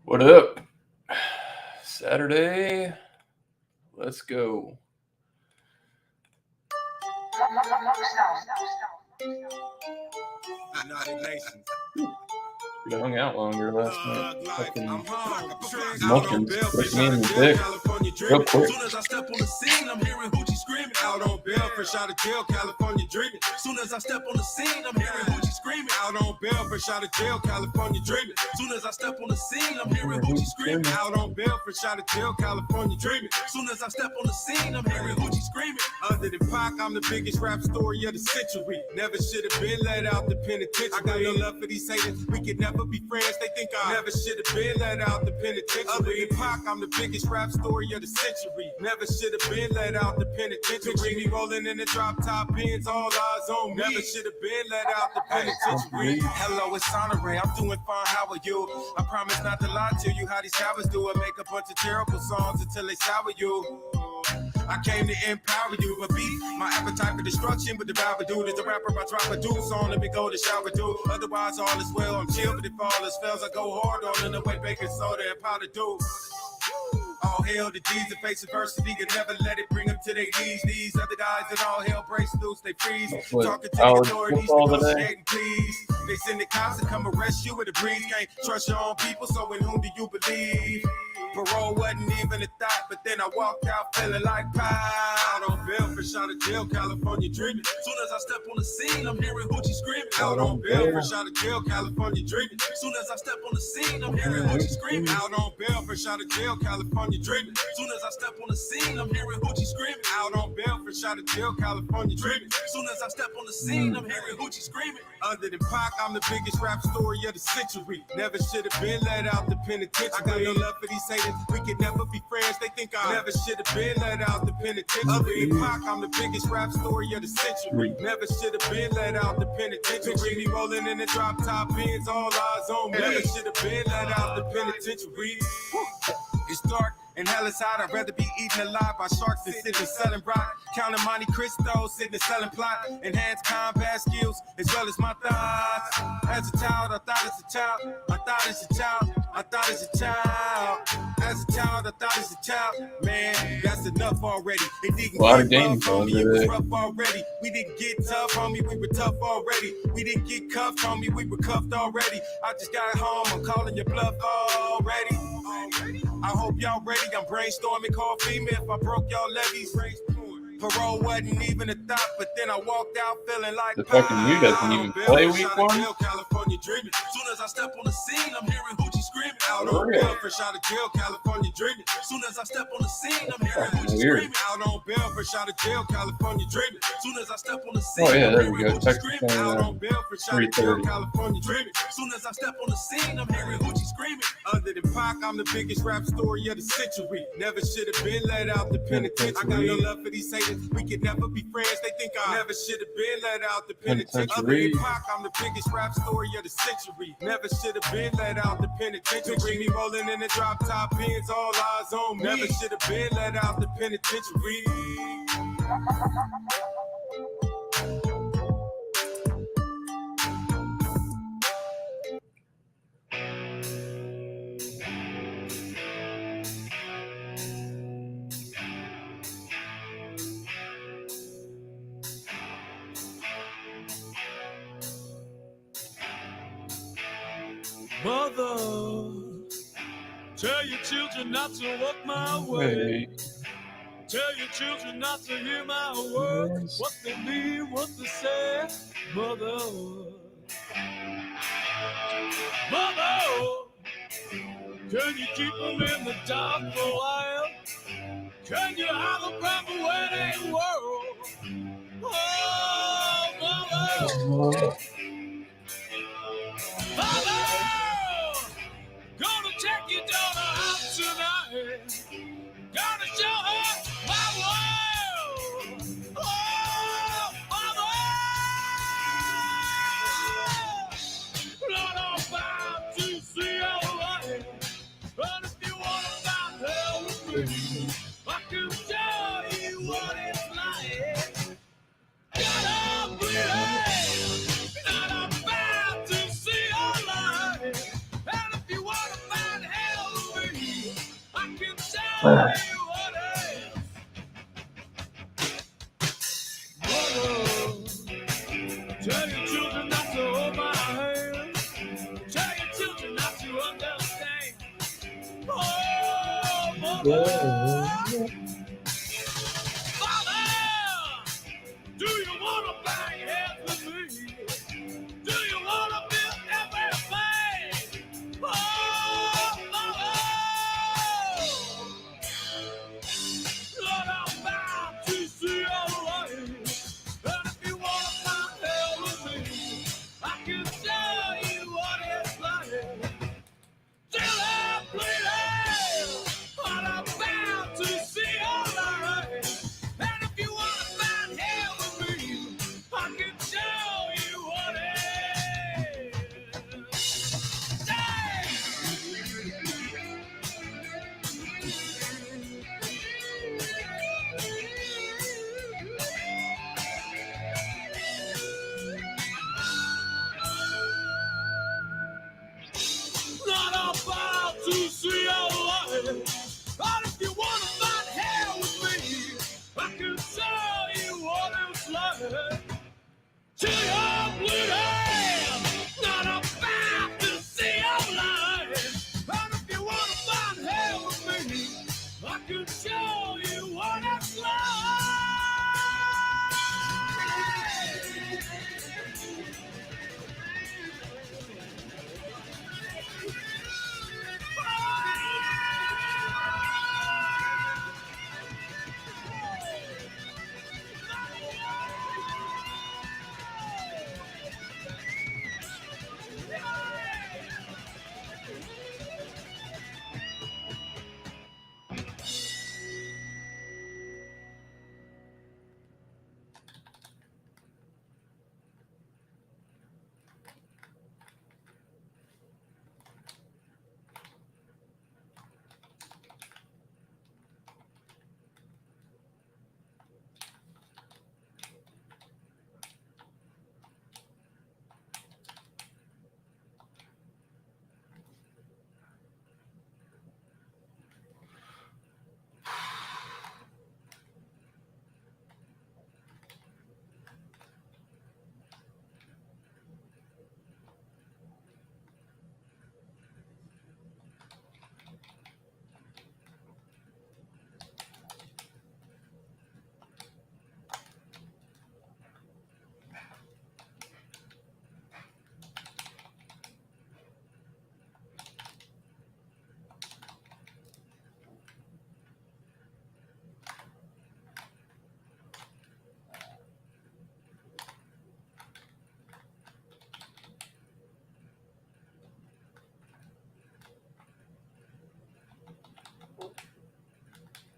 What up? Saturday. Let's go. We hung out longer last night. Fucking emotions pushing me in the dick. Real quick. Soon as I step on the scene, I'm hearing Hoochie screaming. Out on bail, fresh out of jail, California dreaming. Soon as I step on the scene, I'm hearing Hoochie screaming. Out on bail, fresh out of jail, California dreaming. Soon as I step on the scene, I'm hearing Hoochie screaming. Out on bail, fresh out of jail, California dreaming. Soon as I step on the scene, I'm hearing Hoochie screaming. Other than Pac, I'm the biggest rap story of the century. Never should have been let out the penitentiary. I got no love for these haters. We could never be friends. They think I never should have been let out the penitentiary. Other than Pac, I'm the biggest rap story of the century. Never should have been let out the penitentiary. Picture me rolling in the drop top pins, all eyes on me. Never should have been let out the penitentiary. Hello, it's Sonore. I'm doing fine. How are you? I promise not to lie to you. How these cowards do it. Make a bunch of terrible songs until they sour you. I came to empower you, but beat my appetite for destruction. But the rapper dude is the rapper. I drop a deuce on, let me go to shower dude. Otherwise, all is well. I'm chill, but if all else fails, I go hard on in the way baking soda and powder do. All hail the G's that face adversity and never let it bring them to their knees. These other guys that all hell breaks loose, they freeze. Talking to the authorities, negotiating please. They send the cops to come arrest you with a breeze. Can't trust your own people, so in whom do you believe? Parole wasn't even a thought, but then I walked out feeling like pie. Out on bail, fresh out of jail, California dreaming. Soon as I step on the scene, I'm hearing Hoochie screaming. Out on bail, fresh out of jail, California dreaming. Soon as I step on the scene, I'm hearing Hoochie screaming. Out on bail, fresh out of jail, California dreaming. Soon as I step on the scene, I'm hearing Hoochie screaming. Out on bail, fresh out of jail, California dreaming. Soon as I step on the scene, I'm hearing Hoochie screaming. Other than Pac, I'm the biggest rap story of the century. Never should have been let out the penitentiary. I got no love for these haters. We could never be friends. They think I never should have been let out the penitentiary. Other than Pac, I'm the biggest rap story of the century. Never should have been let out the penitentiary. Picture me rolling in the drop top pins, all eyes on me. Never should have been let out the penitentiary. It's dark and hell is hot. I'd rather be eaten alive by sharks than sitting selling rock. Counting Monte Cristo, sitting and selling plot. Enhanced combat skills as well as my thoughts. As a child, I thought as a child. I thought as a child. I thought as a child. As a child, I thought as a child. Man, that's enough already. It didn't A lot of get games rough on me, on it was today. rough already. We didn't get tough, homie, we were tough already. We didn't get cuffed, homie, we were cuffed already. I just got home, I'm calling your bluff already. I hope y'all ready. I'm brainstorming, call female if I broke y'all levies. Parole wasn't even a thought, but then I walked out feeling like The fucking you doesn't even play week one. California dreaming. Soon as I step on the scene, I'm hearing Hoochie screaming. Out on Really? bail, fresh out of jail, California dreaming. Soon as I step on the scene, I'm hearing Hoochie Weird. screaming. Out on bail, fresh out of jail, California dreaming. Soon as I step on the scene, Oh, yeah, I'm there we hearing go. Hoochie Texas screaming. Out A&M, on bail, fresh out of jail, 3:30. California dreaming. Soon as I step on the scene, I'm hearing Hoochie screaming. Other than Pac, I'm the biggest rap story of the century. Never should have been let out the penitentiary. I got no love for these haters. We could never be friends. They think I never should have been let out the penitentiary. Other than Pac, I'm the biggest rap story of the century. Never should have been let out the penitentiary. Picture me rolling in the drop top pins, all eyes on me. Never should have been let out the penitentiary. Mother, tell your children not to walk my way. Wait. Tell your children not to hear my words, what they mean, what they say. Mother, Mother, can you keep them in the dark for a while? Can you hide them from the wedding world? Oh, Mother, Mother, gonna take your daughter out tonight. Gonna show her my world. Oh, Mother, Lord, I'm bound to see your light. But if you wanna find hell with me, I can tell you what it's like. Gotta breathe, and I'm bound to see your light. And if you wanna find hell Tell your children not to hold my hand. Tell your children not to understand. Oh, mother. Father, do you want to bang heads with me? Do you want to build everything? Oh, mother. Lord, I'm bound to see your light. And if you want to find hell with me, I can tell you what it's like. Till I'm bleeding, but I'm bound to see your light. And if you want to find hell with me, I can tell you what it is. Not about to see your light. But if you want to find hell with me, I can tell you what it's like. Till you're bleeding, not about to see your light. And if you want to find hell with me, I can show you what it's like.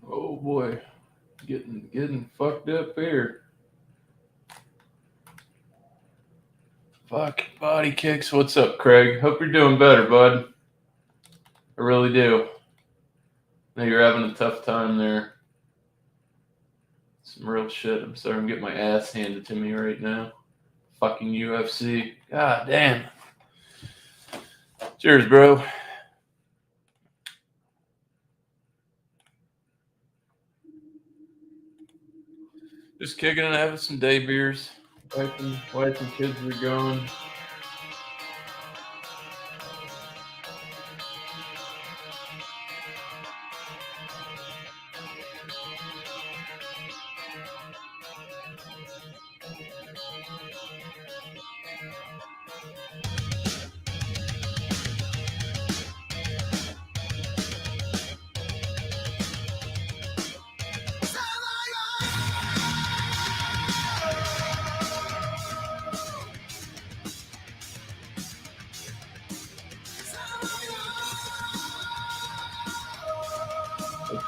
Oh boy, getting fucked up here. Fuck body kicks. What's up, Craig? Hope you're doing better, bud. I really do. I know you're having a tough time there. Some real shit. I'm starting to get my ass handed to me right now. Fucking UFC. God damn. Cheers, bro. Just kicking and having some day beers. Wife and kids are going.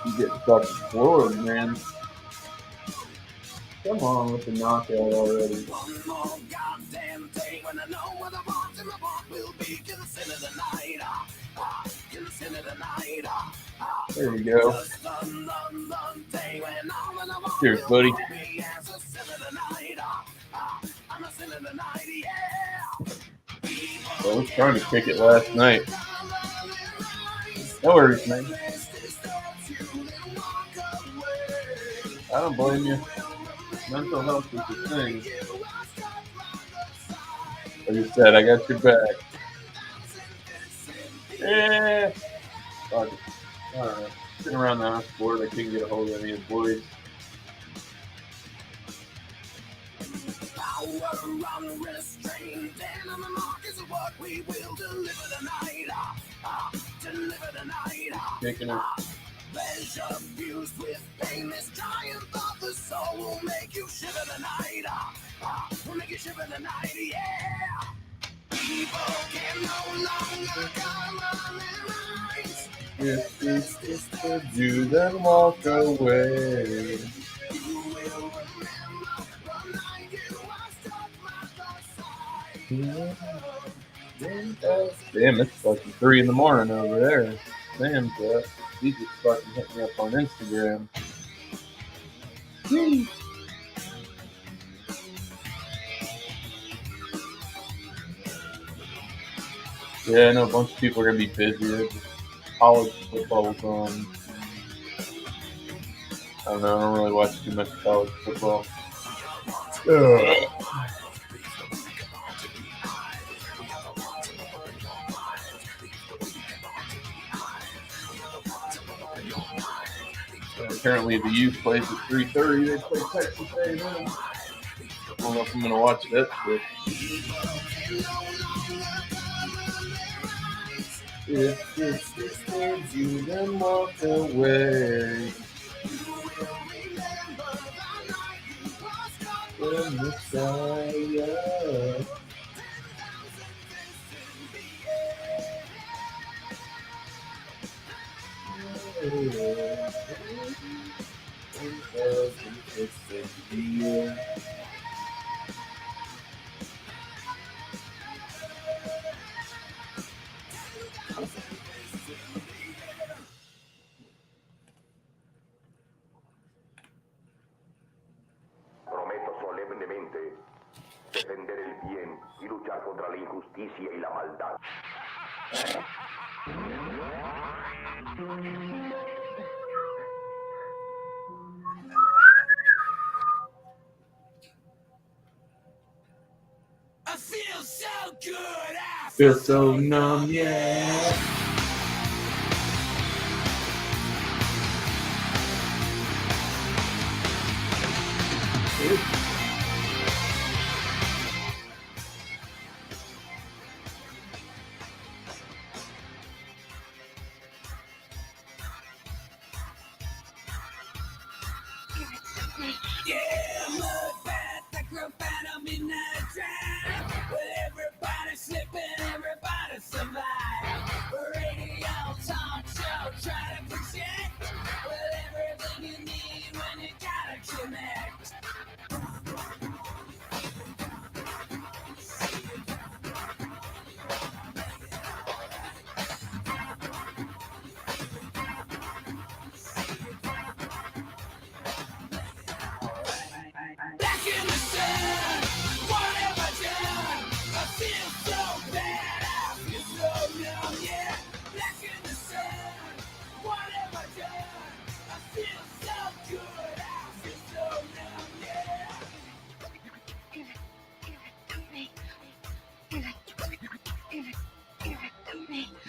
You get fucking floored, man. Come on with the knockout already. One more goddamn day when I know what I want and my want will be. Get the sin of the night, get the sin of the night, There we go. just one day when all that I want Cheers, will buddy. be as the sin of the night, I'm the sin of the night, yeah. I was trying to kick it last night. No worries, man. don't blame you. Mental health is a thing. Like you said, I got your back. Eh, fuck it. I don't know. Sitting around the house bored. I couldn't get a hold of any of the boys. Power unrestrained, and on the mark is what we will deliver tonight. Deliver tonight. Kicking it. Pleasure fused with pain, this triumph of the soul will make you shiver tonight. Will make you shiver tonight, yeah. People can no longer come on their minds. If this could you, then walk away. You will remember the night you were struck by the side. Damn, it's fucking 3 in the morning over there. Sam's up. He just fucking hit me up on Instagram. Whee. Yeah, I know a bunch of people are gonna be busy. College football's on. I don't know. I don't really watch too much college football. Apparently, the youth plays at 3:30. They play Texas A&M. I don't know if I'm gonna watch that shit. If this disturbs you, then walk away. From the Messiah. Prometo solemnemente defender el bien y luchar contra la injusticia y la maldad. I feel so good. I Feel so numb, yeah. Yeah, look back, that girl found a midnight drive. With everybody slipping, everybody survive. Radio talk show, try to project. With everything you need when you gotta connect. Back in the sun, what have I done? I feel so bad, I feel so numb, yeah. Back in the sun, what have I done? I feel so good, I feel so numb, yeah.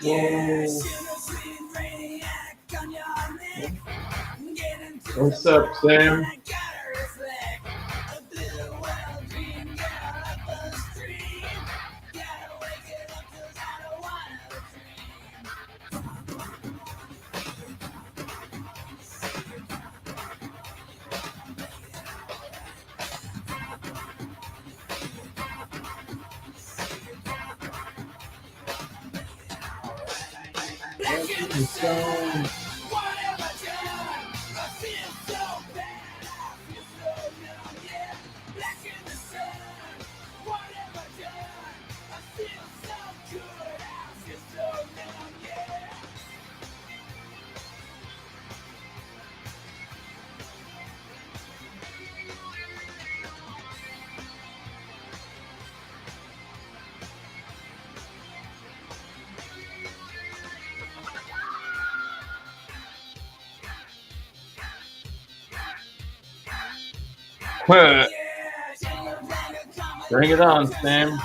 Yeah, sweet radiac on your neck. Get into What's the up, Sam? I gotta reflect. A blue well dream girl up the street. Gotta wake it up 'cause I don't wanna dream. Back in the sun, what have I done? I feel so bad, I feel so numb, yeah. Back in the sun, what have I done? I feel so good, I feel so numb, yeah. Bring it on, Sam.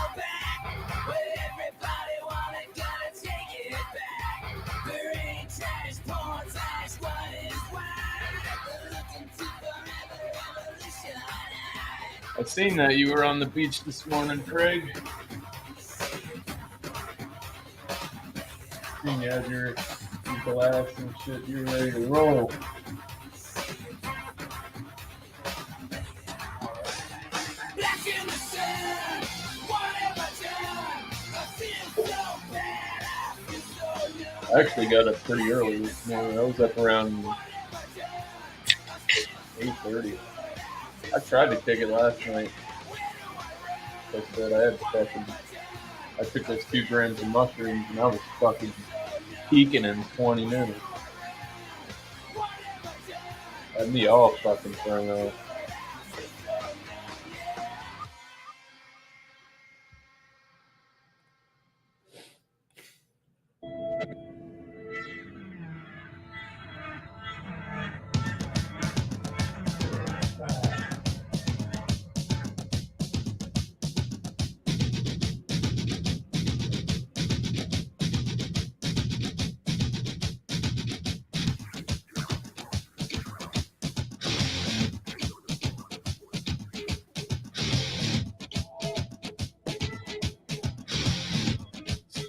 I seen that you were on the beach this morning, Craig. Seen you had your glass and shit. You're ready to roll. I actually got up pretty early this morning. I was up around 8:30. I tried to kick it last night. Like I said, I took those 2 grams of mushrooms and I was fucking peaking in 20 minutes. Had me all fucking thrown off.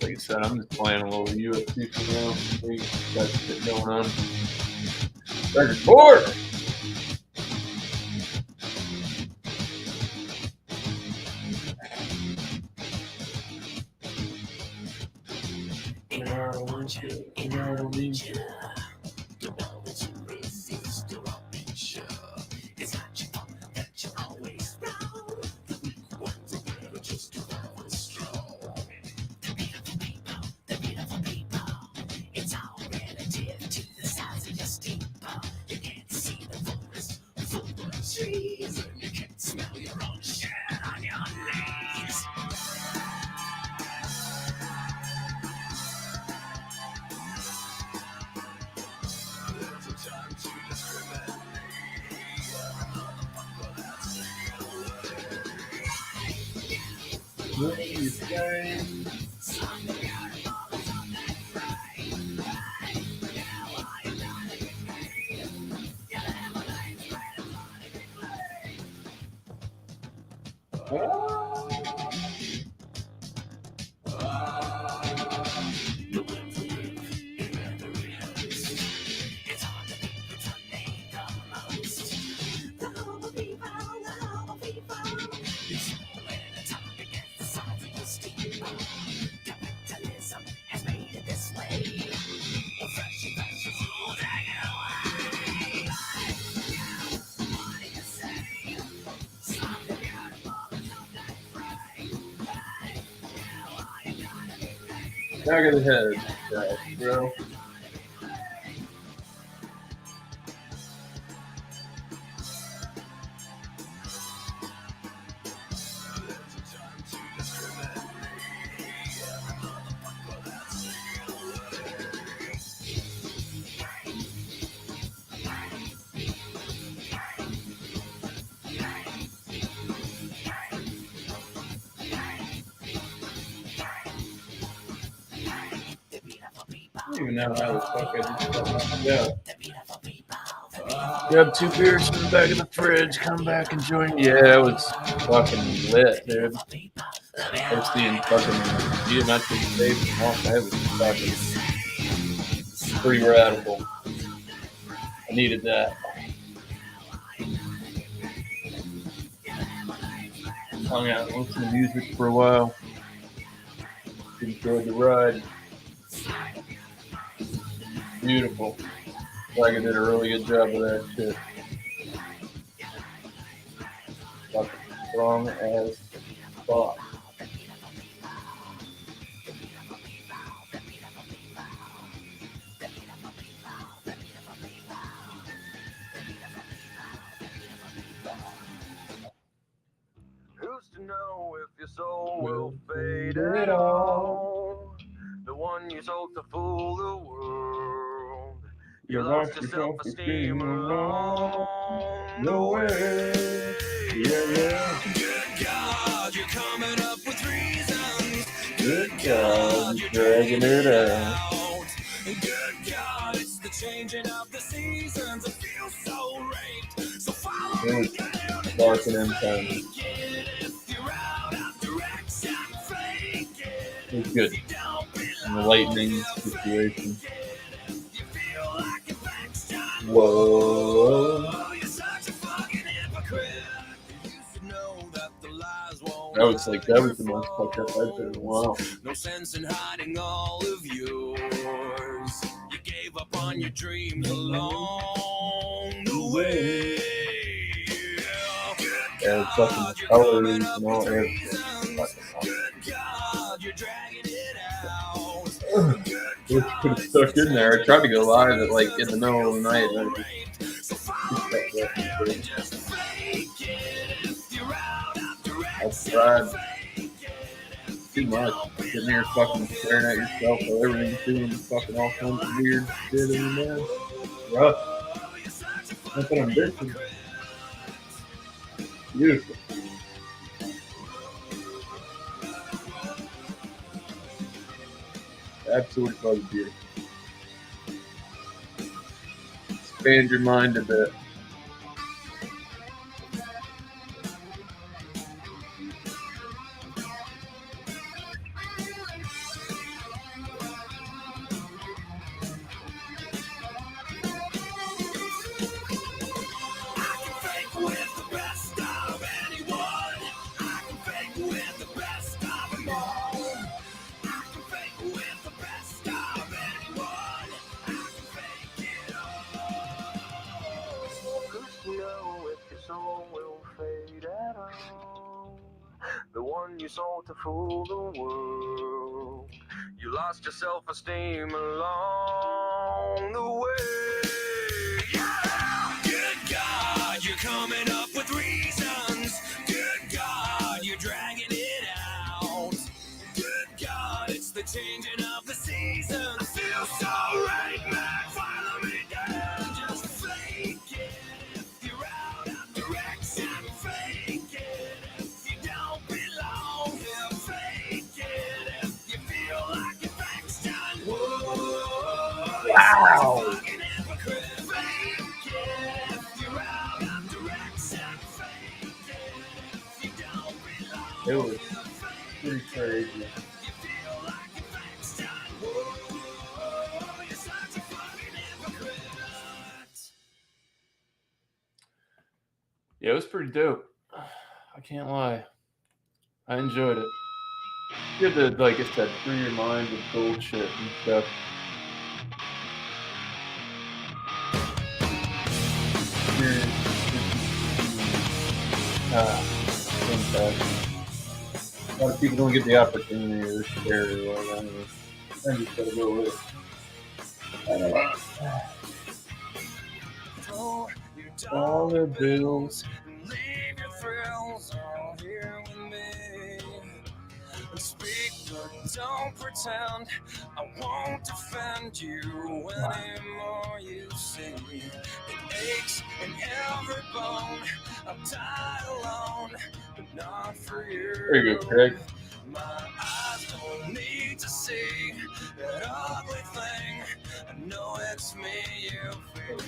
Like I said, I'm just playing a little UFC for now. We got shit going on. Record 4! Back of the head, bro. I don't even know how the fuck I just grab 2 beers from the back of the fridge, come back and join. Yeah, it was fucking lit, dude. I was seeing fucking geometric shapes and all that. It was fucking pretty radical. I needed that. Hung out and listened to music for a while. Enjoyed the ride. Beautiful. Like I did a really good job of that shit. Fucking strong as fuck. Who's to know if your soul will fade at all? The one you sold to fool the world. You lost your self-esteem along the way. Yeah. Good God, you're coming up with reasons. Good God, you're dragging it out. Good God, it's the changing of the seasons. I feel so raped. So follow It me was down and dark just and fake intense. it. If you're out of direction, fake it. It was good. You don't In the belong lightning here, situation. fake it. If you feel like your back's done, Whoa. oh, you're such a fucking hypocrite. You should know that the lies won't That was hide the your most fucked up I've been in a while. no sense in hiding all of yours. You gave up on your dreams along the way. Yeah, fucking colors and all that. Good God, you're dragging it out. Just put it stuck in there. I tried to go live at like in the middle of the night. And I just tried too much. Sitting here fucking staring at yourself while everything's doing fucking all kinds of weird shit in there. Rough. That's what I'm bitching. Beautiful. Absolutely fucking beautiful. Expand your mind a bit. The one you sold to fool the world. You lost your self-esteem along the way. Yeah! Good God, you're coming up with reasons. Good God, you're dragging it out. Good God, it's the changing of the seasons. I feel so right, man. Follow me down, just fake it. If you're out of direction, fake it. If you don't belong here, fake it. If you feel like your back's done, whoa. Wow. Fucking hypocrite, fake it. If you're out of direction, fake it. If you don't belong It was here, fake pretty crazy. it. You feel like your back's done, whoa. You're such a fucking hypocrite. Yeah, it was pretty dope. I can't lie. I enjoyed it. You have to, like I said, free your mind with bullshit and stuff. A lot of people don't get the opportunity or they're scared or whatever. I just gotta go with it. I don't know. All the bills. Leave your thrills all here with me. Speak, but don't pretend. I won't defend you anymore. You see, it aches in every bone. I'll die alone, but not for you. There you go, Craig. My eyes don't need to see that ugly thing. I know it's me you feel.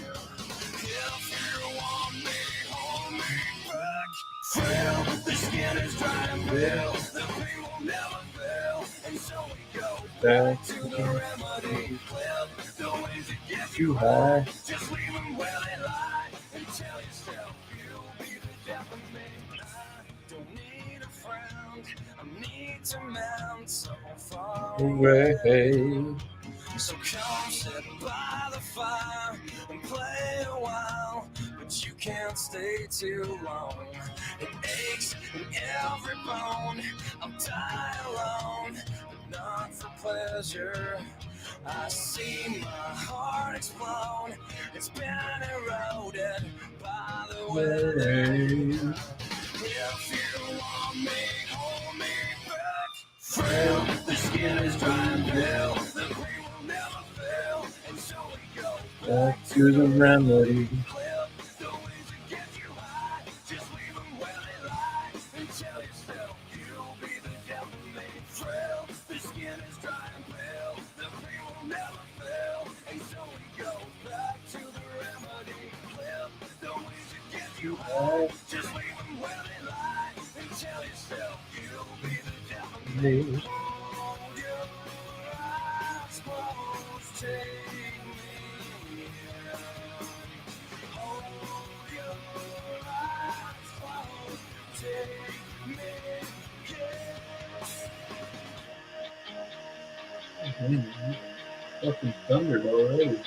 If you want me, hold me back. Frail, the skin is dry and pale. The pain will never fail. And so we go back to the remedy. Clip the ways that get you high. Just leave them where they lie. And tell yourself you'll be the death of me. I don't need a friend. I need to mend so far Away. So come sit by the fire and play a while, but you can't stay too long. It aches in every bone. I'll die alone, but not for pleasure. I see my heart explode. It's been eroded by the weather. If you want me, hold me back. Frail, the skin is dry and pale. The pain will never fail, and so we go Back to the remedy. Me. Fucking thundered already.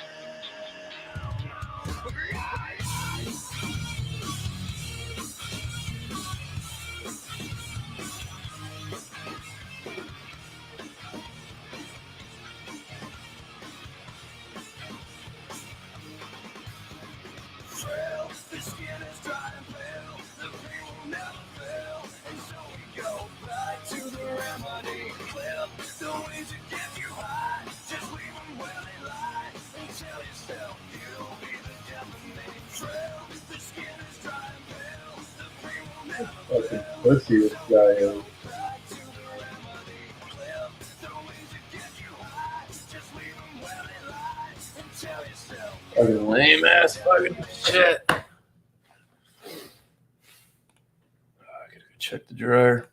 Fucking pussy this guy is. Fucking lame ass fucking shit. I gotta go check the dryer.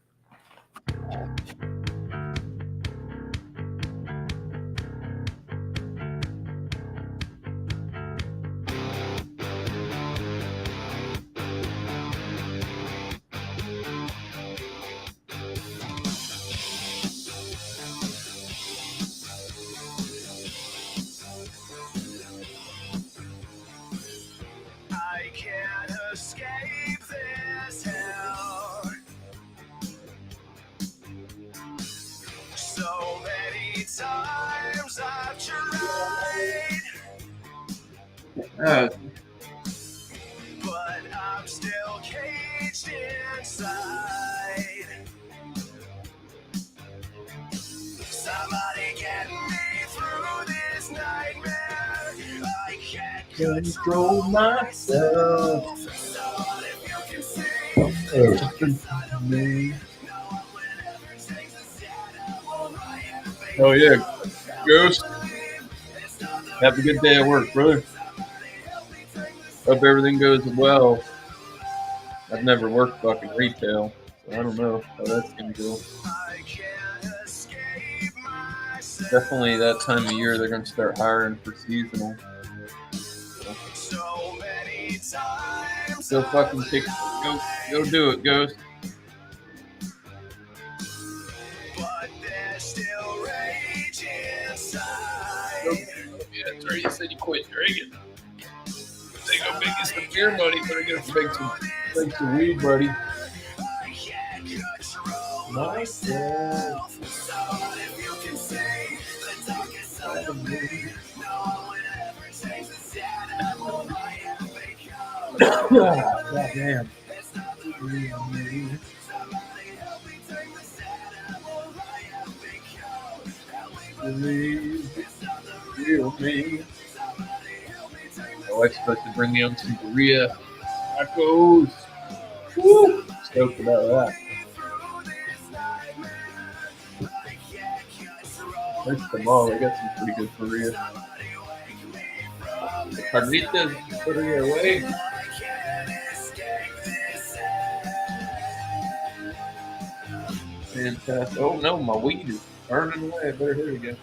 I can't escape this hell. So many times I've tried, but I'm still caged inside. Somebody get me through this nightmare. I can't Control myself. So what if you can see Me. no one will ever change the shadow of my enemy. Oh yeah, Ghost. Have a good day at work, brother. Hope everything goes well. I've never worked fucking retail, so I don't know how that's gonna go. I can't escape myself. Definitely that time of year they're gonna start hiring for seasonal. So many times Go fucking kick. Go do it, Ghost. but there's still rage inside. Yeah, that's right. You said you quit drinking. They go make you some beer money, but I gotta make some weed, buddy. I can't control Myself. So what if you can see the darkest side of me? No one will ever change the shadow of my become. God damn. It's not the real me. Somebody help me take the shadow of my become. Help me believe it's not the real Real me. Somebody help me take the My wife's supposed to bring me on some burrito tacos. Woo! Stoked about that. through this nightmare. I can't control. Thanks to mom, I got some pretty good burrito. Somebody wake me from this. Carnitas, burrito away. I can't escape this hell. Fantastic. Oh no, my weed is burning away. I better hit it again.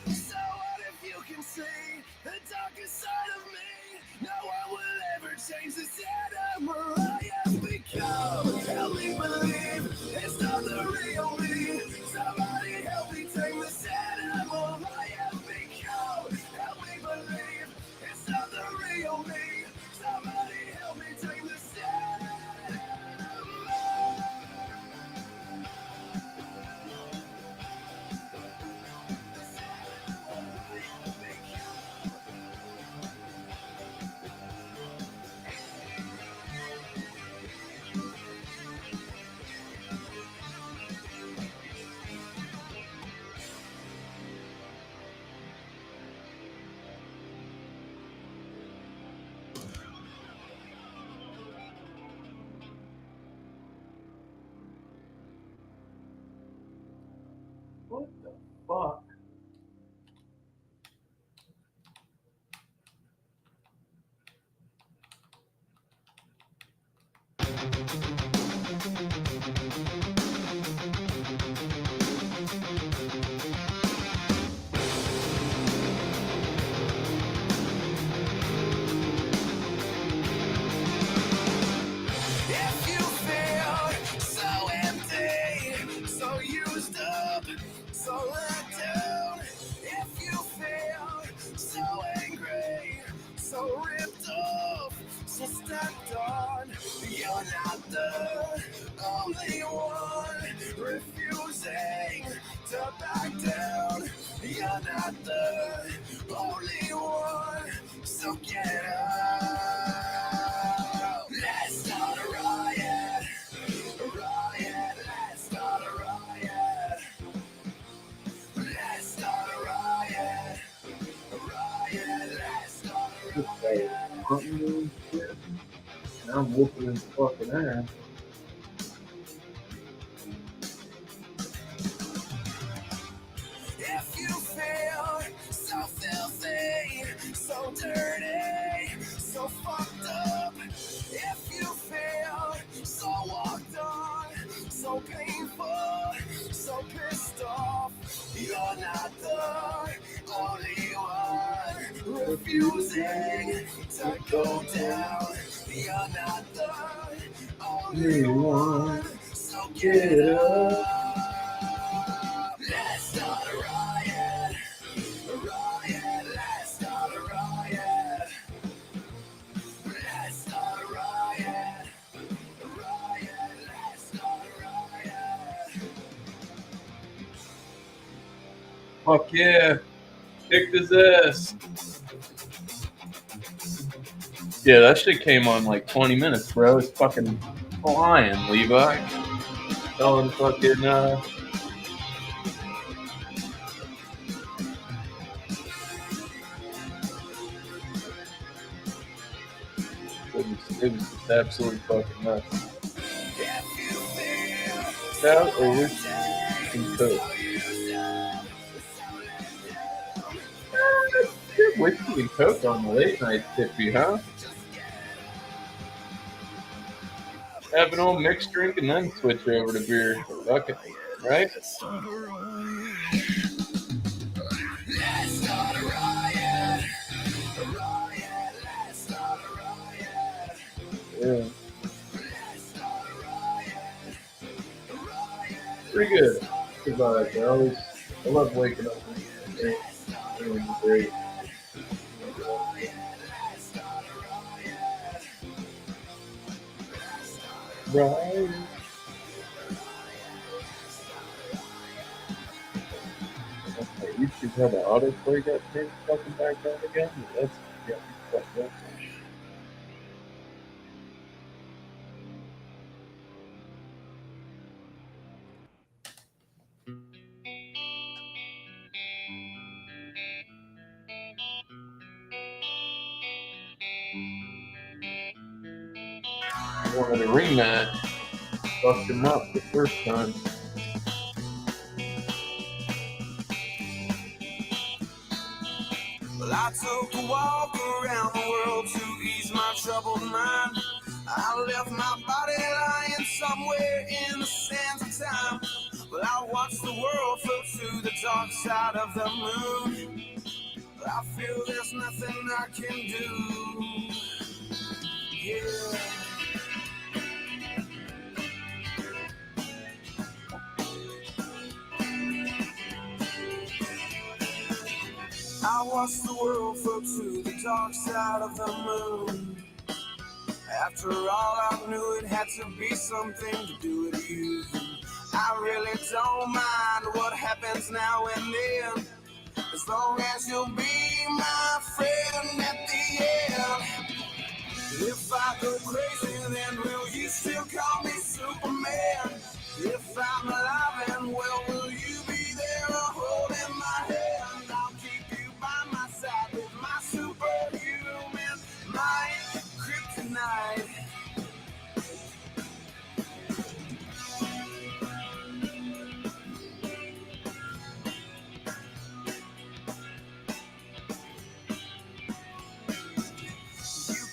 So what if you can see the darkest side of me? No one will ever change the shadow I have become. Help me believe it's not the real me. Somebody help me take the shadow I have become. Help me believe it's not the real me. Somebody help me take the shadow. so ripped off, so stepped on. You're not the only one refusing to back down. You're not the only one, so get up. Let's start a riot, let's start a riot. Let's start a riot, let's start a riot. And I'm whooping his fucking ass. If you feel so filthy, so dirty, so fucked up, if you feel so walked on, so painful, so pissed off, you're not the only one refusing to go down. You're not the only one, so get up. Let's start a riot, let's start a riot. Let's start a riot, let's start a riot. Fuck yeah. Kicked his ass. Yeah, that shit came on like 20 minutes, bro. It's fucking flying, Levi. Telling fucking, it was just absolutely fucking nuts. That or with Coke. Good whiskey and Coke on the late night tippy, huh? Have an old mixed drink and then switch over to beer. Fuck it, right? Let's start a riot. Let's start a riot. Let's start a riot. Yeah. Let's start a riot. Pretty good. Good vibes. I love waking up. It's great. Right. Okay, YouTube had an autoplay got turned fucking back on again. That's yeah, fucked up. I wanted a rematch. Fucked him up the first time. Well, I took a walk around the world to ease my troubled mind. I left my body lying somewhere in the sands of time. Well, I watched the world float to the dark side of the moon. I feel there's nothing I can do. Yeah. I watched the world float to the dark side of the moon. After all, I knew it had to be something to do with you. I really don't mind what happens now and then, as long as you'll be my friend at the end. If I go crazy, then will you still call me Superman? If I'm alive and well, will you be there holding my hand? I'll keep you by my side with my superhuman mind, kryptonite.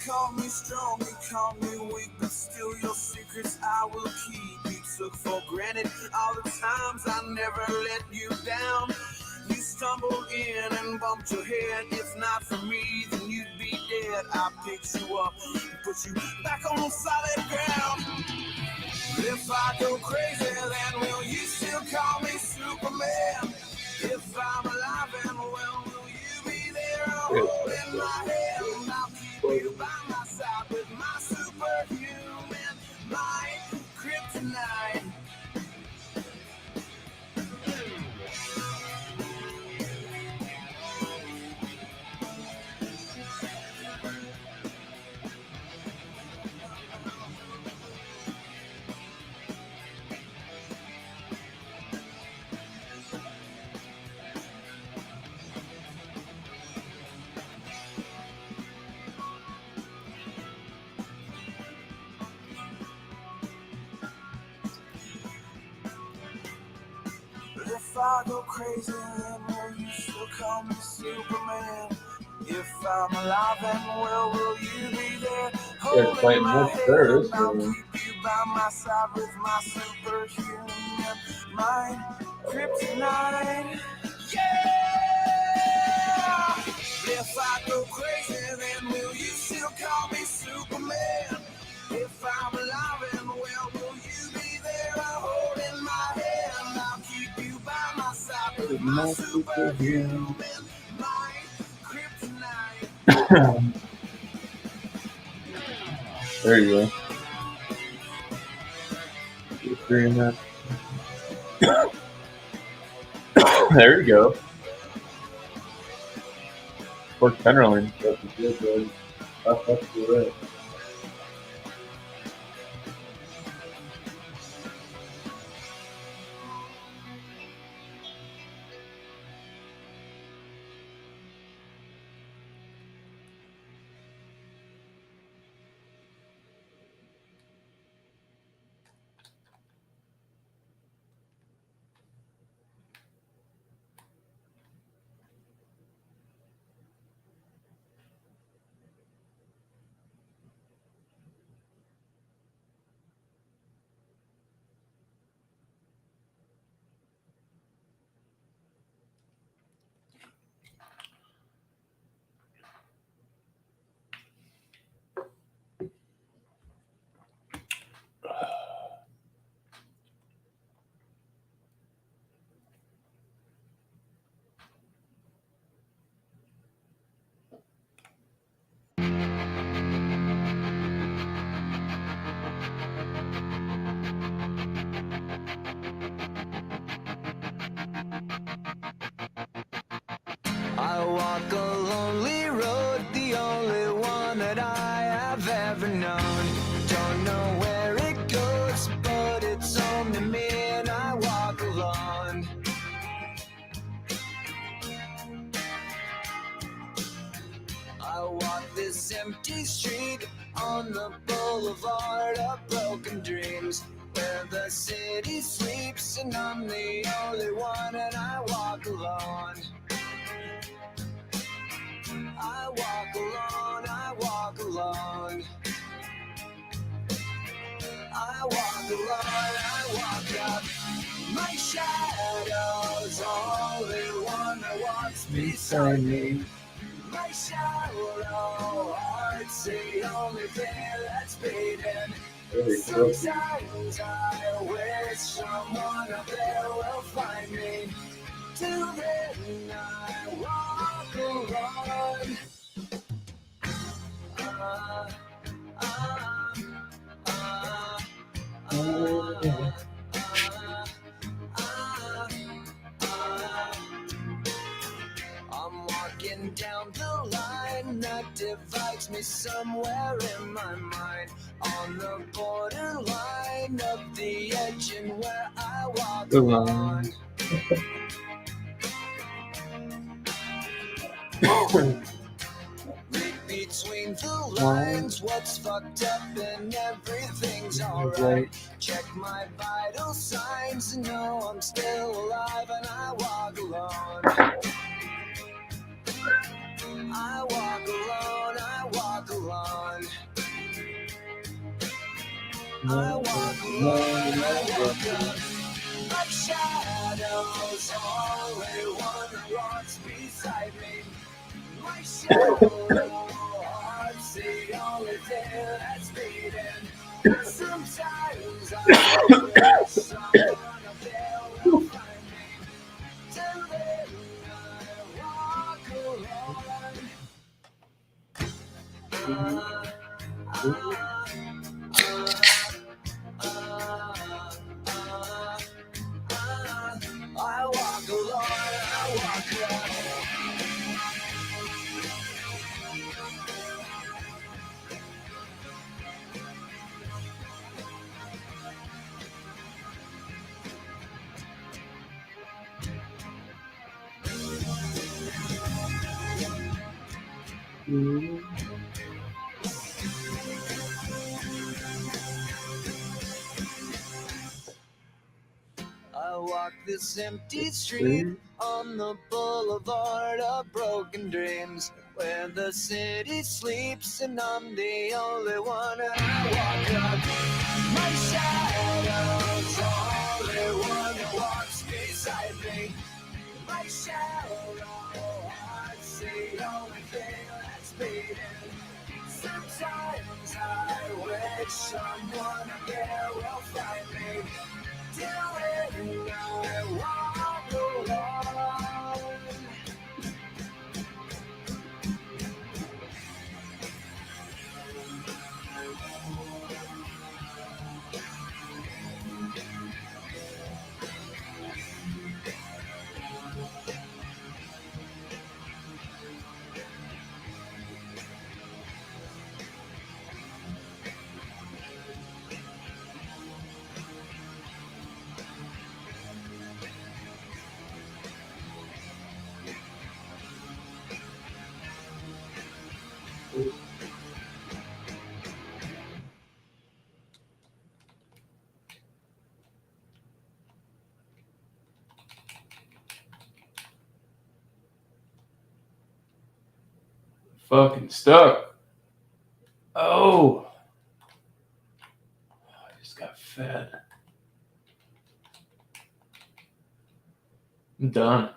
Call me strong, you call me weak, but still your secrets I will keep. You took for granted all the times I never let you down. You stumbled in and bumped your head. If not for me, then you'd be dead. I picked you up and put you back on solid ground. If I go crazy, then will you still call me Superman? If I'm alive and well, will you be there holding my hand? I go crazy, then will you still call me Superman? If I'm alive and well, will you be there? Yeah, fighting my much better hand, this I'll time. keep you by my side with my superhuman mind. Kryptonite, yeah! If I go crazy, then will you still call me Superman? If I'm alive and well, will you be there holding my hand? I'll keep you by my side with my superhuman mind. Kryptonite. There you go. Doing that. There you go. Pork tenderloin. That's good, bud. That's good. I walk a lonely road, the only one that I have ever known. Don't know where it goes, but it's home to me and I walk alone. I walk this empty street on the boulevard of broken dreams, where the city sleeps and I'm the only one and I walk alone. I walk alone, I walk alone. I walk alone, I walk up. My shadow's only one that walks beside me. My shallow heart's the only thing that's beating. Sometimes I wish someone up there will find me. Till then I walk alone. I'm walking down the line that divides me somewhere in my mind, on the borderline of the edge and where I walk alone. Read between the lines, what's fucked up and everything's alright. Check my vital signs and know I'm still alive and I walk alone. I walk alone, I walk alone. I walk alone, I walk up. My shadow's only one that walks beside me. My shadow heart's the only thing that's beating. Sometimes I wish someone up there will find me. Till then I walk alone. I walk alone, I walk alone. I I walk this empty street on the boulevard of broken dreams, where the city sleeps and I'm the only one. And I walk up, my shadow's the only one that walks beside me. My shadow, I see the only thing that's beating. Sometimes I wish someone there will find me, doing I walk alone. Fucking stuck. Oh. I just got fed. I'm done.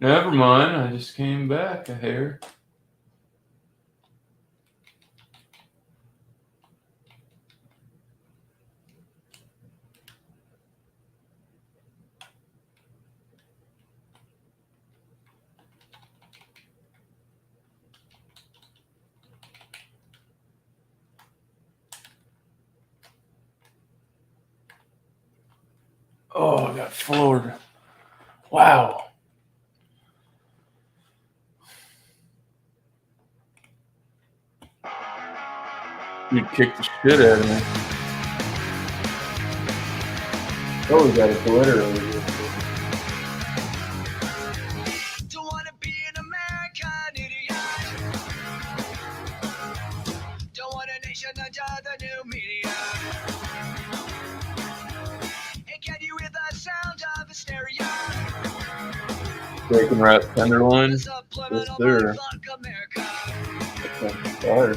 Never mind. I just came back a hair. Oh, I got floored. Wow. You kicked the shit out of me. Oh, we got a glitter over here. Don't wanna be an American idiot. Don't want a nation under the new media. And can you hear the sound of hysteria? Bacon wrap tenderloin. Yes, Subliminal sir. fuck America. That's fire.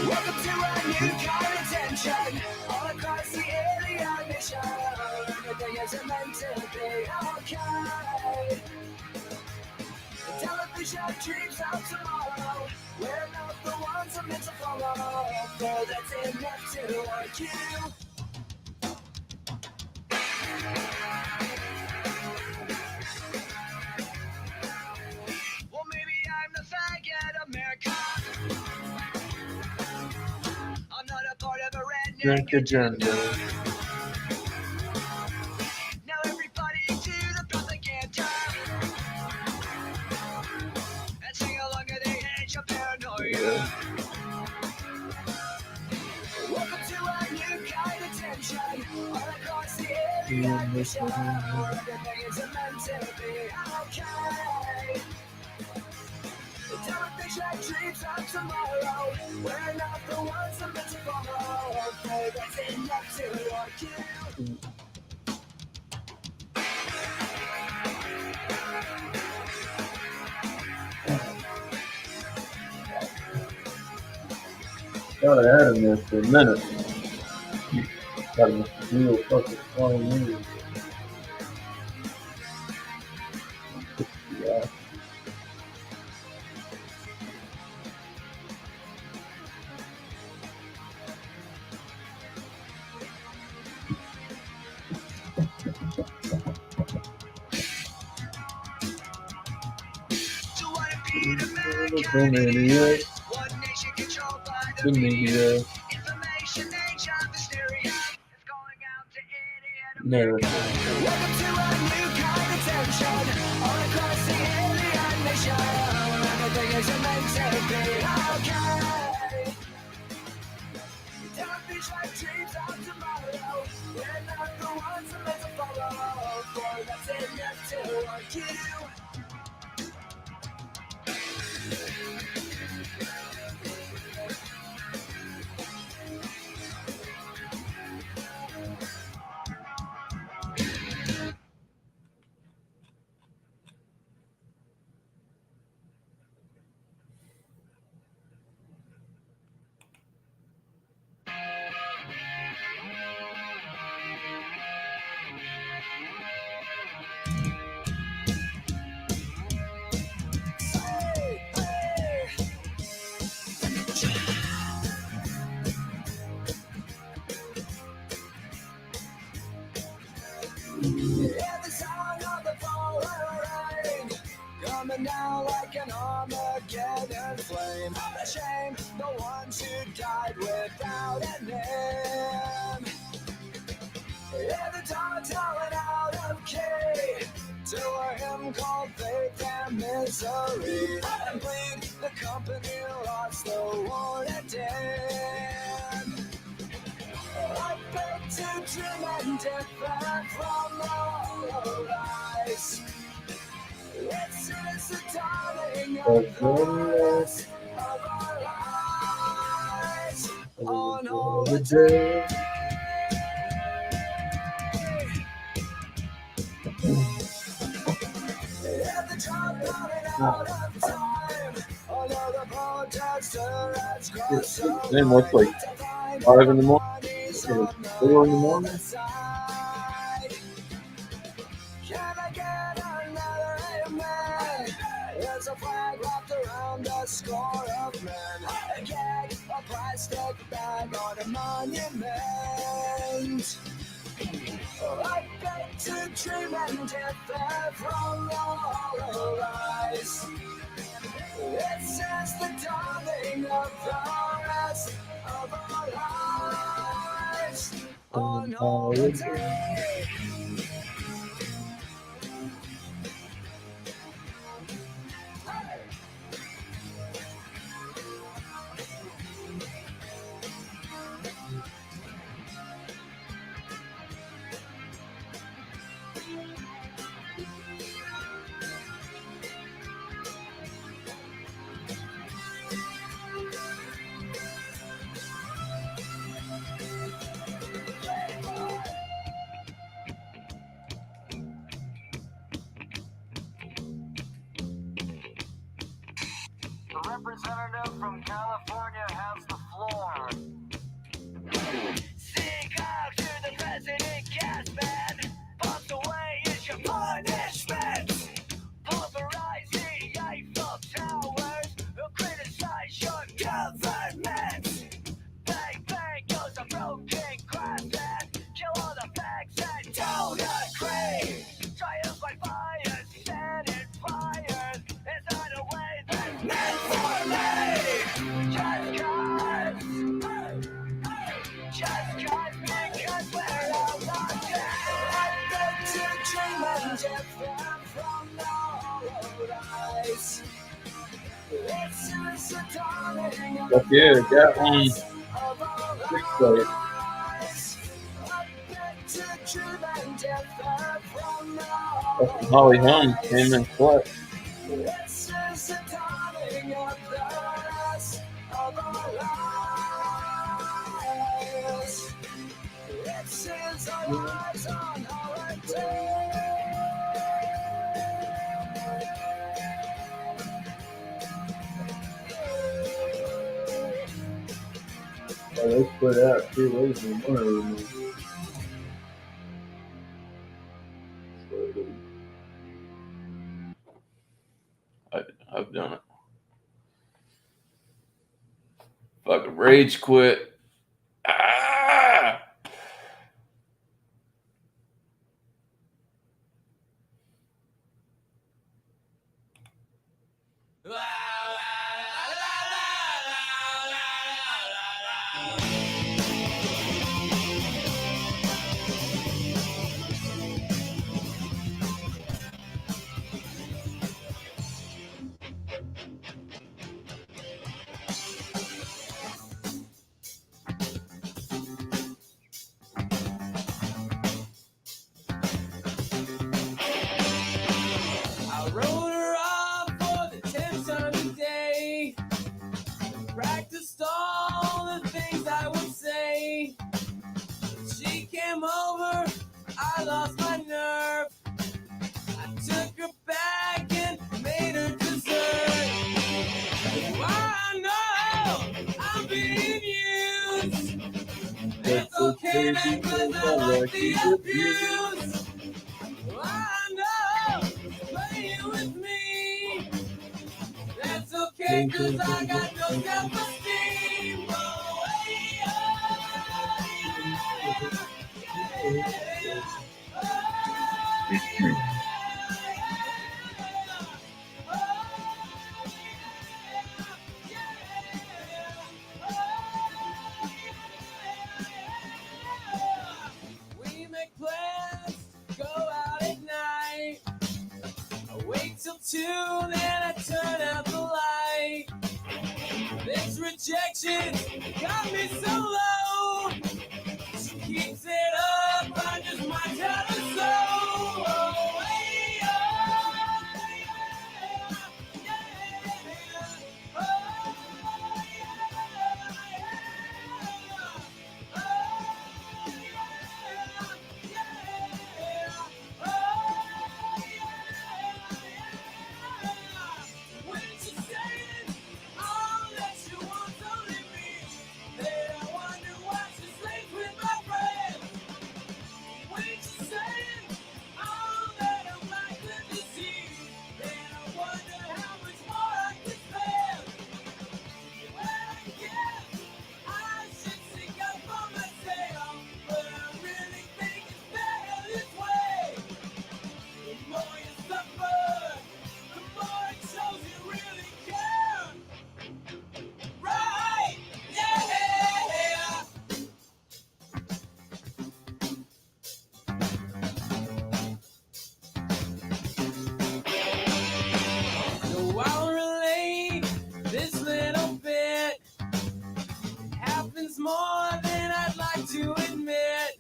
Welcome to a new kind of tension all across the alien nation. Everything isn't meant to be okay. The television dreams of tomorrow. We're not the ones I'm meant to follow. For that's enough to argue. Well, maybe I'm the faggot America. I'm not a part of a redneck Drink agenda. Now everybody to the propaganda and sing along at the edge of paranoia. Welcome to a new kind of tension all across the area nation, where everything is meant to be okay. The television dreams of tomorrow. We're not the ones I'm meant to follow. Okay, that's enough to argue. Thought I had him there for a minute. Got him real fucking 20 minutes. Yeah. So what if being American One idiot? One nation controlled by the media. media Information age of hysteria is going out to idiot narrative. Welcome to a new kind of tension all across the alien nation. Everything is meant to be okay. Television dreams of tomorrow. We're not the ones I'm meant to follow. For that's enough to argue. like an Armageddon flame. A shame the ones who died without a name. Yeah, the dogs howling out of key to a hymn called Faith and Misery. And bleed, the company lost the war at end. I beg to dream and differ from the hollow lies. This is the dawning of the rest of our lives on holiday. Yeah, the time running out of time. Another protester has crossed over. Then what's like 5 in the morning? 4 in the morning? Can I get another amen? There's a flag wrapped around a score of men. A gag, a plastic bag on a monument. I beg to dream and differ from the hollow lies. This is the dawning of the rest of our lives on holiday. The representative from California has the floor. Sing out to the president, gas man. Pumped away is your punishment. Pulverize the Eiffel Towers. Who criticize your government. Bang, bang goes a broken glass and kill all the facts that don't agree. Trials by fire, set it fires. It's not a way that's meant for me. Just cause, because we're all locked in. I beg to dream and differ from the hollow lies. This is the dawning of Fuck yeah, got one. of our Six plate. lives. I beg to dream and differ from the Fucking Holly Holmes came in clutch. This is the dawning of the rest of our lives. This is our lives on holiday. Oh, they split out 2 days in one of them. I've done it. Fucking rage quit. Ah! I wrote her off for the 10th time today. Practiced all the things I would say. She came over, I lost my nerve. I took her back and made her dessert. I know I'm being used. It's okay because I like the abuse. I know, playing with me. That's okay, cause I got no self-esteem. Oh, yeah, yeah, oh, yeah, rejection got me so low. She keeps it up, I just might tell her so. Oh, hey, oh, yeah, yeah. Oh, when she said, all that she wants only me, then I wonder why she sleeps with my friends. When she said, all that I'm likely to see, then I wonder how much more I can spend. Well, I guess I should stick up for myself, but I really think it's better this way. The more you suffer, the more it shows you really care. Right? Yeah. So I'll relate this little bit. It happens more than I'd like to admit.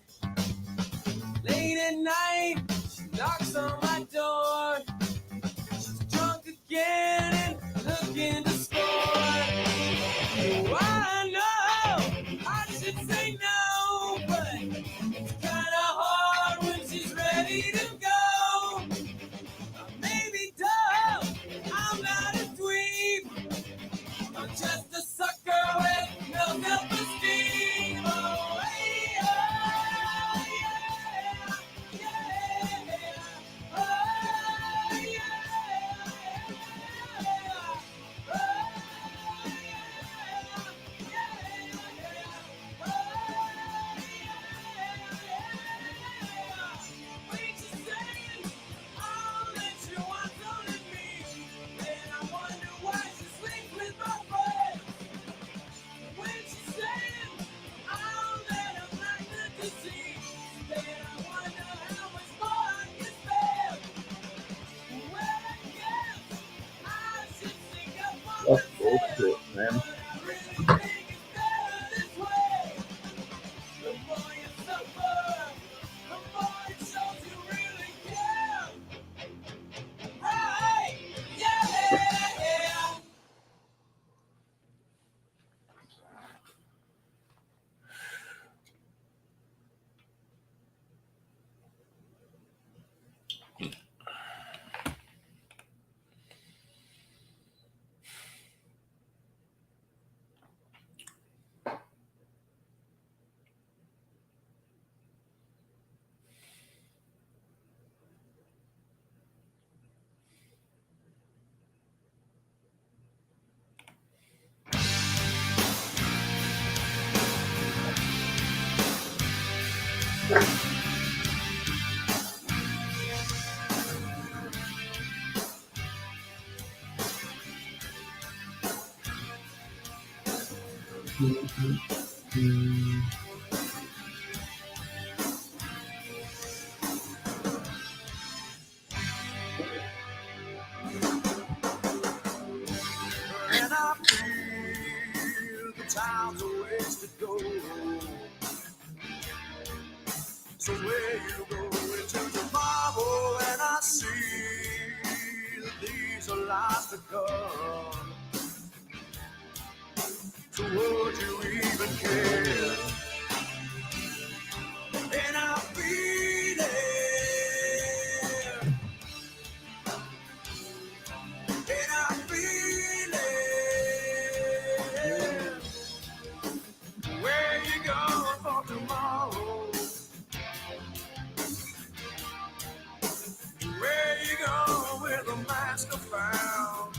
Late at night, she knocks on my door. She's drunk again and looking to score. So I know I should say no, but it's kinda hard when she's ready to go. Maybe dumb, I'm not a dweeb. I'm just a sucker with no self-esteem. Oh, hey, oh, yeah, yeah. Oh, yeah, yeah. Oh, when she's saying all that she wants only me, then I wonder why she sleeps with my friends. When she's saying all that I'm not good to see, then I wonder how much more I can spend. Well, I guess I should stick up for That's bullshit, man. but I really think it's better this way. The more you suffer, the more it shows you really care. Right? Yeah. And I feel the time's a ways to go. So where you go into tomorrow, and I see that these are lies to come. So would you even care? And I feel it. And I feel it. Where you going for tomorrow? Where you going with the master found?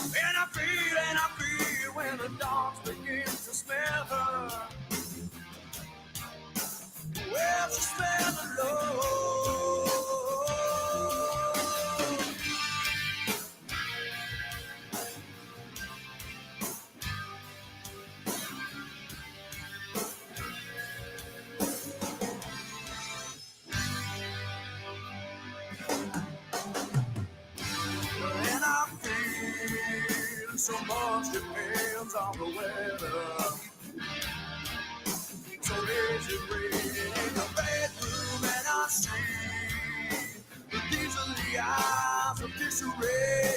And I feel when the dogs begin so much depends on the weather. So there's your rain in your bedroom and I see these are the eyes of disarray.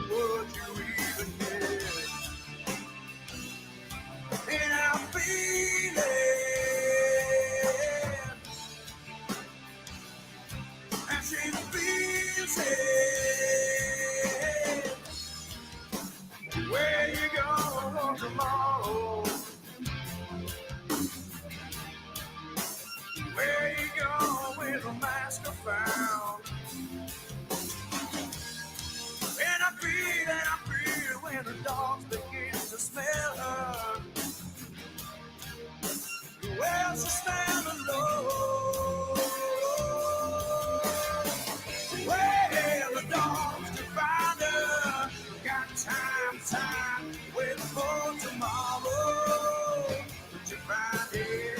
Would you even get? And I'm feeling and she feels it. Where you going tomorrow? Where you going with a mask I found? And I feel when the dogs begin to smell her. Well, she's standing low. Well, the dogs to find her. Got time, waiting for tomorrow. To find it.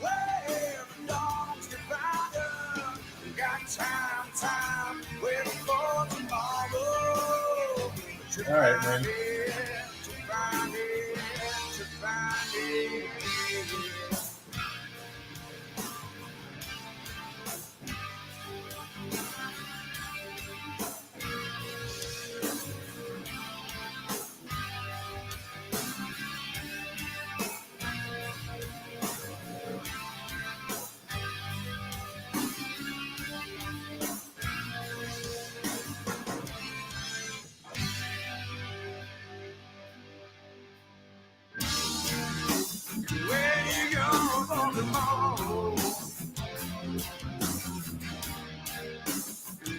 Well, the dogs to find her. Got time, waiting for tomorrow. All right, man. Where you going for tomorrow?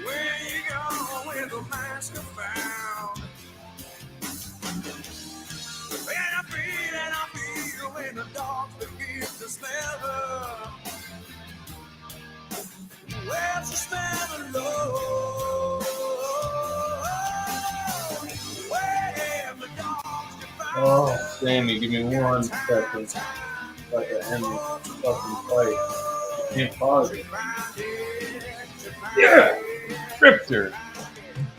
Where you going with a mask I found? And I feel when the dogs begin to smell her. Well, she's standing low. Where the dogs to find Oh, her. Sammy, give me 1 second. Like to end this fucking fight. You can't pause it. Yeah! Ripped her.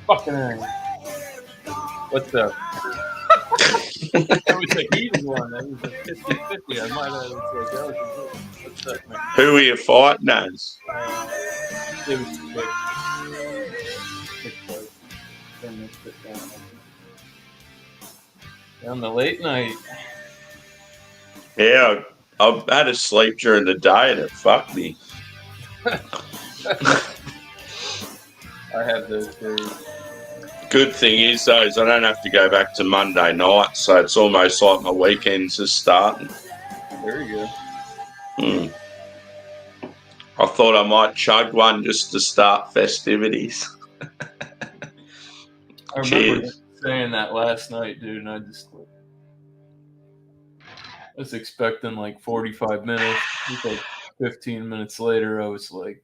Fucking A. What's up? That was a heated one. That was a 50-50. I might have said that was a good. What's up, man? Who are you fighting as? It was quick. Quick fight. 10 minutes sit down. On the late night. Yeah, I've had to sleep during the day and it fucked me. I have those days. Good thing is, though, is I don't have to go back to Monday night, so it's almost like my weekends are starting. There you go. I thought I might chug one just to start festivities. I remember Cheers. saying that last night, dude, and I was expecting like 45 minutes. Just like 15 minutes later, I was like,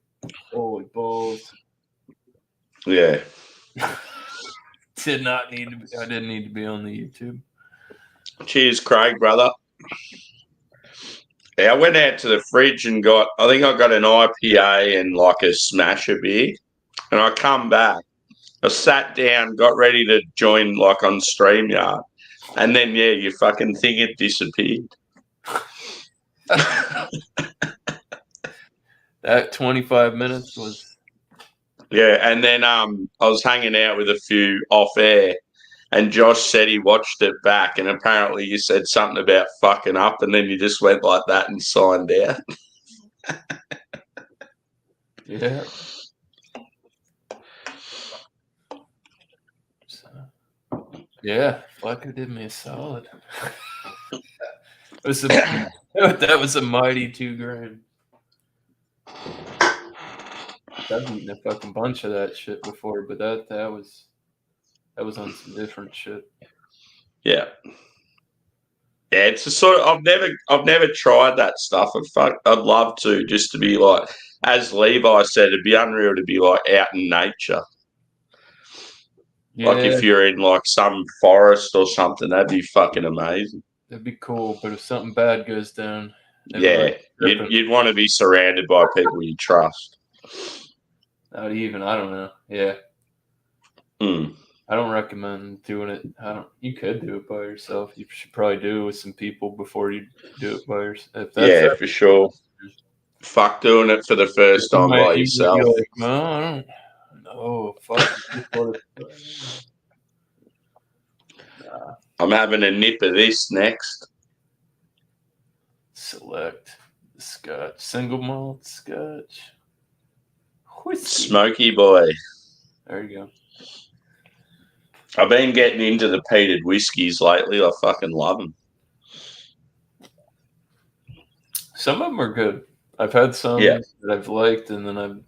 holy balls. Yeah. I didn't need to be on the YouTube. Cheers, Craig, brother. Yeah, I went out to the fridge and I think I got an IPA and like a smasher beer. And I come back. I sat down, got ready to join like on StreamYard. And then, yeah, your fucking thing had disappeared. That 25 minutes was... Yeah, and then I was hanging out with a few off air, and Josh said he watched it back, and apparently you said something about fucking up, and then you just went like that and signed out. Yeah. Yeah, Flacco did me a solid. That was a mighty $2,000. I've eaten a fucking bunch of that shit before, but that was on some different shit. Yeah. Yeah, it's a sort of I've never tried that stuff. I'd love to, just to be like, as Levi said, it'd be unreal to be like out in nature. Yeah, Like if you're in like some forest or something, that'd be fucking amazing. that'd be cool. But if something bad goes down, Yeah, you'd want to be surrounded by people you trust. Not even. I don't know. Yeah. Mm. I don't recommend doing it. You could do it by yourself. You should probably do it with some people before you do it by yourself. If that's Yeah, for sure. Fuck doing it for the first time by you might yourself. be like, well, I don't know. Fuck. I'm having a nip of this next. Select Scotch. Single malt Scotch. Whiskey. Smoky boy. There you go. I've been getting into the peated whiskies lately. I fucking love them. Some of them are good. I've had some that I've liked, and then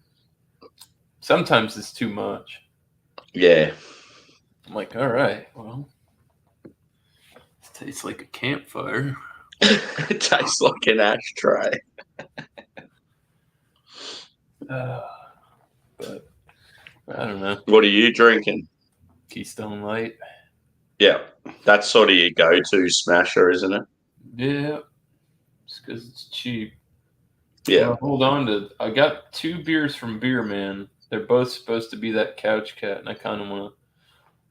sometimes it's too much. Yeah. I'm like, all right, well, it tastes like a campfire. It tastes like an ashtray. But I don't know. What are you drinking? Keystone Light. Yeah. That's sort of your go-to smasher, isn't it? Yeah. It's because it's cheap. Yeah. Hold on to. I got 2 beers from Beer Man. They're both supposed to be that Couch Cat, and I kind of want to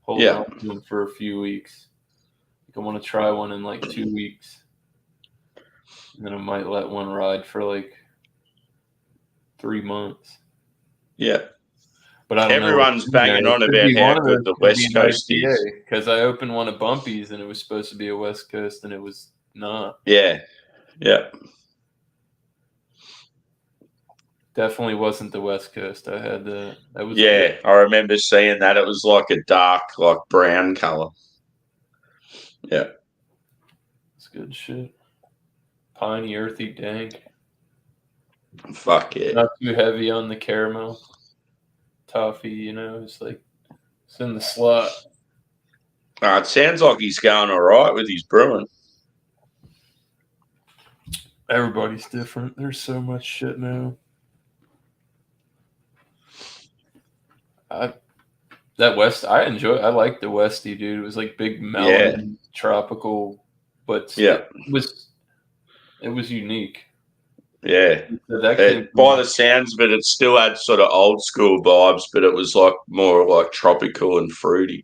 hold on to them for a few weeks. I want to try one in like 2 weeks, and then I might let one ride for like 3 months. Yeah. But I don't Everyone's know. banging on about how good the West Coast is. Because I opened one of Bumpy's, and it was supposed to be a West Coast, and it was not. Yeah. Yeah. Definitely wasn't the West Coast. I had the. That was I remember seeing that. It was like a dark, like brown color. Yeah. It's good shit. Piney, earthy, dank. Fuck yeah. Not too heavy on the caramel. Toffee, it's like it's in the slot. It sounds like he's going all right with his brewing. Everybody's different. There's so much shit now. I like the Westie, dude. It was like big melon, tropical, but it was unique. Yeah. By the sounds of it, it still had sort of old school vibes, but it was like more like tropical and fruity.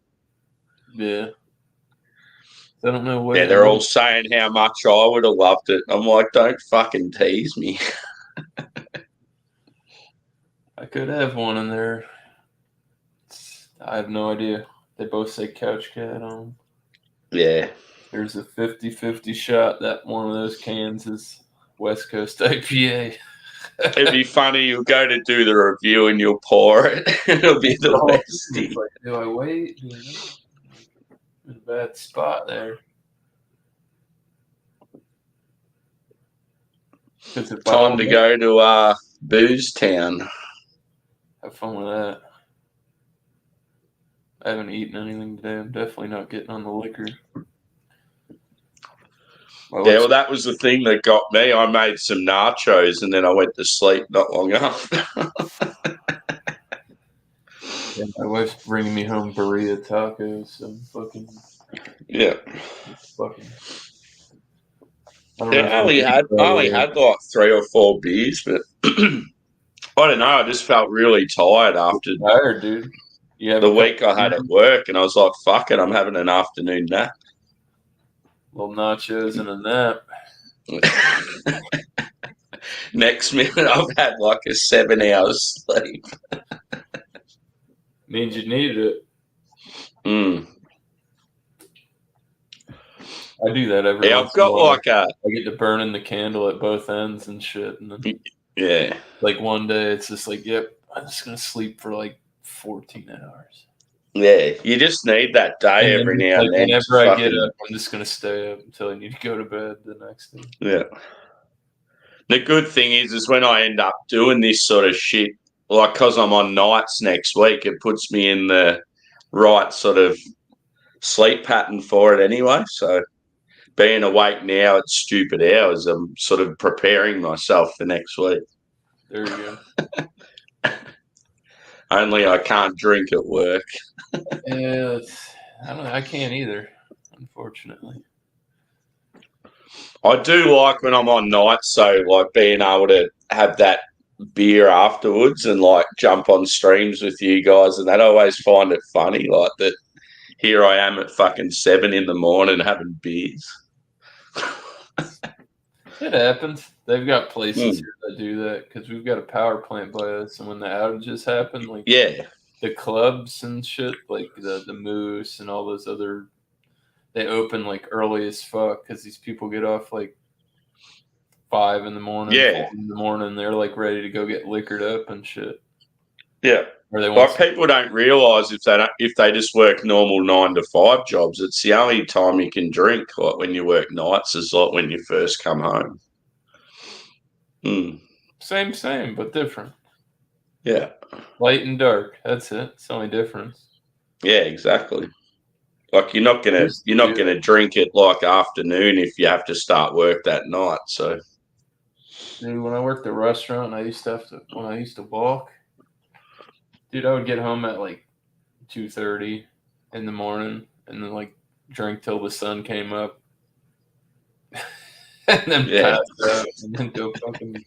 Yeah. I don't know what. Yeah, they're all saying how much I would have loved it. I'm like, don't fucking tease me. I could have one in there. I have no idea. They both say Couch Cat on them. Yeah. There's a 50-50 shot that one of those cans is West Coast IPA. It'd be funny. You'll go to do the review and you'll pour it. It'll be the Westie. Like, do I wait? Do I not? In a bad spot there. Time to go to Booze Town. Have fun with that. I haven't eaten anything today. I'm definitely not getting on the liquor. Well, that was the thing that got me. I made some nachos and then I went to sleep not long after. My wife's bringing me home burrito tacos. So I'm fucking. Yeah. Fucking. I only had like 3 or 4 beers, but I don't know. I just felt really tired after tired, dude. The week I had at work, and I was like, "Fuck it, I'm having an afternoon nap." Little nachos and a nap. Next minute, I've had like a 7 hours sleep. Means you needed it. I do that every. Yeah, I've got like I get to burning the candle at both ends and shit, and then like one day it's just like, yep, I'm just gonna sleep for like 14 hours. Yeah, you just need that day every now and then. Whenever I get up, I'm just gonna stay up until I need to go to bed the next day. Yeah. The good thing is when I end up doing this sort of shit, like because I'm on nights next week, it puts me in the right sort of sleep pattern for it anyway. So being awake now at stupid hours, I'm sort of preparing myself for next week. There you go. Only I can't drink at work. Yeah, I can't either, unfortunately. I do like when I'm on nights, so like being able to have that beer afterwards and like jump on streams with you guys, and they'd always find it funny, like that. Here I am at fucking 7 a.m. having beers. It happens. They've got places here that do that because we've got a power plant by us, and when the outages happen, like the clubs and shit, like the Moose and all those other, they open like early as fuck because these people get off like 5 in the morning, 4 in the morning. They're like ready to go get liquored up and shit. Yeah. Or they Like people don't realise if they just work normal 9 to 5 jobs, it's the only time you can drink. Like when you work nights, is like when you first come home. Same, but different. Yeah. Light and dark. That's it. It's the only difference. Yeah, exactly. Like you're not gonna drink it like afternoon if you have to start work that night. So, dude, when I worked at a restaurant, I used to walk. Dude, I would get home at like 2:30 in the morning, and then like drink till the sun came up, and then pass out, and then go fucking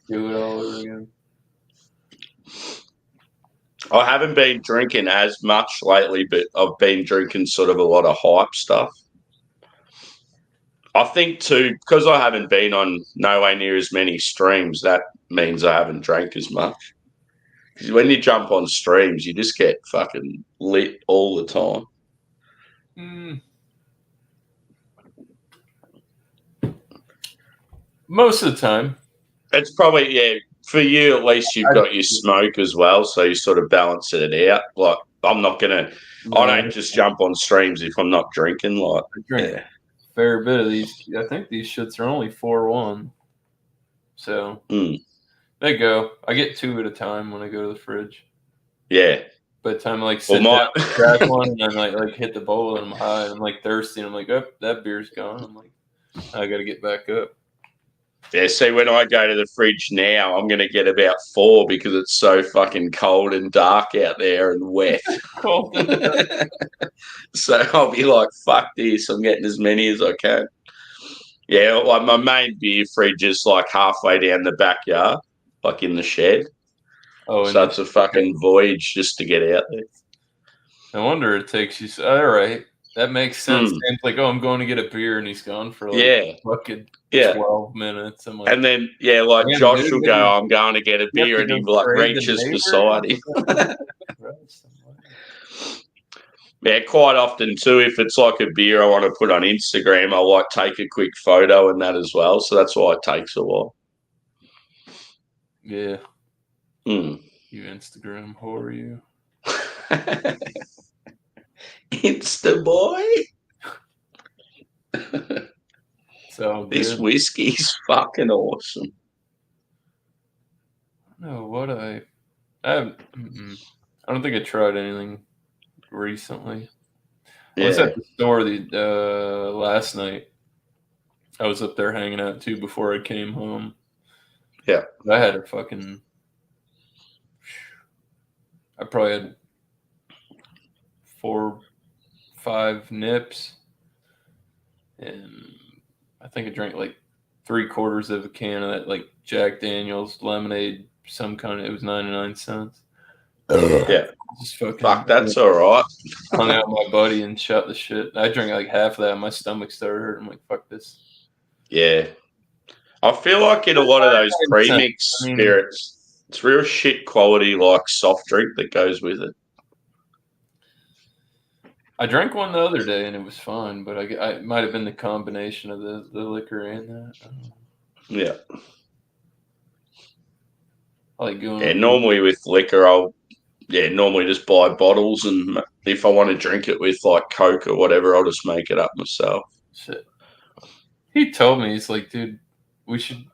do it all over again. I haven't been drinking as much lately, but I've been drinking sort of a lot of hype stuff. I think too, because I haven't been on nowhere near as many streams, that means I haven't drank as much. Because when you jump on streams, you just get fucking lit all the time. Most of the time. It's probably, for you at least you've got your smoke as well, so you sort of balance it out. Like, I'm not going to, I don't just jump on streams if I'm not drinking. Like, I drink a fair bit of these. I think these shits are only 4-1. So, they go. I get 2 at a time when I go to the fridge. Yeah. By the time I like sit down, crack one, and then like hit the bowl, and I'm high, and I'm like thirsty, and I'm like, oh, that beer's gone. I'm like, I got to get back up. Yeah, see, when I go to the fridge now, I'm going to get about 4 because it's so fucking cold and dark out there and wet. So I'll be like, fuck this. I'm getting as many as I can. Yeah, like my main beer fridge is like halfway down the backyard, like in the shed. Oh, so it's a fucking voyage just to get out there. No wonder it takes you. All right. That makes sense. And it's like, I'm going to get a beer, and he's gone for like fucking 12 minutes. I'm like, and then, like Josh will go, I'm going to get a beer, and he like reaches beside him. Yeah, quite often too, if it's like a beer I want to put on Instagram, I'll like take a quick photo and that as well. So that's why it takes a while. Yeah. You Instagram whore, you. Insta boy. So this whiskey's fucking awesome. No, what I don't think I tried anything recently. I was at the store last night. I was up there hanging out too before I came home. Yeah. I had I probably had 4-5 nips, and I think I drank like 3/4 of a can of that like Jack Daniel's lemonade, some kind of, it was 99 cents. Yeah. Just fucking, fuck, that's all right. Hung out with my buddy and shut the shit. I drank like half of that. My stomach started hurting. I'm like, fuck this. Yeah. I feel like in a lot of those premix spirits, it's real shit quality like soft drink that goes with it. I drank one the other day and it was fine, but it might have been the combination of the liquor and that. Yeah. I like going. Yeah, normally with liquor, I'll normally just buy bottles, and if I want to drink it with like Coke or whatever, I'll just make it up myself. Shit. He told me, he's like, dude, we should,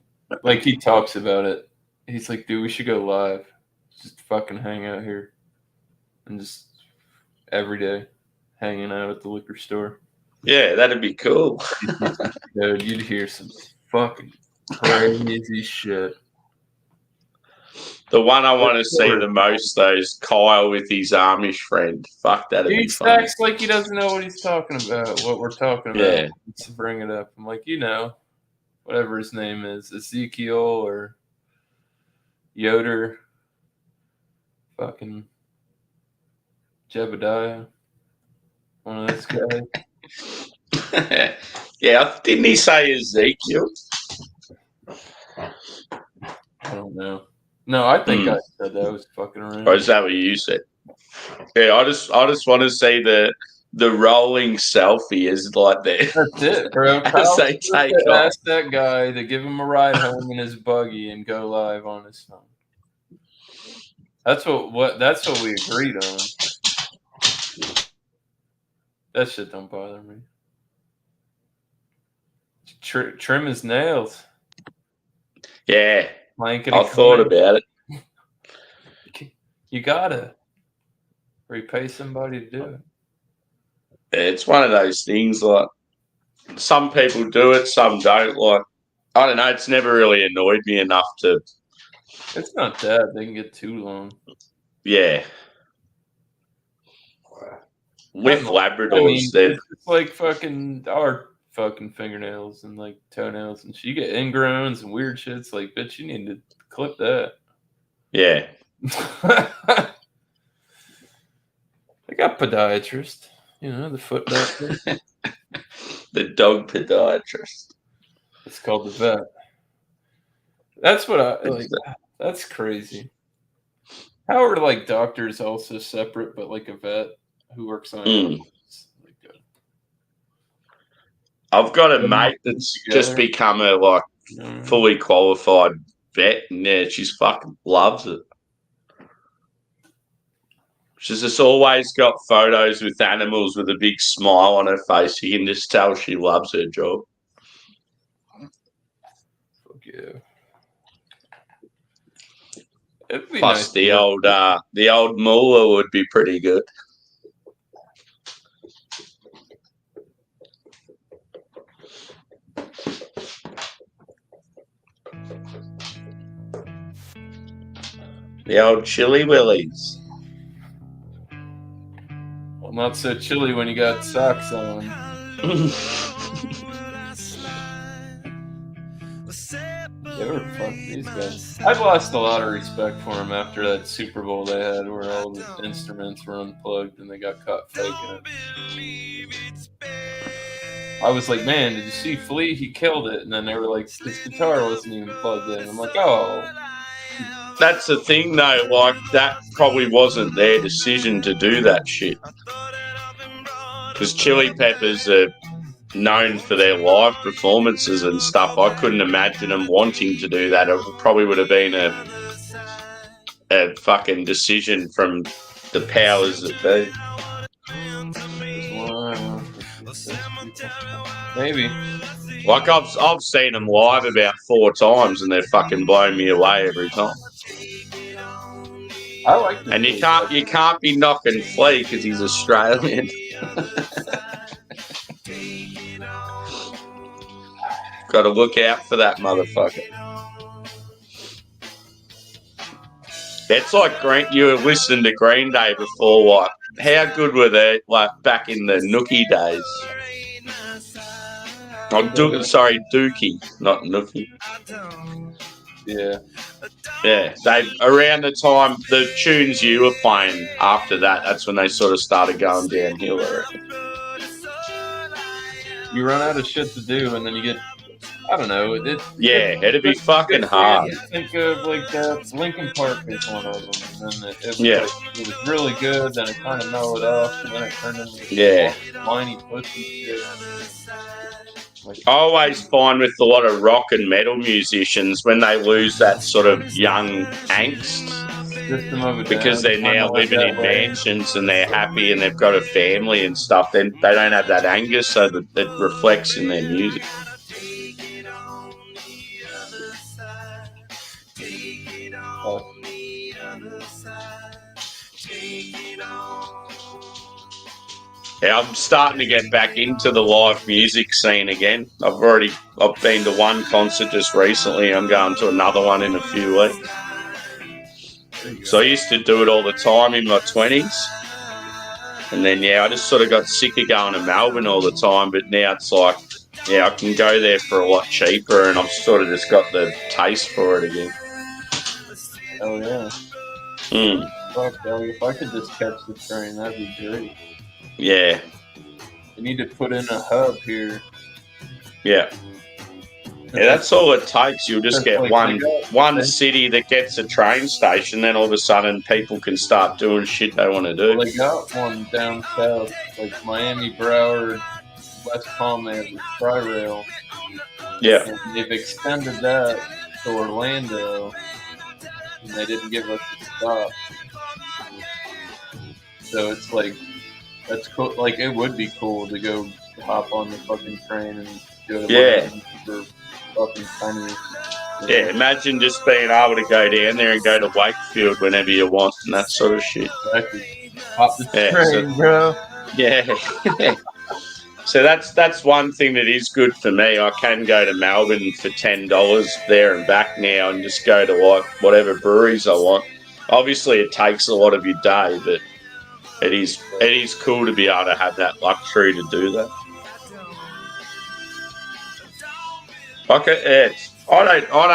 like, he talks about it. He's like, dude, we should go live. Just fucking hang out here. And just every day hanging out at the liquor store. Yeah, that'd be cool. Dude, you'd hear some fucking crazy shit. The one I want to see the most, though, is Kyle with his Amish friend. Fuck, that'd be fun. He acts like he doesn't know what he's talking about, what we're talking about. Yeah. To bring it up. I'm like, whatever his name is, Ezekiel or Yoder, fucking Jebediah, one of those guys. Yeah, didn't he say Ezekiel? I don't know. No, I think I said that. I was fucking around. Or is that what you said? Yeah, I just want to see the rolling selfie is like that. That's it, bro. As they take off. Ask that guy to give him a ride home in his buggy and go live on his phone. That's what we agreed on. That shit don't bother me. Trim his nails. Yeah, Blanket I thought about it. You gotta repay somebody to do it. It's one of those things. Like some people do it, some don't. Like I don't know. It's never really annoyed me enough to. It's not that they can get too long. Yeah. With Labradors, I mean, it's like fucking our fucking fingernails and like toenails and shit. You get ingrowns and weird shits. Like, bitch, you need to clip that. Yeah. I got podiatrist. You know, the foot doctor. The dog podiatrist. It's called the vet. That's what I like. That's crazy. How are like doctors also separate, but like a vet who works on animals? I've got a mate that's just become a like fully qualified vet, and yeah, she's fucking loves it. She's just always got photos with animals with a big smile on her face. You can just tell she loves her job. Fuck yeah. Plus, nice the old Moolah would be pretty good. The old Chili Willies. Well, not so chilly when you got socks on. Fuck these guys. I've lost a lot of respect for them after that Super Bowl they had where all the instruments were unplugged and they got caught faking it. I was like, man, did you see Flea? He killed it. And then they were like, his guitar wasn't even plugged in. I'm like, oh. That's the thing, though. Like, that probably wasn't their decision to do that shit. Because Chili Peppers are known for their live performances and stuff. I couldn't imagine them wanting to do that. It probably would have been a fucking decision from the powers that be. Maybe. Like I've seen them live about 4 times and they're fucking blown me away every time. I like. And you can't be knocking Flea because he's Australian. Got to look out for that motherfucker. It's like you were listening to Green Day before. Like, how good were they? Like back in the Nookie days. Oh, Dookie, not Nookie. Yeah. Yeah, they around the time the tunes you were playing after that, that's when they sort of started going downhill. You run out of shit to do, and then you get, I don't know. It'd be fucking hard. Think of like Linkin Park is one of them, and then it was really good. Then it kind of mellowed off, and then it turned into whiny pussy shit. I always find with a lot of rock and metal musicians when they lose that sort of young angst because they're now living in mansions and they're happy and they've got a family and stuff, then they don't have that anger, so that it reflects in their music. Yeah, I'm starting to get back into the live music scene again. I've been to one concert just recently. I'm going to another one in a few weeks. So I used to do it all the time in my 20s. And then, I just sort of got sick of going to Melbourne all the time. But now it's like, I can go there for a lot cheaper and I've sort of just got the taste for it again. Oh yeah. Mm, Fuck, dog, if I could just catch the train, that'd be great. yeah, They need to put in a hub here. yeah. Yeah, that's all it takes. You'll just get Like, one city that gets a train station, then all of a sudden people can start doing shit they want to do. Well, they got one down south, like Miami, Broward, West Palm. They have the Tri-Rail. Yeah, And they've extended that to Orlando, and they didn't give us a stop. So it's like, that's cool. Like, it would be cool to go hop on the fucking train and go to Yeah. Miami for fucking tiny. yeah. Imagine just being able to go down there and go to Wakefield whenever you want and that sort of shit. Exactly. Hop the Yeah, train, bro. Yeah. So that's one thing that is good for me. I can go to Melbourne for $10 there and back now and just go to like whatever breweries I want. Obviously, it takes a lot of your day, but it is cool to be able to have that luxury to do that. Okay, I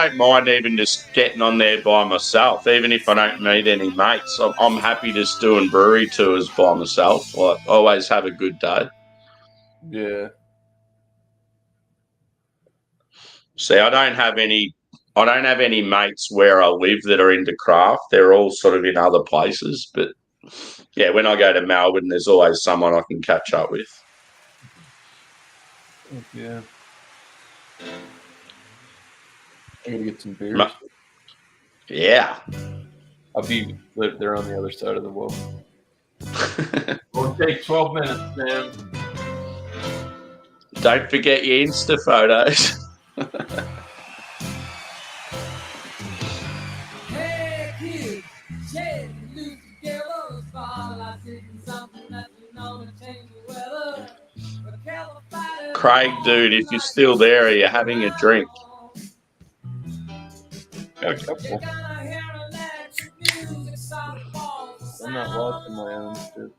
don't mind even just getting on there by myself, even if I don't meet any mates. I'm happy just doing brewery tours by myself. Like, always have a good day. Yeah. See, I don't have any mates where I live that are into craft. They're all sort of in other places. But yeah, when I go to Melbourne, there's always someone I can catch up with. Yeah. I gotta get some beers. Yeah. They're on the other side of the wall. It'll take 12 minutes, man. Don't forget your Insta photos. Hey kids, shake it loose together. Spotlight hitting something that you know to change the weather. But California- Craig, dude, if you're still there, are you having a drink? Got a couple. I'm not watching my own shit.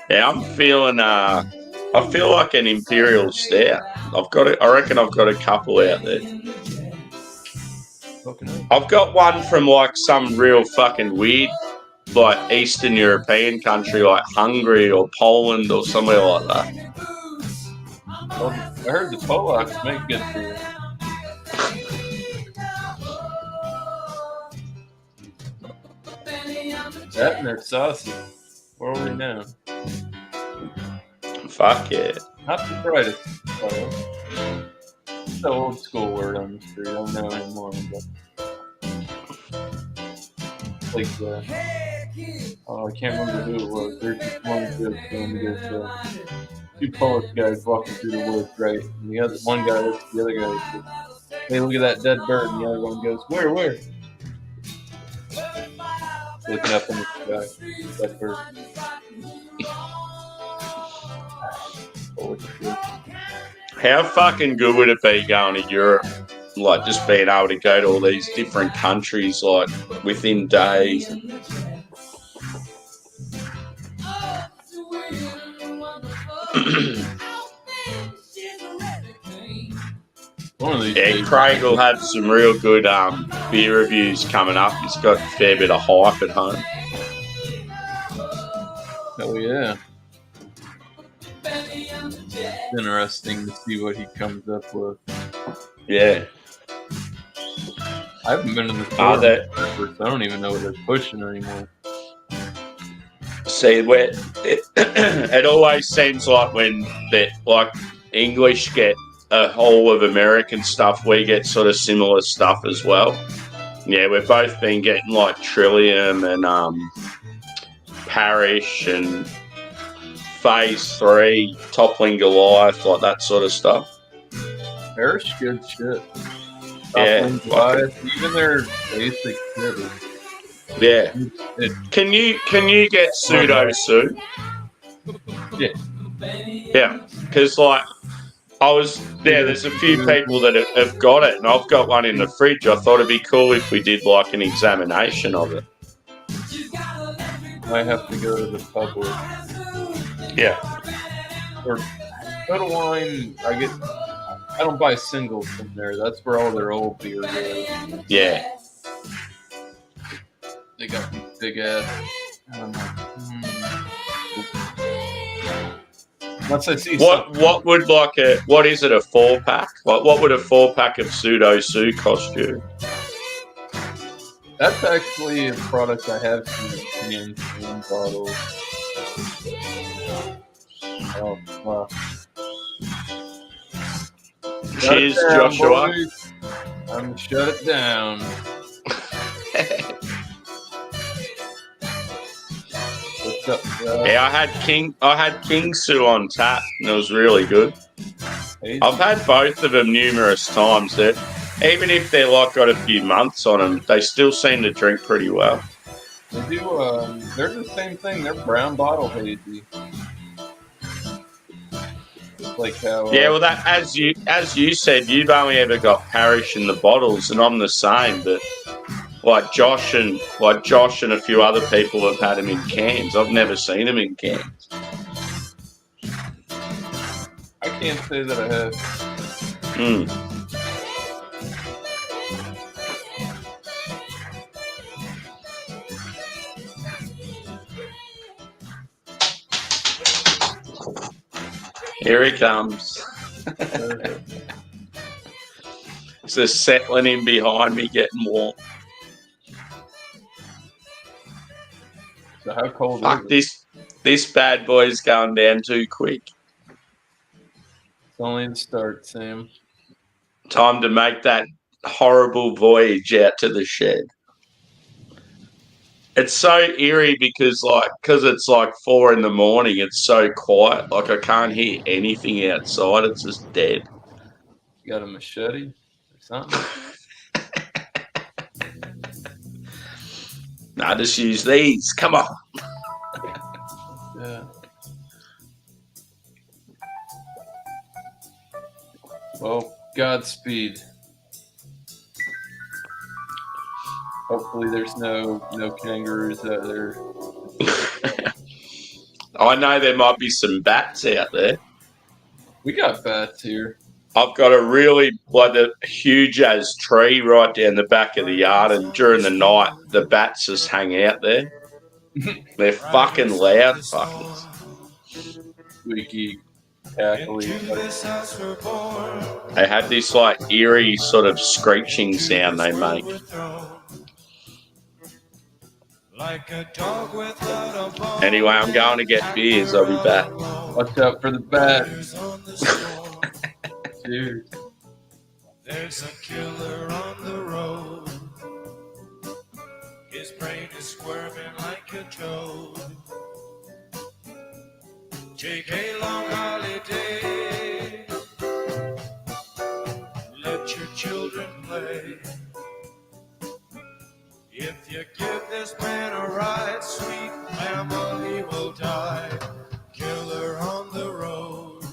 Yeah, I'm feeling. I feel like an Imperial Stout. I reckon I've got a couple out there. I've got one from like some real fucking weird, like Eastern European country, like Hungary or Poland or somewhere like that. Well, I heard the Polacks make good beer. That and their sausage. Where are we now? Fuck yeah. Not the brightest. It's the old school word on the street. I don't know anymore. But like, I can't remember who it was. There's just one good thing. There's two Polish guys walking through the woods, right? And the other one guy looks at the other guy and says, "Hey, look at that dead bird." And the other one goes, "Where?" Looking up in the sky. Dead bird. How fucking good would it be going to Europe? Like just being able to go to all these different countries, like within days. Yeah, Craig will have some real good beer reviews coming up. He's got a fair bit of hype at home. Oh yeah. It's interesting to see what he comes up with. Yeah. I haven't been to the Ah, store that- forever, so I don't even know what they're pushing anymore. See, it always seems like when that like English get a whole of American stuff, we get sort of similar stuff as well. Yeah, we've both been getting like Trillium and Parish and Phase 3, Toppling Goliath, like that sort of stuff. Parish, good shit. Yeah, Toppling Goliath, even their basic shit is Yeah. it, Can you get Pseudo Sue? Yeah. Yeah, because like there's a few people that have got it, and I've got one in the fridge. I thought it'd be cool if we did like an examination of it. I have to go to the public. Yeah. Or Total Wine, I get I don't buy singles from there. That's where all their old beer goes. Yeah. They got these big ass. Unless I see something. What would like what is it, a 4-pack? Like what would a 4-pack of Pseudo Sue cost you? That's actually a product I have seen in bottles. Oh, wow. Cheers, Shut it down, Joshua. boys. I'm gonna shut it down. What's up, Yeah, I had King Sue on tap, and it was really good. Hey, I've had both of them numerous times. That even if they're like got a few months on them, they still seem to drink pretty well. they do. They're the same thing. They're brown bottle hazy. Just like how. Yeah, well, that as you said, you've only ever got Parish in the bottles, and I'm the same. But like Josh and a few other people have had them in cans. I've never seen them in cans. I can't say that I have. Mm. Here he comes. It's just settling in behind me, getting warm. So how cold Fuck, is it? this bad boy's going down too quick. It's only the start, Sam. Time to make that horrible voyage out to the shed. It's so eerie because it's like 4 a.m. It's so quiet. Like I can't hear anything outside. It's just dead. You got a machete or something? Nah, just use these. Come on. Yeah. Well, Godspeed. Hopefully there's no kangaroos out there. I know there might be some bats out there. We got bats here. I've got a huge as tree right down the back of the yard, and during the night the bats just hang out there. They're fucking loud fuckers. Squeaky, cackly. They have this like eerie sort of screeching sound they make. Anyway, I'm going to get beers. I'll be back. Watch out for the bats. Dude. There's a killer on the road. His brain is squirming like a toad. Take a long holiday. Let your children play. If you give this man a ride, sweet family will die. Killer on the road.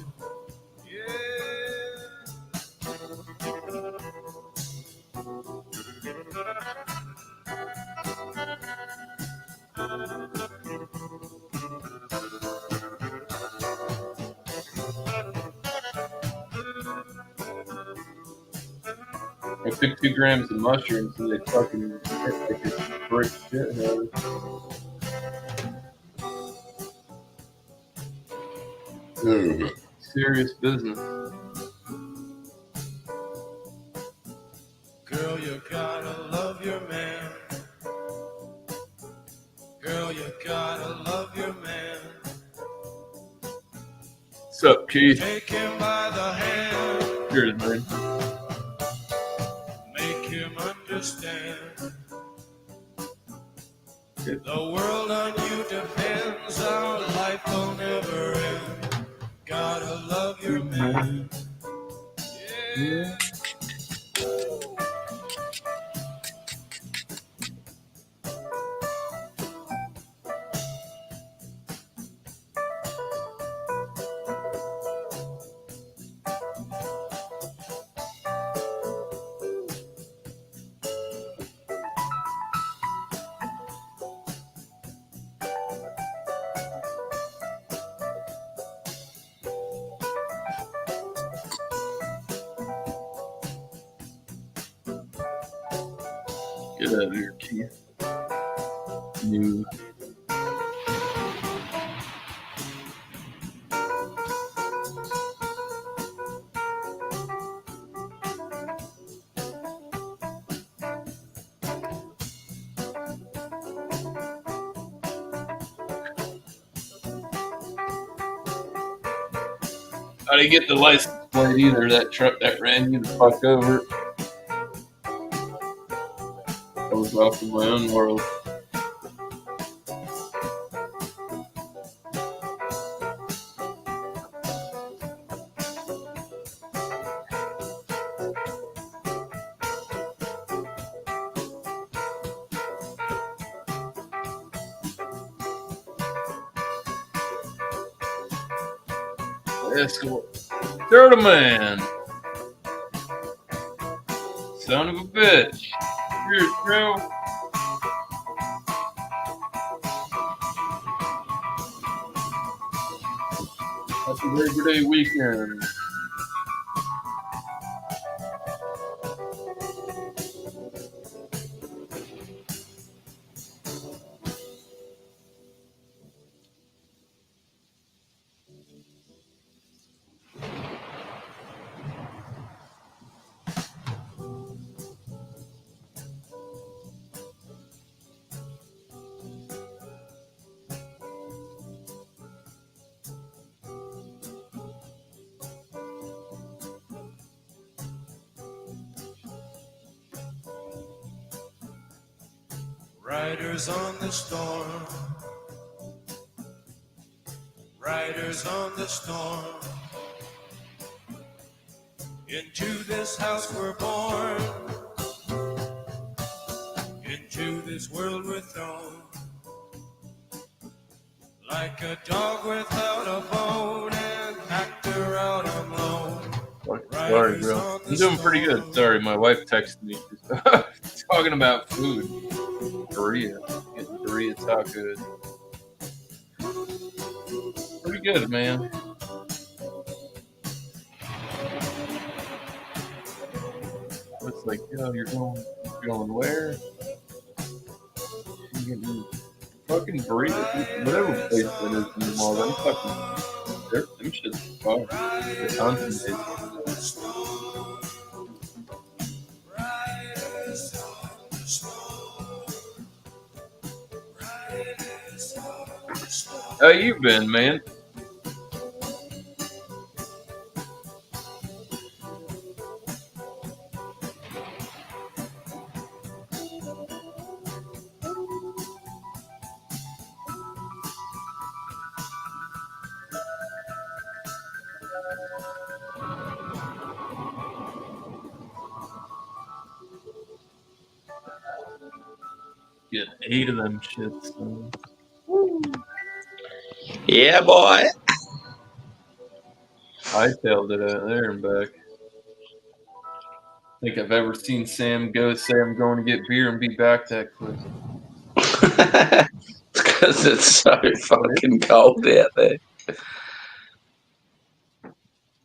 I took 2 grams of mushrooms and they fucking hit like a brick shit hole. Serious business. Girl, you gotta love your man. Girl, you gotta love your man. What's up, Keith? Take him by the hand. Cheers, man. Make him understand. The world on you depends. Our life will never end. Gotta love your man. Yeah. Get out of here, Keith. You. I didn't get the license plate either. That truck that ran you the fuck over. I was off in my own world. Escort. Turtle Man. Son of a bitch. Cheers, bro. Happy Labor Day weekend. Riders on the storm. Riders on the storm. Into this house we're born. Into this world we're thrown. Like a dog without a bone and actor out on loan. Sorry, bro. I'm doing pretty good. Sorry, my wife texted me talking about food. Korea. Getting Korea tacos. Pretty good, man. It's like, yo, you're going where? You're getting fucking burritos, whatever place that is in the mall. Them fucking, them shit's fire. The concentrate. How you been, man? Get 8 of them shits. Yeah, boy. I tailed it out there and back. I think I've ever seen Sam go say I'm going to get beer and be back that quick. It's because it's so fucking cold out there.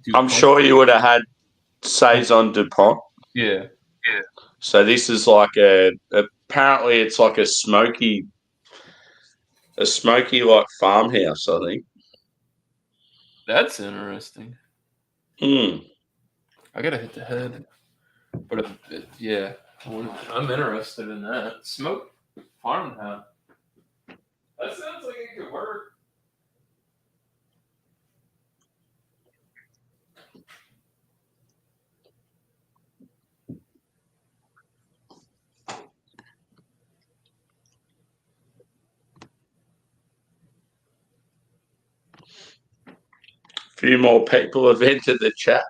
Dude, I'm sure you would have had Saison DuPont. Yeah. So this is like apparently it's like a smoky like farmhouse, I think. That's interesting. Hmm. I gotta hit the head. But yeah, I'm interested in that. Smoke farmhouse. That sounds like it could work. A few more people have entered the chat.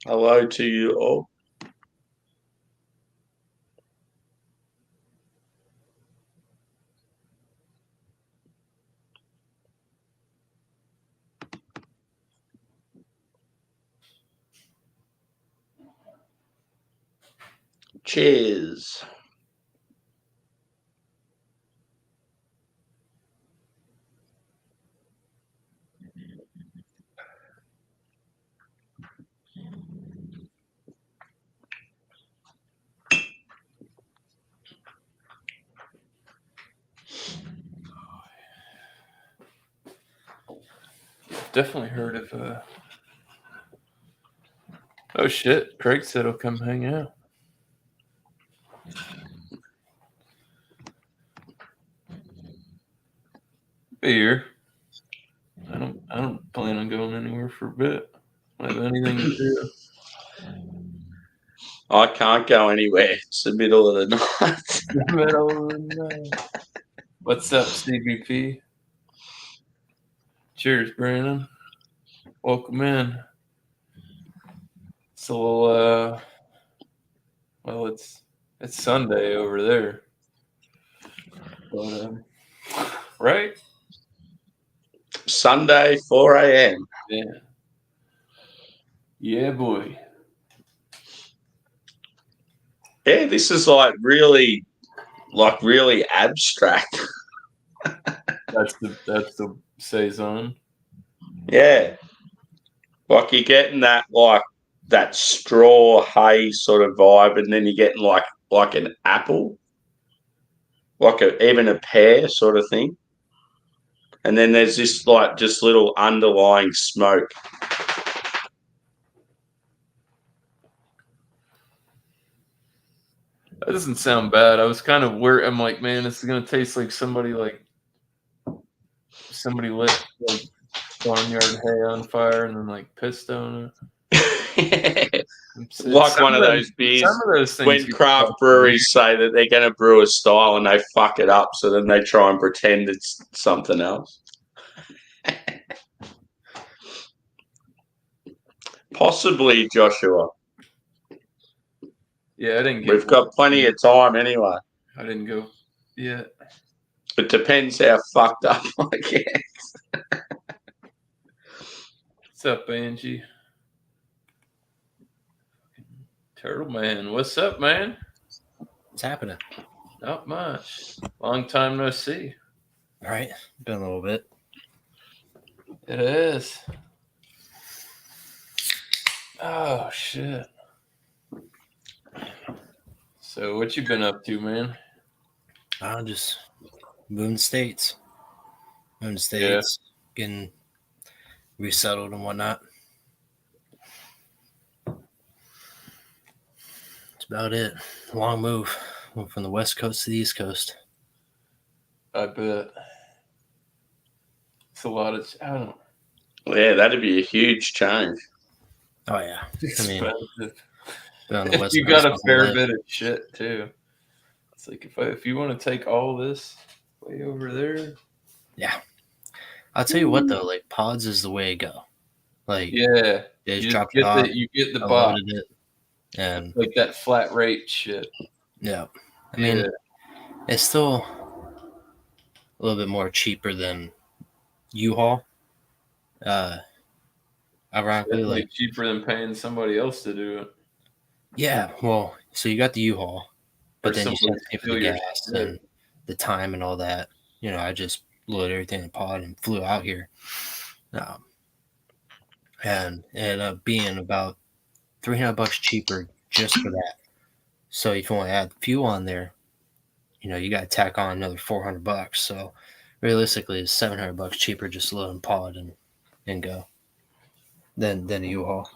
Hello to you all. Cheers. definitely heard of. Oh shit! Craig said he'll come hang out. Be here. I don't plan on going anywhere for a bit. I don't have anything to do. I can't go anywhere. It's the middle of the night. Middle of the night. What's up, CBP? Cheers, Brandon. Welcome in. It's a little, well, it's Sunday over there. But, right? Sunday, 4 a.m. Yeah. Yeah, boy. Yeah, this is like really abstract. That's the saison. Yeah. Like you're getting that that straw hay sort of vibe, and then you're getting like an apple, even a pear sort of thing. And then there's this just little underlying smoke. That doesn't sound bad. I was kind of worried. I'm like, man, this is gonna taste like somebody lit like barnyard hay on fire and then like pissed on it. Like one of those beers Some of those things when craft breweries say that they're going to brew a style and they fuck it up, so then they try and pretend it's something else. Possibly, Joshua. Yeah, I didn't. We've got plenty of time anyway. I didn't go yet. It depends how fucked up I get. What's up, Angie? Turtle Man, what's up, man? What's happening? Not much. Long time no see. All right, been a little bit. It is. Oh shit. So what you been up to, man? I'm just moving states, getting resettled and whatnot. That's about it. Long move. Went from the West Coast to the East Coast. I bet. It's a lot of. I don't. Yeah, that'd be a huge change. Oh yeah, I mean, Expensive. been on the West You Coast got a my fair whole bit life. of shit too. It's like if you want to take all this way over there. Yeah, I'll tell you what though, like pods is the way to go. Like Yeah, they just you dropped get it off, you get the box, unloaded it, and like that flat rate shit. yeah, I mean, Yeah. it's still a little bit more cheaper than U-Haul. Ironically, Definitely like cheaper than paying somebody else to do it. yeah, well, so you got the U-Haul, but Or then you still somebody pay for steal the your gas shit. and the time and all that. You know, I just loaded everything in a pod and flew out here, and it ended up being about $300 cheaper just for that. So if you want to add fuel on there, you know, you got to tack on another $400. So realistically, it's $700 cheaper just to load in pod and go than a U-Haul.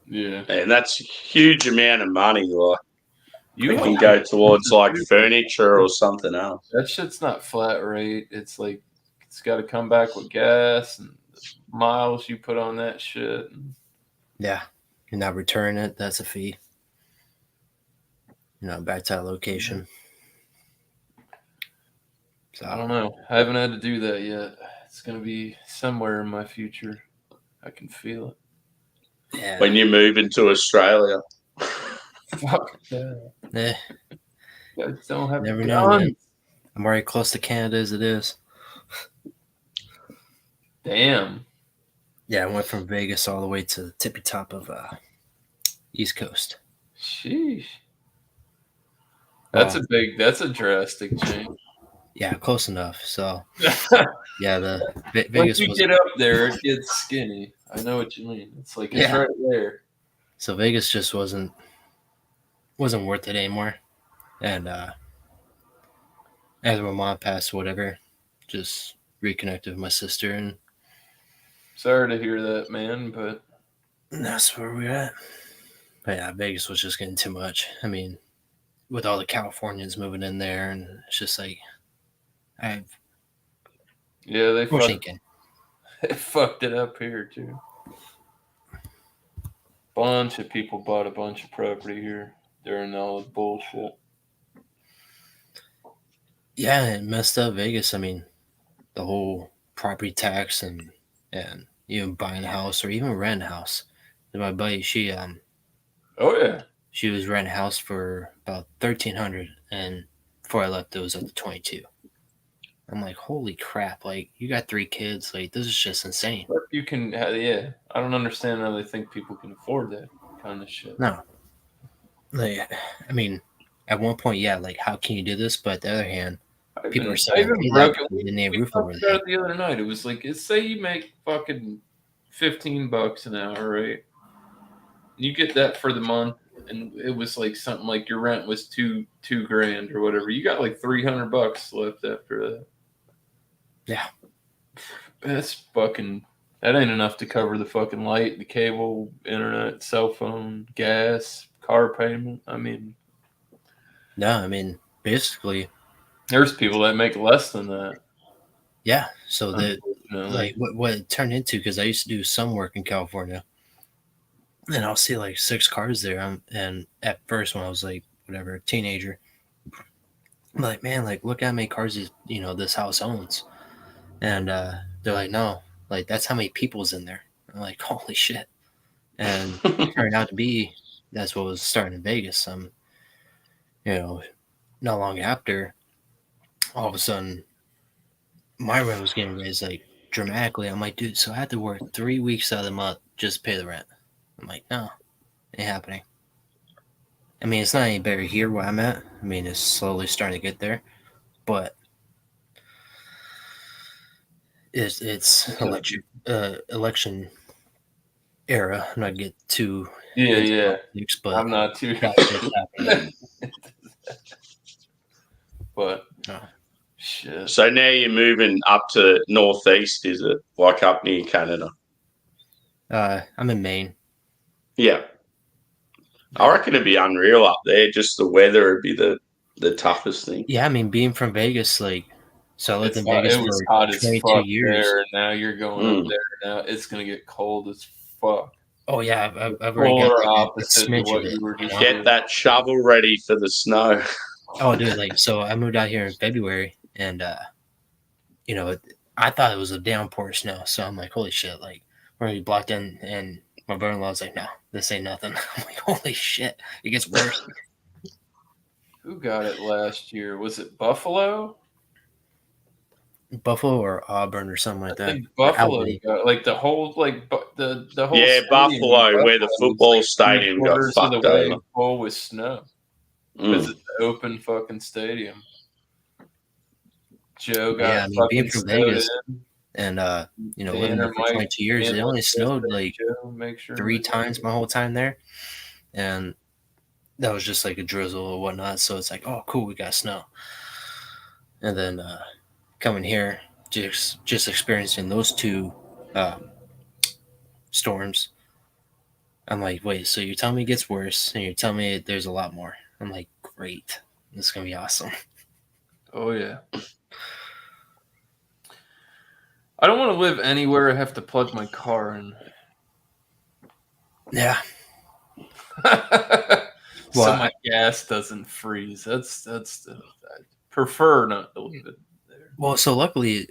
Yeah, And that's a huge amount of money. Like you it can go towards like furniture or something else. that shit's not flat rate. It's like it's got to come back with gas and the miles you put on that shit. Yeah, you're not returning it. That's a fee. You know, back to that location. So I don't know. I haven't had to do that yet. It's gonna be somewhere in my future. I can feel it. yeah, When you move into Australia. Fuck that. eh, You guys don't have never guns. know, man. I'm already close to Canada as it is. Damn. Yeah, I went from Vegas all the way to the tippy top of East Coast. Sheesh. That's Wow. that's a drastic change. Yeah, close enough. So yeah, Once Vegas you was get up there, it gets skinny. I know what you mean. It's like it's Yeah. right there. so Vegas just wasn't worth it anymore. And after my mom passed, or whatever, just reconnected with my sister, and Sorry to hear that, man, but that's where we're at. But yeah, Vegas was just getting too much. I mean, with all the Californians moving in there, and it's just like, yeah, they we're fucked, thinking. they fucked it up here too. Bunch of people bought a bunch of property here during all the bullshit. Yeah, it messed up Vegas. I mean, the whole property tax and even buying a house or even rent a house. And my buddy, she Oh yeah, was renting a house for about $1,300, and before I left, it was up to 22. I'm like, holy crap! Like, you got 3 kids. Like, this is just insane. but you can. Yeah, I don't understand how they think people can afford that kind of shit. No, like, I mean, at one point, yeah, like, how can you do this? But the other hand, people are saying, even "Hey, broke that it. didn't they We roof over talked their about head?" it the other night. It was like, say you make fucking $15 an hour, right? You get that for the month, and it was like something like your rent was two grand or whatever. You got like $300 left after that. Yeah. That's fucking. That ain't enough to cover the fucking light, the cable, internet, cell phone, gas, car payment. I mean, No, I mean, basically, there's people that make less than that. yeah. So the Unfortunately. like what it turned into, because I used to do some work in California, and I'll see like 6 cars there. And at first, when I was like whatever teenager, I'm like, man, like look how many cars this house owns, and they're like, no, like that's how many people's in there. I'm like, holy shit, and it turned out to be that's what was starting in Vegas. Not long after, all of a sudden, my rent was getting raised like dramatically. I'm like, dude, so I had to work 3 weeks out of the month just to pay the rent. I'm like, no, ain't happening. I mean, it's not any better here where I'm at. I mean, it's slowly starting to get there, but it's election era. I'm not get too Yeah. politics, but I'm not too. got shit happening. But No. shit. So now you're moving up to northeast, is it? Like up near Canada? I'm in Maine. Yeah. I reckon it'd be unreal up there. Just the weather would be the toughest thing. Yeah, I mean, being from Vegas, like, so I lived in Vegas It was for hot as 22 fuck years. there, and now you're going up there. Now it's gonna get cold as fuck. Oh yeah, I've already Polar got opposite a smidge of what of it. you were just Get that shovel ready for the snow. Oh, dude, like, so I moved out here in February, and I thought it was a downpour of snow. So I'm like, holy shit, like we're gonna be blocked in. And my brother-in-law's like, no, this ain't nothing. I'm like, holy shit, it gets worse. Who got it last year? Was it Buffalo? Buffalo or Auburn or something like I that. think Buffalo Albany. got like the whole the whole Yeah, stadium Buffalo, in where the was football like stadium got 3/4 of fucked the way over. full with snow because Mm. it's an open fucking stadium. Joe got Yeah, I mean, fucking being from snowed Vegas in. and living Tanner, there for Mike, 22 years, it only snowed like Joe, make sure 3 times my whole time there, and that was just like a drizzle or whatnot. So it's like, oh, cool, we got snow. And then coming here, just experiencing those 2 storms, I'm like, wait, so you're telling me it gets worse, and you're telling me there's a lot more. I'm like, great, this is gonna be awesome. Oh yeah. I don't want to live anywhere I have to plug my car in. Yeah. So my gas doesn't freeze. That's I prefer not to leave it there. Well, so luckily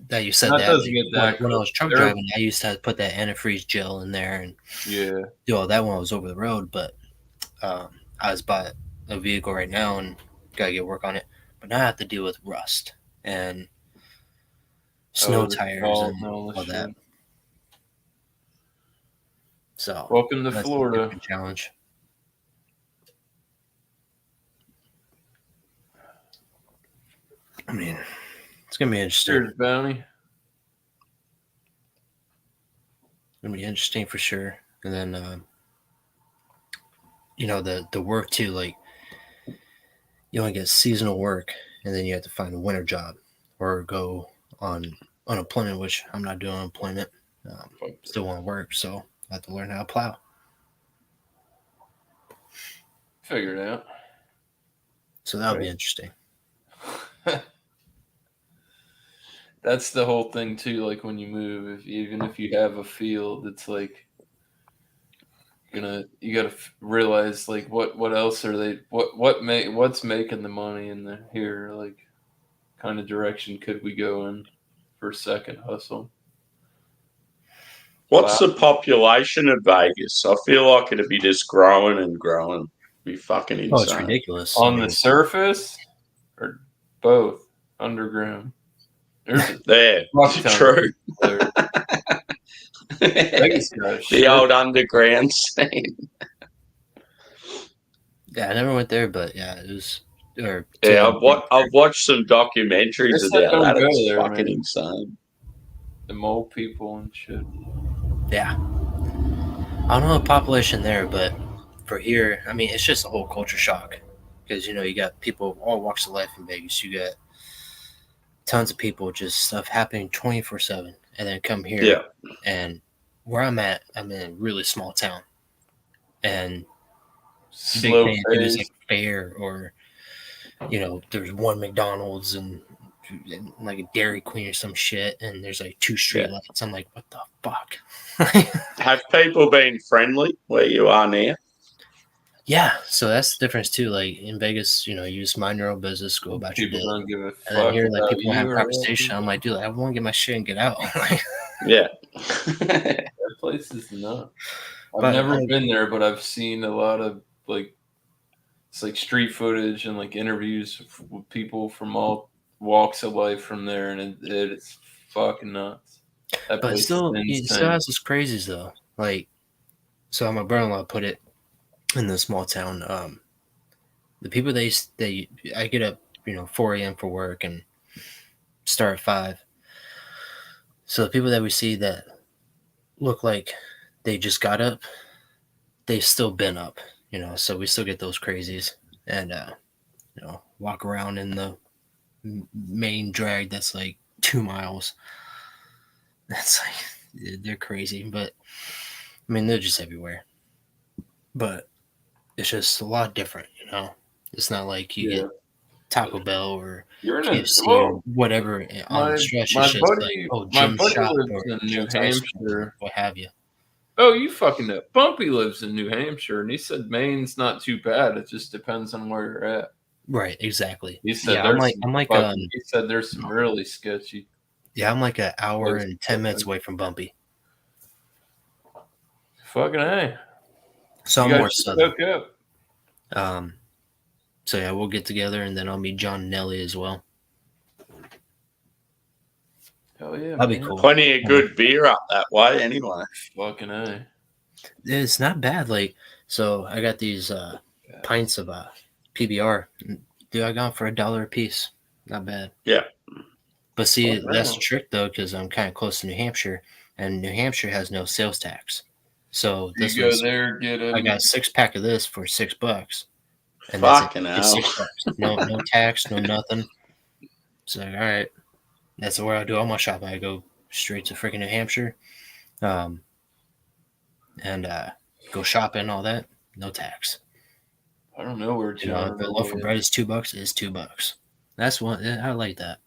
that you said That that. doesn't get that when I was truck cold. driving, I used to put that antifreeze gel in there and do all that when I was over the road. But I was bought a vehicle right now and gotta get work on it. But now I have to deal with rust and snow tires and all that. So welcome to that's Florida. a different challenge. I mean, it's gonna be interesting. Cheers, Bounty. It's gonna be interesting for sure. And then the work too, like you only get seasonal work and then you have to find a winter job or go on unemployment, which I'm not doing unemployment. Still want to work, so I have to learn how to plow. Figure it out. So that'll be interesting. That's the whole thing too. Like when you move, even if you have a field, it's like you gotta realize like what else are they what's making the money in the here, like kind of direction could we go in for a second hustle. What's the population of Vegas? I feel like it'd be just growing and growing. It'd be fucking insane. Oh, it's ridiculous. On the surface or both underground. There, true. The old underground scene. Yeah, I never went there, but yeah, it was. I've watched some documentaries about that. It's there, fucking man. insane. The mole people and shit. Yeah. I don't know the population there, but for here, I mean, it's just a whole culture shock because you got people of all walks of life in Vegas. You got tons of people, just stuff happening 24/7, and then come here, and where I'm at, I'm in a really small town, and Slow there's like a fair or there's one McDonald's and like a Dairy Queen or some shit, and there's like 2 street lights. I'm like, what the fuck? Have people been friendly where you are now? Yeah, so that's the difference too. Like in Vegas, you just mind your own business, go about your day. People don't give a fuck. And then here, like about people you have or conversation. anything. I'm like, dude, I want to get my shit and get out. Yeah. That place is nuts. I've never been there, but I've seen a lot of it's like street footage and like interviews with people from all walks of life from there, and it's fucking nuts. That But place it still has those crazies though. Like, so my brother-in-law put it in the small town. The people I get up 4 a.m. for work and start at 5. So the people that we see that look like they just got up, they've still been up, so we still get those crazies and walk around in the main drag that's like 2 miles. That's like they're crazy, but I mean they're just everywhere. But it's just a lot different, It's not like you get Taco Bell or KFC or whatever on the stretch. It's just like, Jim Shop lives in New Hampshire. What have you. Oh, you fucking know. Bumpy lives in New Hampshire, and he said Maine's not too bad. It just depends on where you're at. Right, exactly. He said he said there's some really sketchy. Yeah, I'm like an hour and 10 minutes away from Bumpy. Fucking A. So I'm more southern. Up. So yeah, we'll get together, and then I'll meet John and Nelly as well. Hell yeah, that'd be cool. Plenty of good beer up that way, anyway. Fucking A. It's not bad. Like, so I got these pints of PBR. Dude, I got them for $1 a piece. Not bad. Yeah. But see, that's the trick though, because I'm kind of close to New Hampshire, and New Hampshire has no sales tax. So this you go there, get it. I got a 6-pack of this for $6. And fucking that's hell. $6. No tax, no nothing. So all right, that's where I do all my shopping. I go straight to freaking New Hampshire, and go shopping and all that. No tax. I don't know where if the loaf of bread is $2, it is $2. That's one. I like that.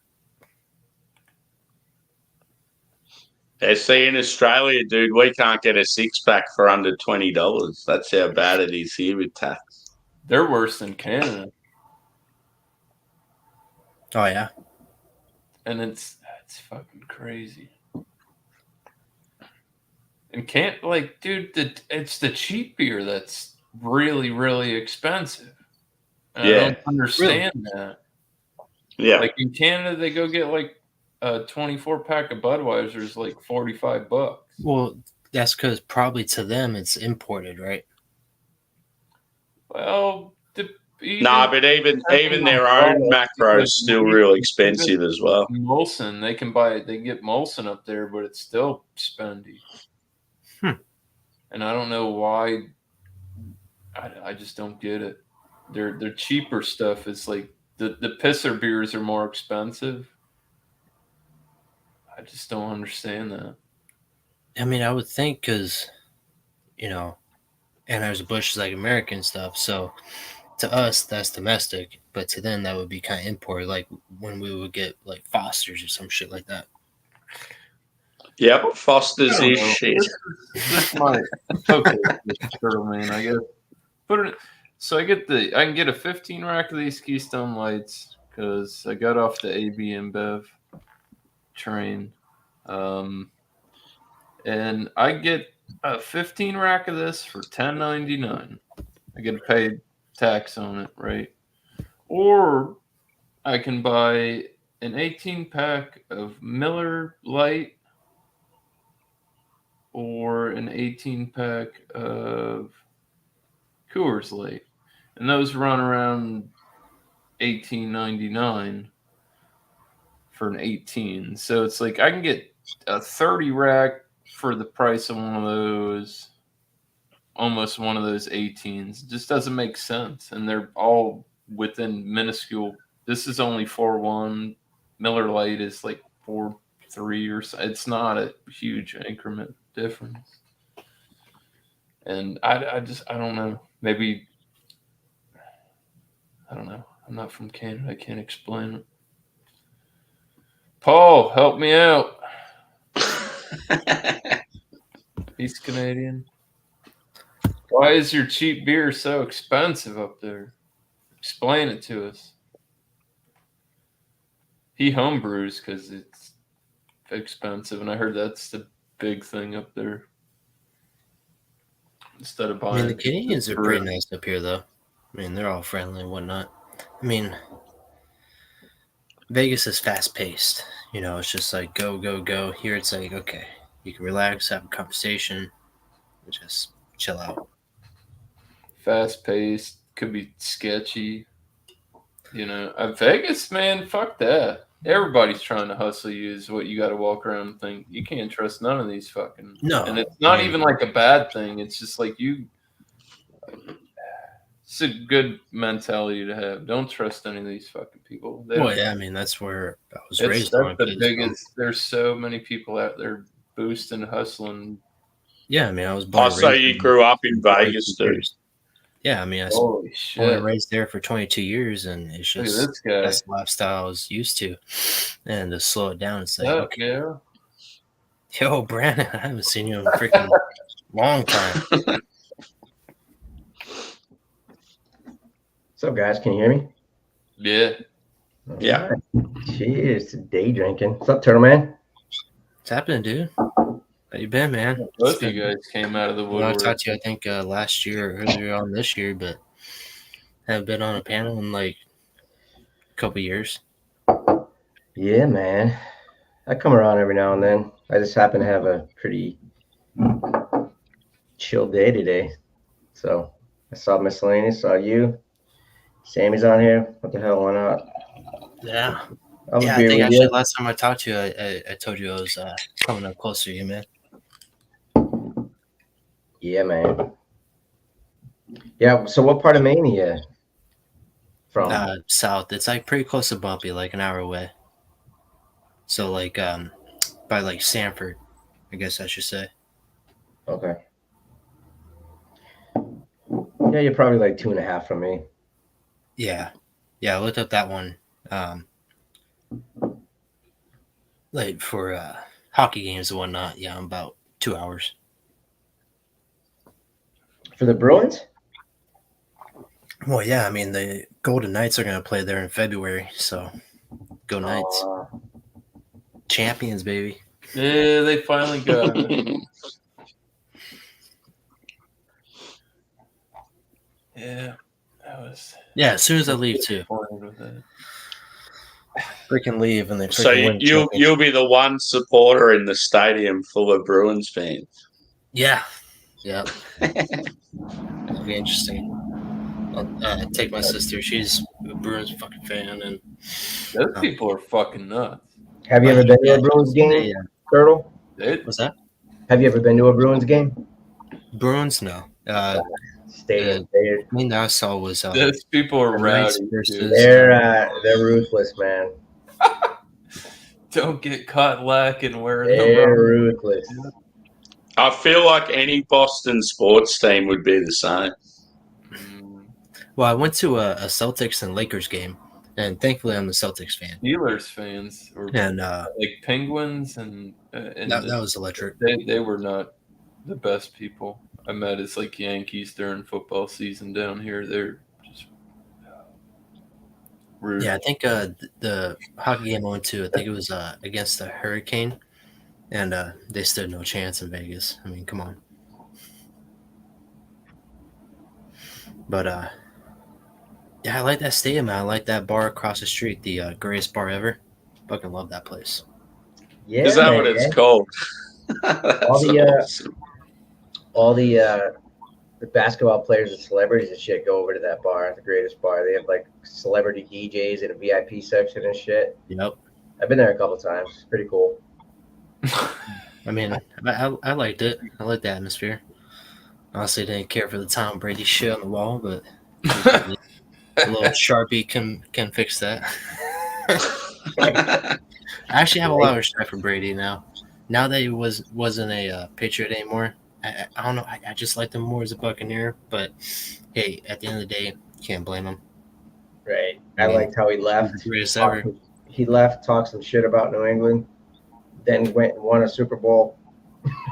They see in Australia, dude, we can't get a 6-pack for under $20. That's how bad it is here with tax. They're worse than Canada. Oh yeah. And it's fucking crazy. And dude, it's the cheap beer that's really, really expensive. And I don't understand that. Yeah. Like in Canada, they go get like a 24-pack of Budweiser is like $45. Well, that's because probably to them it's imported, right? Well, but even their own macro is still real expensive as well. Molson, they can get Molson up there, but it's still spendy. And I don't know why. I just don't get it. Their cheaper stuff is like the pisser beers are more expensive. I just don't understand that. I mean, I would think because, Anheuser-Busch is like American stuff. So to us, that's domestic. But to them, that would be kind of imported. Like when we would get like Foster's or some shit like that. Yeah, but Foster's I don't is know. shit. This might okay, Mr. Turtle Man. I guess put it. So I can get a 15 rack of these Keystone Lights because I got off the AB InBev train, and I get a 15 rack of this for $10.99. I get to pay tax on it, right? Or I can buy an 18 pack of Miller Lite or an 18 pack of Coors Light, and those run around $18.99 for an 18. So it's like I can get a 30 rack for the price of one of those, almost one of those 18s. It just doesn't make sense, and they're all within minuscule. This is only 4.1. Miller Lite is like 4.3 or so. It's not a huge increment difference. And I don't know. Maybe, I don't know. I'm not from Canada. I can't explain it. Paul, help me out. He's Canadian. Why is your cheap beer so expensive up there? Explain it to us. He homebrews because it's expensive, and I heard that's the big thing up there. Instead of buying, I mean, the Canadians are pretty nice up here, though. I mean, they're all friendly and whatnot. I mean, Vegas is fast paced. It's just like go, go, go. Here it's like, okay, you can relax, have a conversation, and just chill out. Fast paced, could be sketchy. Vegas, man, fuck that. Everybody's trying to hustle you is what you got to walk around and think. You can't trust none of these fucking. No. And it's not even like a bad thing. It's just like it's a good mentality to have. Don't trust any of these fucking people. Well, yeah, I mean, that's where I was raised on. That's the biggest. There's so many people out there boosting, hustling. Yeah, I mean, I was born. So you grew up in Vegas, dude. Yeah, I mean, I Holy shit. raised there for 22 years, and it's Look at just this guy. that's the lifestyle I was used to. And to slow it down, it's like, okay, Yeah. yo, Brandon, I haven't seen you in a freaking long time. What's up, guys? Can you hear me? Yeah. Yeah. Cheers to day drinking. What's up, Turtle Man? What's happening, dude? How you been, man? Both of you guys came out of the I woodwork. talked to you, I think, last year or earlier on this year, but haven't been on a panel in like a couple years. Yeah, man. I come around every now and then. I just happen to have a pretty chill day today. So I saw Miscellaneous, saw you. Sammy's on here. What the hell? Why not? Yeah. I'll Yeah, I be think with actually you. last time I talked to you, I told you I was coming up closer to you, man. Yeah, man. Yeah, so what part of Maine are you from? South. It's like pretty close to Bumpy, like an hour away. So like by like Sanford, I guess I should say. Okay. Yeah, you're probably like 2.5 from me. Yeah. Yeah, I looked up that one. Like for hockey games and whatnot. Yeah, I'm about 2 hours. For the Bruins? Well, yeah, I mean the Golden Knights are gonna play there in February, so go Knights. Champions, baby. Yeah, they finally got it. Yeah, that was. Yeah, as soon as I leave too. Freaking leave and they freaking So win you'll be the one supporter in the stadium full of Bruins fans. Yeah. Yeah. It'll be interesting. I'll take my sister. She's a Bruins fucking fan, and Those people are fucking nuts. Have you ever been to a Bruins game, Yeah. Turtle? What's that? Have you ever been to a Bruins game? Bruins? No. Stadium. I mean, that I saw was Those people are the Knights rowdy. versus- Dude. They're ruthless, man. Don't get caught lacking wearing They're them. ruthless. I feel like any Boston sports team would be the same. Well, I went to a Celtics and Lakers game, and thankfully I'm a Celtics fan. Steelers fans or And like Penguins and that was electric. They were not the best people I met. It's like Yankees during football season down here. They're just rude. Yeah, I think the hockey game I went to, I think it was against the Hurricane, and they stood no chance in Vegas. I mean, come on. But yeah, I like that stadium. I like that bar across the street, the greatest bar ever. Fucking love that place. Yeah, Is that what man. it's called? All the all the basketball players and celebrities and shit go over to that bar, the greatest bar. They have like celebrity DJs and a VIP section and shit. Yep. I've been there a couple times. It's pretty cool. I mean, I liked it. I liked the atmosphere. Honestly, didn't care for the Tom Brady shit on the wall, but a little Sharpie can fix that. I actually have a lot of respect for Brady now. Now that he wasn't a Patriot anymore, I don't know. I just liked him more as a Buccaneer. But hey, at the end of the day, you can't blame him. Right. I liked how he left. The greatest ever. He left, talked some shit about New England, then went and won a Super Bowl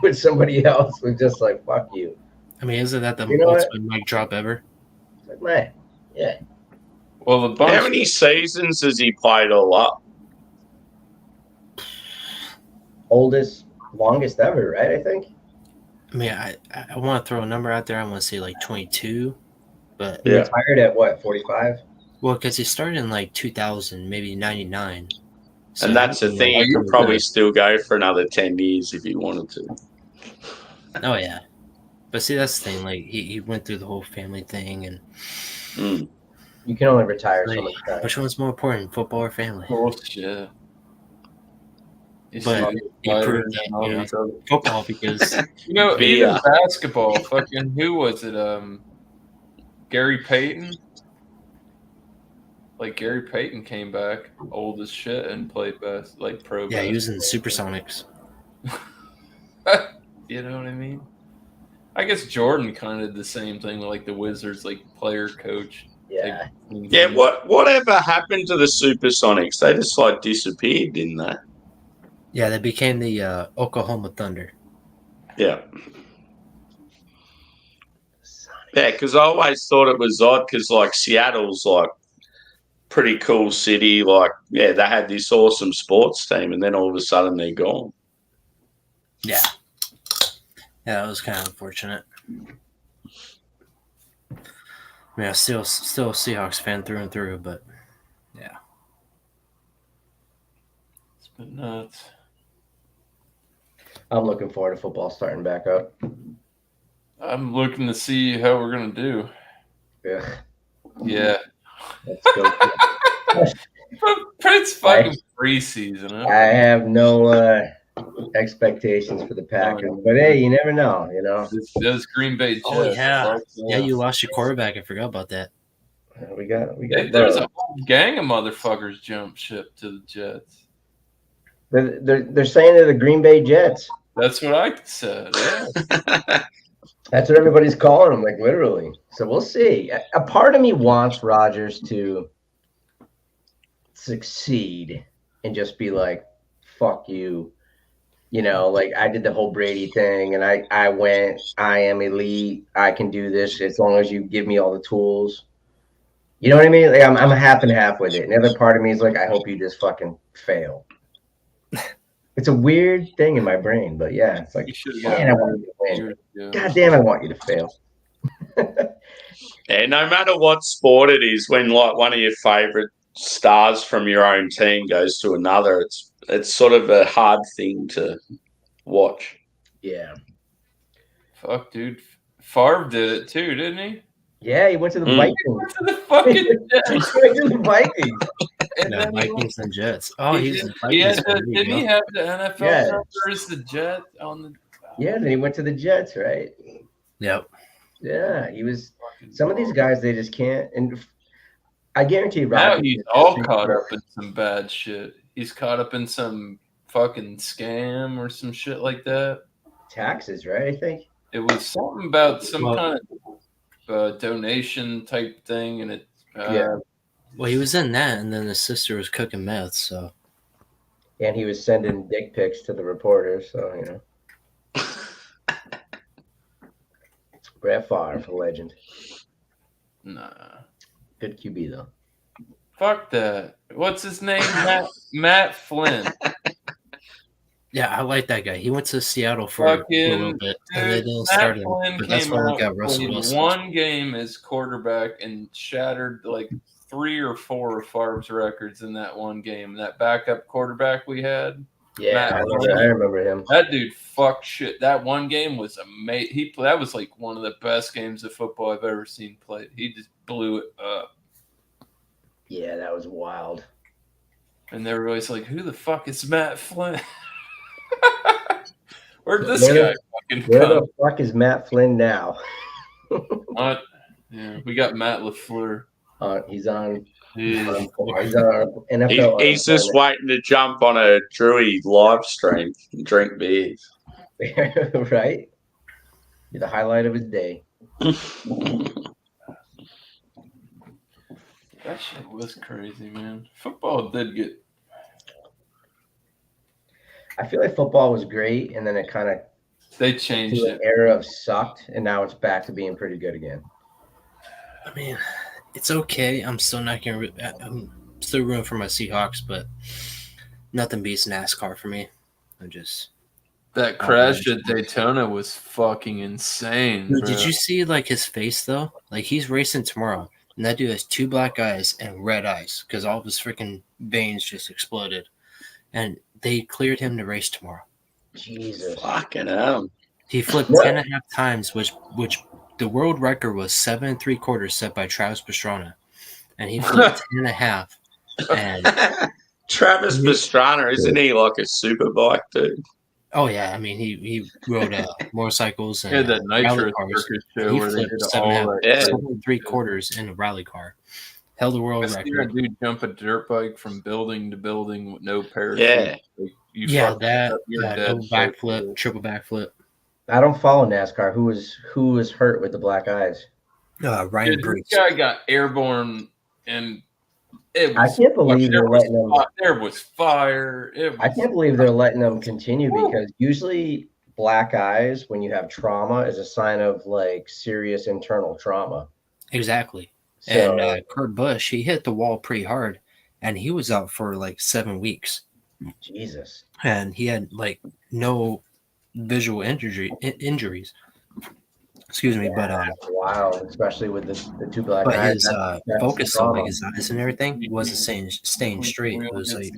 with somebody else. Was just like, fuck you. I mean, isn't that the You know ultimate mic drop ever? Like, man, yeah. Well, the bunch How many seasons has he played all up? Oldest, longest ever, right? I think. I mean, I want to throw a number out there. I want to say like 22, but He Yeah. retired at what, 45? well, because he started in like 2000, maybe 99. So And that's the thing. He could probably still go for another 10 years if he wanted to. Oh yeah, but see, that's the thing. Like he went through the whole family thing, and Mm. You can only retire so like, much time. which one's more important, football or family? bullshit. But he proved that, you know, football because even Beer. basketball. Fucking who was it? Gary Payton. Like Gary Payton came back old as shit and played like pro. yeah, he was in the Supersonics. You know what I mean? I guess Jordan kind of did the same thing with like the Wizards, like player coach. Yeah. Yeah, whatever happened to the Supersonics? They just like disappeared, didn't they? Yeah, they became the Oklahoma Thunder. Yeah. Yeah, because I always thought it was odd because like Seattle's like pretty cool city. Like, yeah, they had this awesome sports team and then all of a sudden they're gone. Yeah. Yeah, that was kind of unfortunate. I mean, I'm still a Seahawks fan through and through, but yeah. It's been nuts. I'm looking forward to football starting back up. I'm looking to see how we're gonna do. Yeah. Yeah. Let's go. But it's fucking preseason. Huh? I have no expectations for the Packers, but hey, you never know, you know. Those Green Bay Jets. Oh yeah, fuck yeah. You lost your quarterback. I forgot about that. We got There's a whole gang of motherfuckers jump ship to the Jets. They're saying they're the Green Bay Jets. That's what I said. Yeah. That's what everybody's calling them, like literally. So we'll see. A part of me wants Rodgers to succeed and just be like, fuck you. You know, like I did the whole Brady thing and I am elite. I can do this as long as you give me all the tools. You know what I mean? Like I'm half and half with it. And the other part of me is like, I hope you just fucking fail. It's a weird thing in my brain, but yeah, it's like, man, I want you to win. God damn, I want you to fail. Yeah, no matter what sport it is, when like one of your favorite stars from your own team goes to another, it's sort of a hard thing to watch. Yeah. Fuck, dude. Favre did it too, didn't he? Yeah, he went to the Vikings. To the fucking He Jets. went to the Vikings. And No, then Vikings and Jets. Oh, he he's in he Vikings. had There the, you didn't he go. have the NFL Yeah. number as the Jet on the? Yeah, then he went to the Jets, right? Yep. Yeah, he was. Some of these guys, they just can't. And I guarantee Now Rocky. he's all caught up in some bad shit. He's caught up in some fucking scam or some shit like that. Taxes, right? I think. It was something about some Well- kind of donation type thing, and it. Yeah. Well, he was in that, and then his sister was cooking meth. So And he was sending dick pics to the reporters, so you know. Brett Favre, a legend. Nah. Good QB though. Fuck that. What's his name? Matt Flynn. yeah, I like that guy. He went to Seattle for a little Fucking bit, and they dude, didn't Matt start him. Flynn But that's came why we out, got Russell played Wilson. one game as quarterback and shattered like 3 or 4 of Favre's records in that one game. That backup quarterback we had. Yeah, Matt I Flynn. remember him. That dude fucked shit. That one game was amazing. That was like one of the best games of football I've ever seen played. He just blew it up. Yeah, that was wild. And everybody's like, who the fuck is Matt Flynn? Where'd this Where- guy fucking Where come? the fuck is Matt Flynn now? What? Yeah, we got Matt LaFleur. He's on. He's He's on our NFL. He's just waiting to jump on a Drewy live stream and drink beers. right. Be the highlight of his day. That shit was crazy, man. Football did get. I feel like football was great, and then it kind of They changed to an it. era of sucked, and now it's back to being pretty good again. I mean, it's okay. I'm still not gonna. I'm still rooting for my Seahawks, but nothing beats NASCAR for me. I'm just. That crash at Daytona was fucking insane. Dude, bro. did you see like his face though? Like he's racing tomorrow, and that dude has 2 black eyes and red eyes because all of his freaking veins just exploded, and they cleared him to race tomorrow. Jesus. Fucking hell. He flipped What? 10.5 times, which the world record was 7 3/4 set by Travis Pastrana, and he flipped 10.5. And Travis Pastrana, isn't he like a super bike dude? oh yeah, I mean he rode motorcycles and Yeah, that Nitro rally cars. Circus show He where they flipped did 7.5, all that. Yeah. 7 3/4 in a rally car. Held the world I see record. a dude jump a dirt bike from building to building with no parachute. Yeah. Like, you Yeah, fucked that up, you're dead. double backflip, triple backflip. I don't follow NASCAR. Who was hurt with the black eyes? Ryan Dude, Bruce. this guy got airborne, and it I was. can't believe there they're was letting them. there was fire. It was, I can't believe they're letting them continue because usually black eyes, when you have trauma, is a sign of like serious internal trauma. Exactly. So And Kurt Busch, he hit the wall pretty hard, and he was out for like 7 weeks, Jesus. and he had like no visual injuries. Excuse me, but That's wild, especially with the 2 black eyes. his That's focus on trauma. like his eyes and everything wasn't staying straight. It was like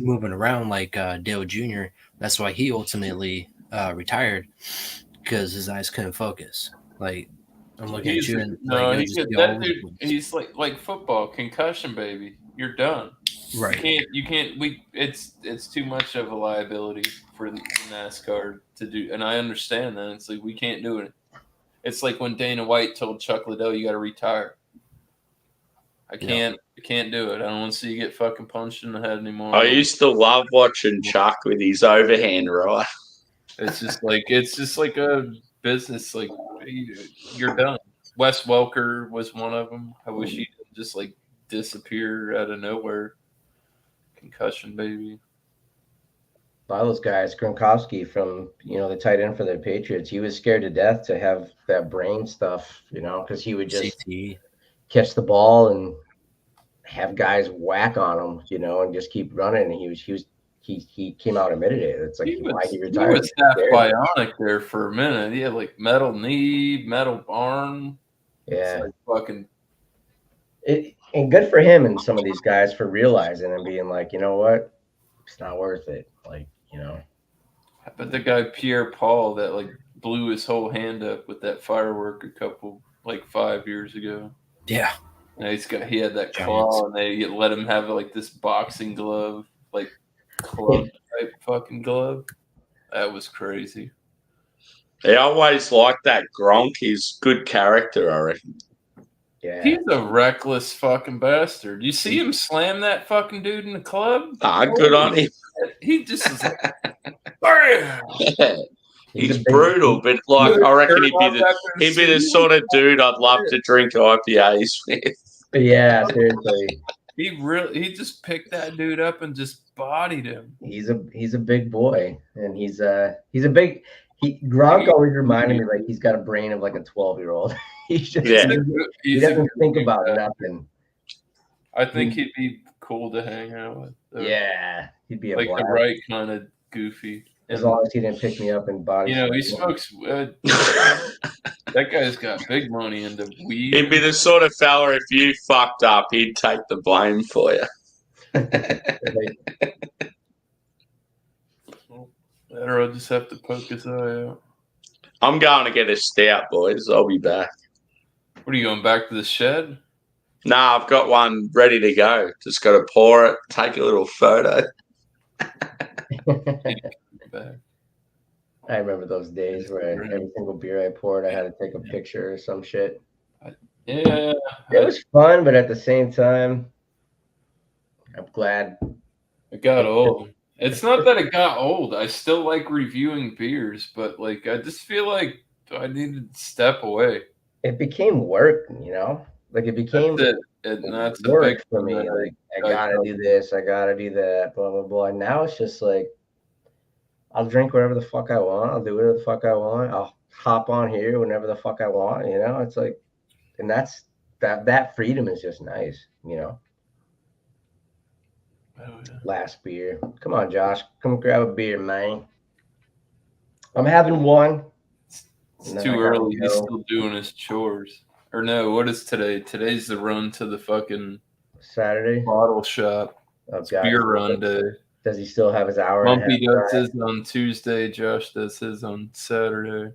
moving around like Dale Jr. That's why he ultimately retired because his eyes couldn't focus. Like I'm looking at you and no, like, he just could, be that all over dude. the place. He's like football concussion, baby. You're done. Right. You can't. It's too much of a liability for the NASCAR to do, and I understand that. It's like we can't do it. It's like when Dana White told Chuck Liddell, "You got to retire." I can't do it. I don't want to see you get fucking punched in the head anymore. I used to love watching Chuck with his overhand right. It's just like a business. Like you're done. Wes Welker was one of them. I wish he didn't just like disappear out of nowhere. Concussion, baby. A lot of those guys, Gronkowski from the tight end for the Patriots, he was scared to death to have that brain stuff, because he would just CTE. catch the ball and have guys whack on him, and just keep running. And he came out and admitted it. It's like why he He retired. was half bionic there for a minute. He had like metal knee, metal arm. Yeah. It's like fucking. And good for him and some of these guys for realizing and being like, you know what, it's not worth it. Like, But the guy Pierre Paul that like blew his whole hand up with that firework 5 years ago. Yeah. And he had that Giants. claw, and they let him have like this boxing glove, like club type fucking glove. That was crazy. They always like that Gronk. He's good character, I reckon. Yeah. He's a reckless fucking bastard. You see him slam that fucking dude in the club? Good on him. He just is like, bam! He's a big- brutal, but like I reckon Turn off after he'd be the sort of dude I'd love to drink IPAs with. Yeah, seriously. He just picked that dude up and just bodied him. He's a big boy, and he's a big. Gronk always reminded me like he's got a brain of like a 12-year-old. He's just Yeah. he doesn't think about nothing. I think he'd be cool to hang out with. though. Yeah, he'd be a like the blast. right kind of goofy. As long as he didn't pick me up and body. You know, he smokes. That guy's got big money into weed. He'd be the sort of fella if you fucked up, he'd take the blame for you. Or I'll just have to poke his eye out. I'm going to get a stout, boys. I'll be back. What are you going back to the shed? Nah, I've got one ready to go. Just got to pour it, take a little photo. Back. I remember those days where every single beer I poured, I had to take a picture or some shit. Yeah. It was fun, but at the same time, I'm glad. It got old. It's not that it got old. I still like reviewing beers, but like I just feel like I need to step away. It became work, you know? Like it became That's work for me. Like I gotta do this, I gotta do that, blah blah blah. And now it's just like I'll drink whatever the fuck I want, I'll do whatever the fuck I want, I'll hop on here whenever the fuck I want, you know? It's like, and that freedom is just nice, you know? Oh, yeah. Last beer. Come on, Josh. Come grab a beer, man. I'm having one. It's too early. He's still doing his chores. Or no, what is today? Today's the run to the fucking Saturday bottle shop. Oh, God. Beer run day. Does he still have his hour? Bumpy does his on Tuesday. Josh does his on Saturday.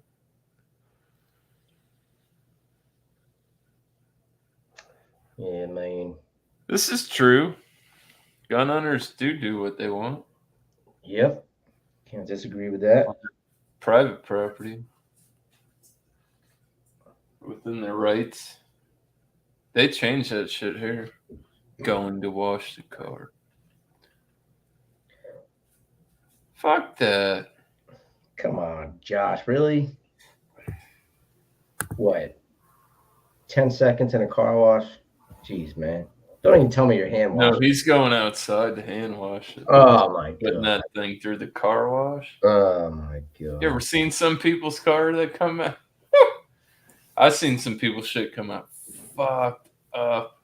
Yeah, man. This is true. Gun owners do what they want. Yep. Can't disagree with that. Private property. Within their rights. They changed that shit here. Going to wash the car. Fuck that. Come on, Josh. Really? What? 10 seconds in a car wash? Jeez, man. Don't even tell me your hand wash. No, he's going outside to hand wash it. Oh, my God. Putting that thing through the car wash. Oh, my God. You ever seen some people's car that come out? I've seen some people's shit come out fucked up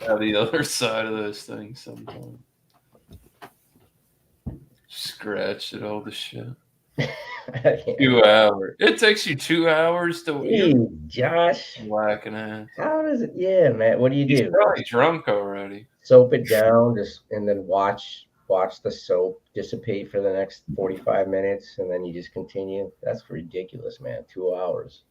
out the other side of those things sometimes. Scratched it, all the shit. 2 hours. It takes you 2 hours to Dude, Josh. whacking ass. How does it? Yeah, man. What do you He's do? probably drunk already. Soap it down, and then watch the soap dissipate for the next 45 minutes, and then you just continue. That's ridiculous, man. 2 hours.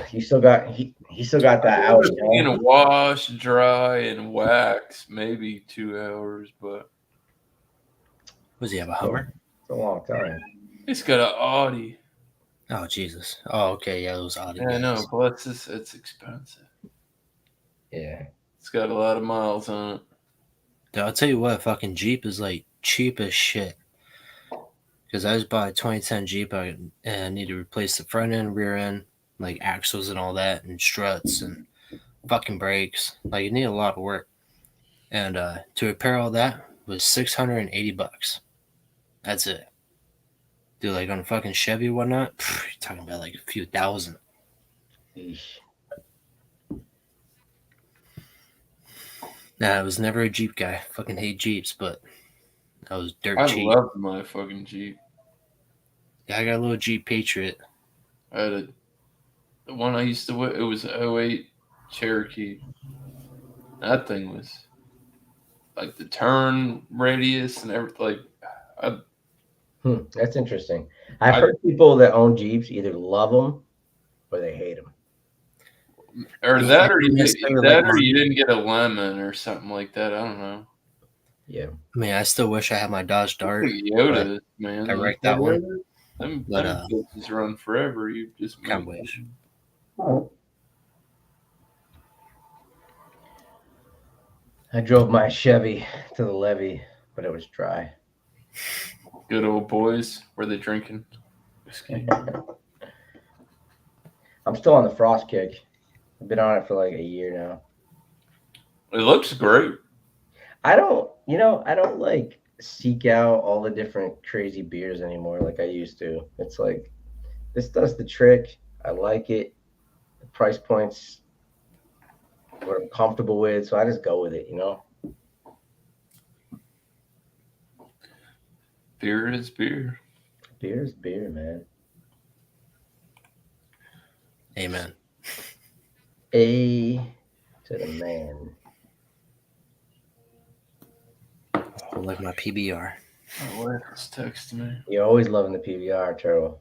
He still got that hour. In a wash, dry, and wax, maybe 2 hours, but Was he have a Hummer? It's a long time. he's got an Audi. Oh Jesus! Oh okay, yeah, those Audi. Yeah, I know, guys. but it's expensive. Yeah. It's got a lot of miles on it. Dude, I'll tell you what, fucking Jeep is like cheap as shit. Because I just bought a 2010 Jeep and I need to replace the front end, rear end, like axles and all that, and struts and fucking brakes. Like you need a lot of work. And to repair all that was $680. That's it. Dude, like on a fucking Chevy or whatnot, you're talking about like a few thousand. Eesh. Nah, I was never a Jeep guy. Fucking hate Jeeps, but I was dirt I cheap. love my fucking Jeep. Yeah, I got a little Jeep Patriot. I had the one I used to wear. It was 08 Cherokee. That thing was like the turn radius and everything. Like, That's interesting. I've heard people that own Jeeps either love them or they hate them. or Yeah, that, or you, yes, they were that, like- or you didn't get a lemon or something like that. I don't know. Yeah. I mean, I still wish I had my Dodge Dart. Toyota, man. I wrecked that one. Them But, bitches run forever. You just Can't make- wish. I drove my Chevy to the levee, but it was dry. Good old boys. Were they drinking whiskey? I'm still on the frost kick. I've been on it for like a year now. It looks great. I don't like seek out all the different crazy beers anymore like I used to. It's like this does the trick. I like it. The price points what I'm comfortable with, so I just go with it, Beer is beer. Beer is beer, man. Amen. A to the man. I like my PBR. My wife was texting me. You're always loving the PBR, Turtle.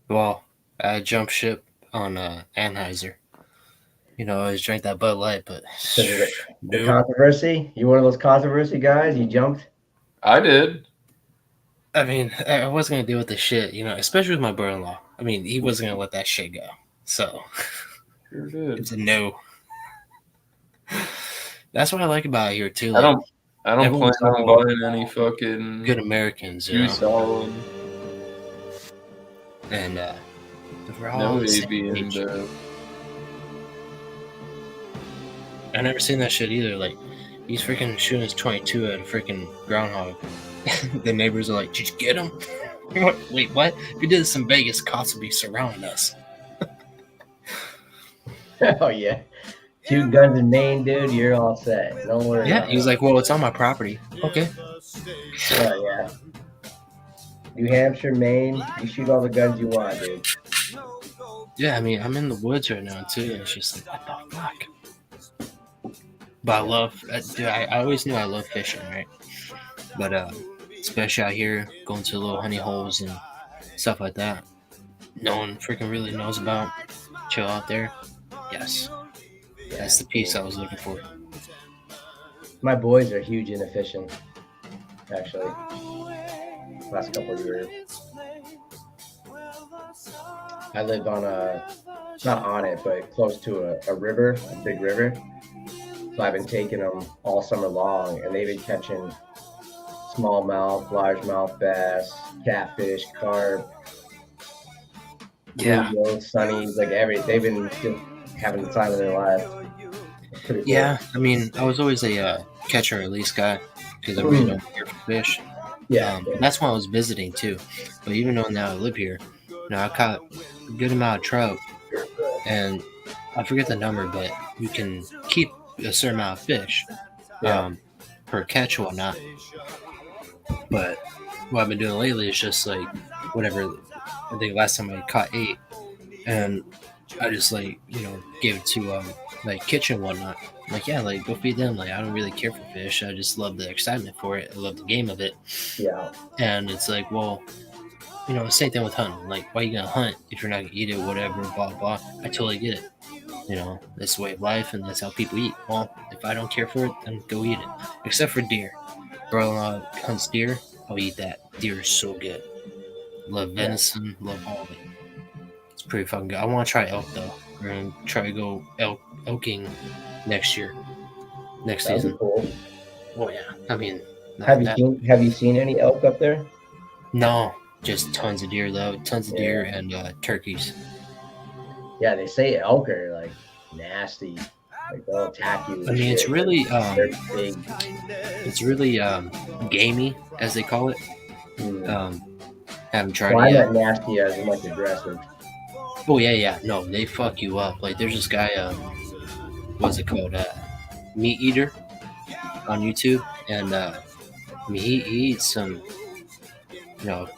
Well, I jumped ship on Anheuser. I always drank that Bud Light, but The Nope. controversy? You one of those controversy guys? You jumped? I did. I mean, I wasn't gonna deal with the shit, especially with my brother-in-law. I mean, he wasn't gonna let that shit go. So Sure did. it's a no. That's what I like about it here too. I Like, don't plan everyone's on all buying any fucking good Americans, Goose Island. and we're all No on the same AB page. and I never seen that shit either. Like, he's freaking shooting his 22 at a freaking groundhog. The neighbors are like, "Did you get him?" Wait, what? If you did this in Vegas, cops would be surrounding us. Oh yeah. 2 guns in Maine, dude. You're all set. Don't worry. Yeah, about he was it. like, "Well, it's on my property." Okay. Oh yeah. New Hampshire, Maine. You shoot all the guns you want, dude. Yeah, I mean, I'm in the woods right now too, and it's just like, what the fuck? But I love, dude. I always knew I love fishing, right? But especially out here, going to little honey holes and stuff like that. No one freaking really knows about. Chill out there. Yes, that's the piece I was looking for. My boys are huge into fishing. Actually, last couple of years. I live on not on it, but close to a river, a big river. So I've been taking them all summer long, and they've been catching smallmouth, largemouth bass, catfish, carp, bluegills, sunnies, like they've been just having the time of their life. It's pretty cool. Yeah, I mean, I was always a catch and release guy because I really don't care for fish. Yeah. That's why I was visiting too. But even though now I live here, I caught a good amount of trout, and I forget the number, but you can keep a certain amount of fish per catch or whatnot. But what I've been doing lately is just like whatever. I think last time I caught 8, and I just gave it to like kitchen and whatnot. Like, yeah, like go feed them. Like, I don't really care for fish. I just love the excitement for it. I love the game of it. Yeah. And it's like, well, same thing with hunting. Like, why are you gonna hunt if you're not gonna eat it? Whatever, blah blah. I totally get it. That's the way of life, and that's how people eat. Well, if I don't care for it, then go eat it. Except for deer. Bro hunts deer. I'll eat that. Deer is so good. Love venison. Love all of it. It's pretty fucking good. I want to try elk though. We're gonna try to go elking next year, next That'd be season. cool. Oh yeah. I mean, Have you seen any elk up there? No, just tons of deer though. Tons of deer and turkeys. Yeah, they say elk are like nasty. Like they'll attack you. I mean, it's really They're big. it's really gamey, as they call it. Haven't tried Well, it I'm yet. not nasty as in like aggressive. Oh yeah. No, they fuck you up. Like there's this guy, what's it called? Meat Eater on YouTube, and I mean he eats some,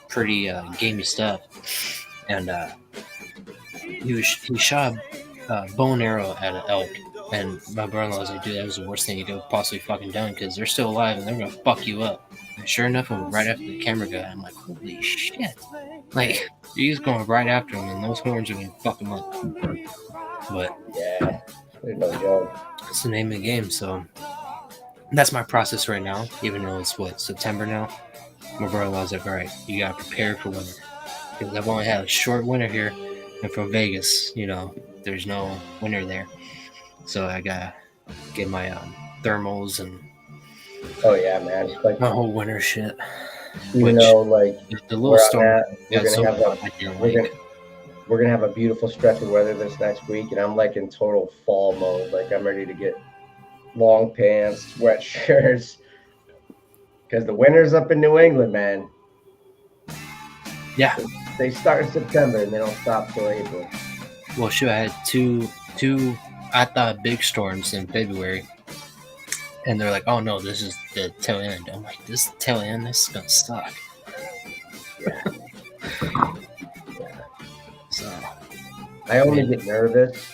pretty gamey stuff, and he shot a bow and arrow at an elk, and my brother-in-law was like, "Dude, that was the worst thing you could have possibly fucking done because they're still alive and they're gonna fuck you up." And sure enough, it went right after the camera guy. I'm like, "Holy shit!" Like he's going right after him, and those horns are gonna fuck him up. But yeah, there's no joke. It's the name of the game, so that's my process right now. Even though it's September now, my brother-in-law's like, "All right, you gotta prepare for winter," because I've only had a short winter here, and from Vegas, there's no winter there, so I gotta get my thermals and Oh yeah, man. Like the whole winter shit. even Which though like the little where I'm storm at, we're got gonna so have far, a I didn't we're like. gonna we're gonna have a beautiful stretch of weather this next week, and I'm like in total fall mode. Like I'm ready to get long pants, sweatshirts, because the winters up in New England, man. Yeah. They start in September and they don't stop till April. Well, shoot, I had two I thought big storms in February, and they're like, "Oh no, this is the tail end." I'm like, "This tail end, this is gonna suck." Yeah. So I only get nervous,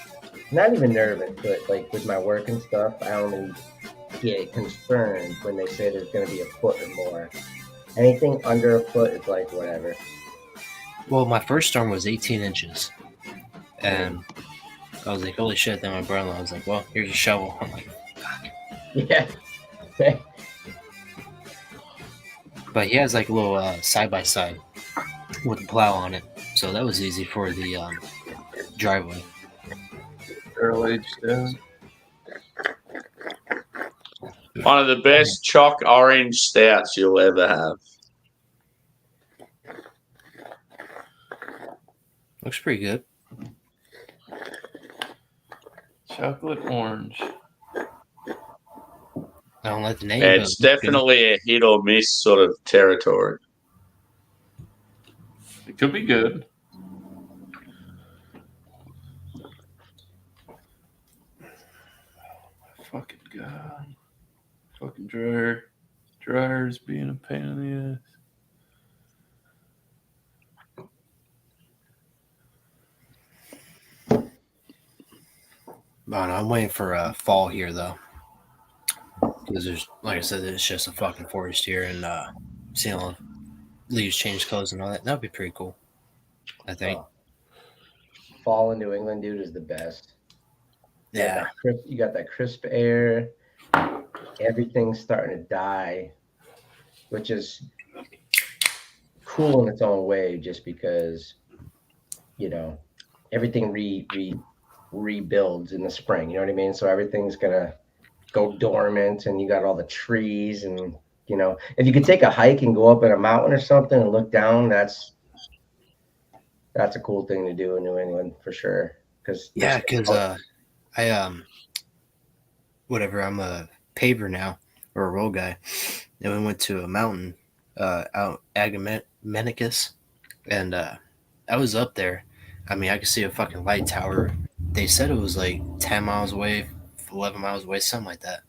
not even nervous, but like with my work and stuff, I only get concerned when they say there's going to be a foot or more. Anything under a foot is like whatever. well, my first storm was 18 inches, and I was like, "Holy shit!" Then my brother-in-law was like, "Well, here's a shovel." I'm like, Yeah. but he has like a little side by side with a plow on it, so that was easy for the driveway. Barrel aged down. One of the best chalk orange stouts you'll ever have. Looks pretty good. Chocolate orange. I don't like the name. but It's it looks good. definitely a hit or miss sort of territory. It could be good. Fucking God. Fucking dryer. Dryer's being a pain in the ass. I don't know, I'm waiting for fall here though, because there's, like I said, it's just a fucking forest here, and seeing all the leaves change colors and all that, that'd be pretty cool. I think. Fall in New England, dude, is the best. Yeah. You got that crisp air. Everything's starting to die, which is cool in its own way, just because, you know, everything rebuilds in the spring. You know what I mean? So everything's gonna go dormant, and you got all the trees, and you know, if you could take a hike and go up in a mountain or something and look down, that's a cool thing to do in New England for sure. Because I whatever, I'm a paver now, or a road guy, and we went to a mountain out Agamenticus, and I was up there. I mean, I could see a fucking light tower. They said it was like 10 miles away, 11 miles away, something like that.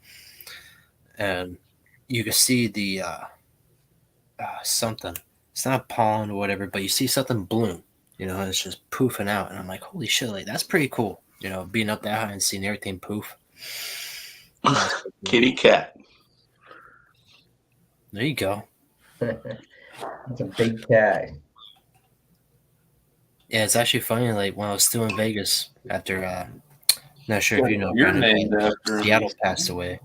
And you could see the something. It's not pollen or whatever, but you see something bloom. You know, it's just poofing out. And I'm like, holy shit, like, that's pretty cool. You know, being up that high and seeing everything poof. Kitty cat. There you go. It's a big cat. Yeah, it's actually funny. Like, when I was still in Vegas after, not sure if you know, You're Brandon, named after him. Seattle passed away.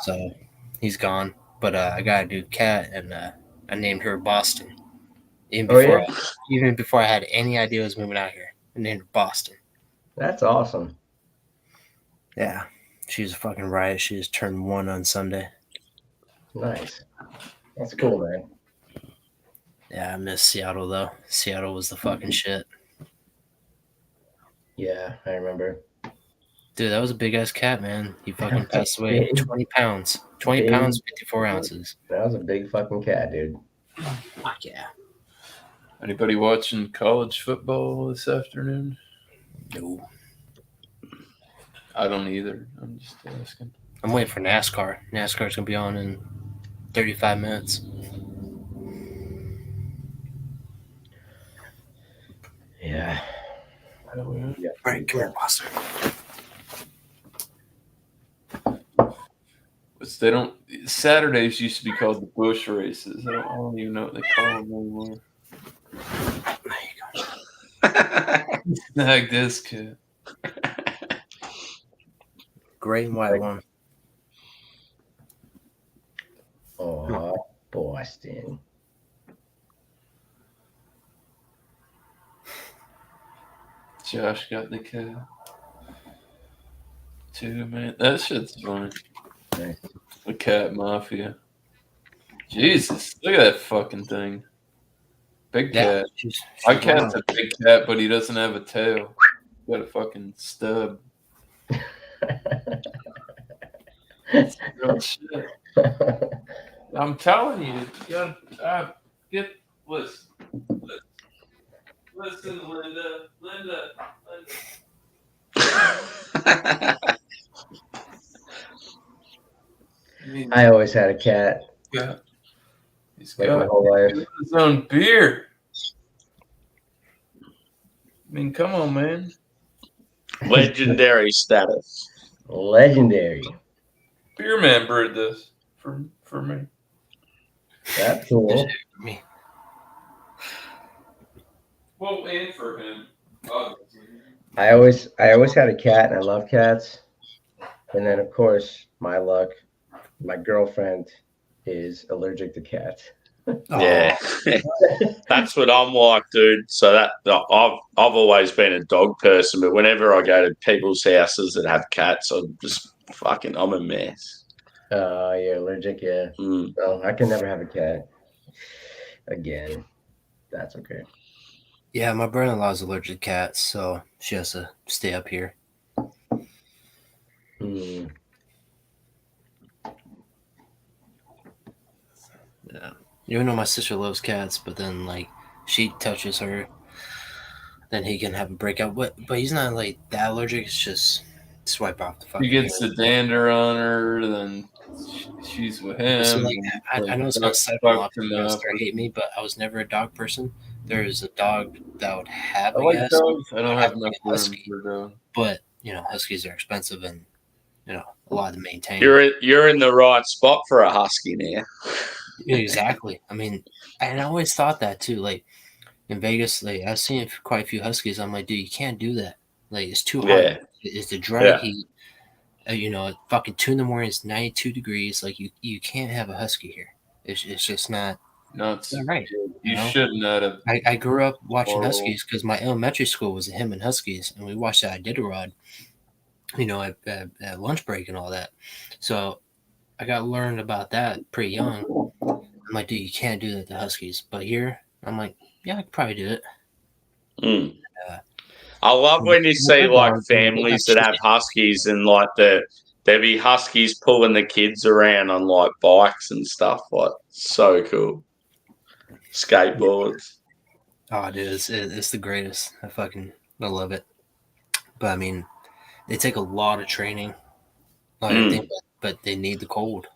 So he's gone. But I got a new cat, and I named her Boston. Even before I had any idea I was moving out here, I named her Boston. That's awesome. Yeah, she's a fucking riot. She just turned 1 on Sunday. Nice. That's cool, man. Yeah, I miss Seattle though. Seattle was the fucking shit. Yeah, I remember. Dude, that was a big ass cat, man. He fucking passed away. 20 pounds. 20 pounds, 54 ounces. That was a big fucking cat, dude. Fuck yeah. Anybody watching college football this afternoon? No. I don't either. I'm just asking. I'm waiting for NASCAR. NASCAR's gonna be on in 35 minutes. Yeah. All right, come here, Boston. They don't. Saturdays used to be called the Bush races. I don't even know what they call them anymore. There you go. Snag this kid. Gray and white one. Oh, Boston. Josh got the cat. 2 minutes. That shit's funny. Nice. The cat mafia. Jesus, look at that fucking thing. Big Yeah, cat. she's My cat's wild. a big cat, but he doesn't have a tail. He's got a fucking stub. Real shit. I'm telling you, you gotta get listen, Linda. I always had a cat. Yeah, he's Like my got whole life. his own beer. I mean, come on, man. Legendary status. Legendary. Beer man brewed this for me. That's cool. Me. Well, and for him, obviously. I always had a cat, and I love cats. And then, of course, my luck, my girlfriend is allergic to cats. Yeah, that's what I'm like, dude. So that I've always been a dog person, but whenever I go to people's houses that have cats, I'm a mess. You're allergic, yeah. Mm. So I can never have a cat again. That's okay. Yeah, my brother-in-law's allergic to cats, so she has to stay up here. Hmm. Yeah. Even though my sister loves cats, but then like she touches her, then he can have a breakout. But he's not like that allergic. It's just swipe off the fucking. He gets the dander on her, then she's with him. So, like, I know it's gonna set him off. He's gonna start hating me, but I was never a dog person. There's a dog that would have. I like dogs. I don't have enough room husky, for a dog. but huskies are expensive and a lot to maintain. You're in the right spot for a husky now. Exactly. I mean, and I always thought that too. Like in Vegas, like I've seen quite a few huskies. I'm like, dude, you can't do that. Like it's too hot. Yeah. It's the dry heat. At fucking 2 a.m. it's 92 degrees. Like you can't have a husky here. It's just not. No, it's not right. You should not have. I grew up watching huskies because my elementary school was him and huskies, and we watched that Iditarod. At lunch break and all that. So I got learned about that pretty young. I'm like, dude, you can't do that to huskies. But here, I'm like, yeah, I could probably do it. Mm. I love when you see like families that have huskies and like there'd be huskies pulling the kids around on like bikes and stuff. Like so cool. Skateboards. Oh, dude, it's the greatest. I love it. But I mean, they take a lot of training, but they need the cold.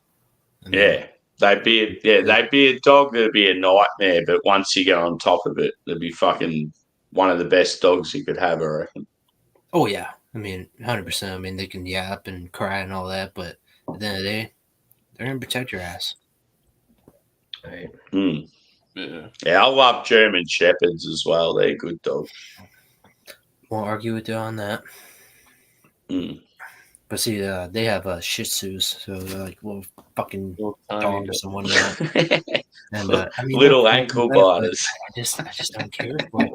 I mean, they'd be a dog that'd be a nightmare. But once you get on top of it, they'd be fucking one of the best dogs you could have, I reckon. Oh yeah, I mean, 100%. I mean, they can yap and cry and all that, but at the end of the day, they're gonna protect your ass. Right. Mm. Yeah, I love German Shepherds as well. They're good dogs. Won't argue with you on that. Mm. But see, they have Shih Tzus, so they're like little fucking dogs and whatnot. And little ankle biters. I just don't care. Like,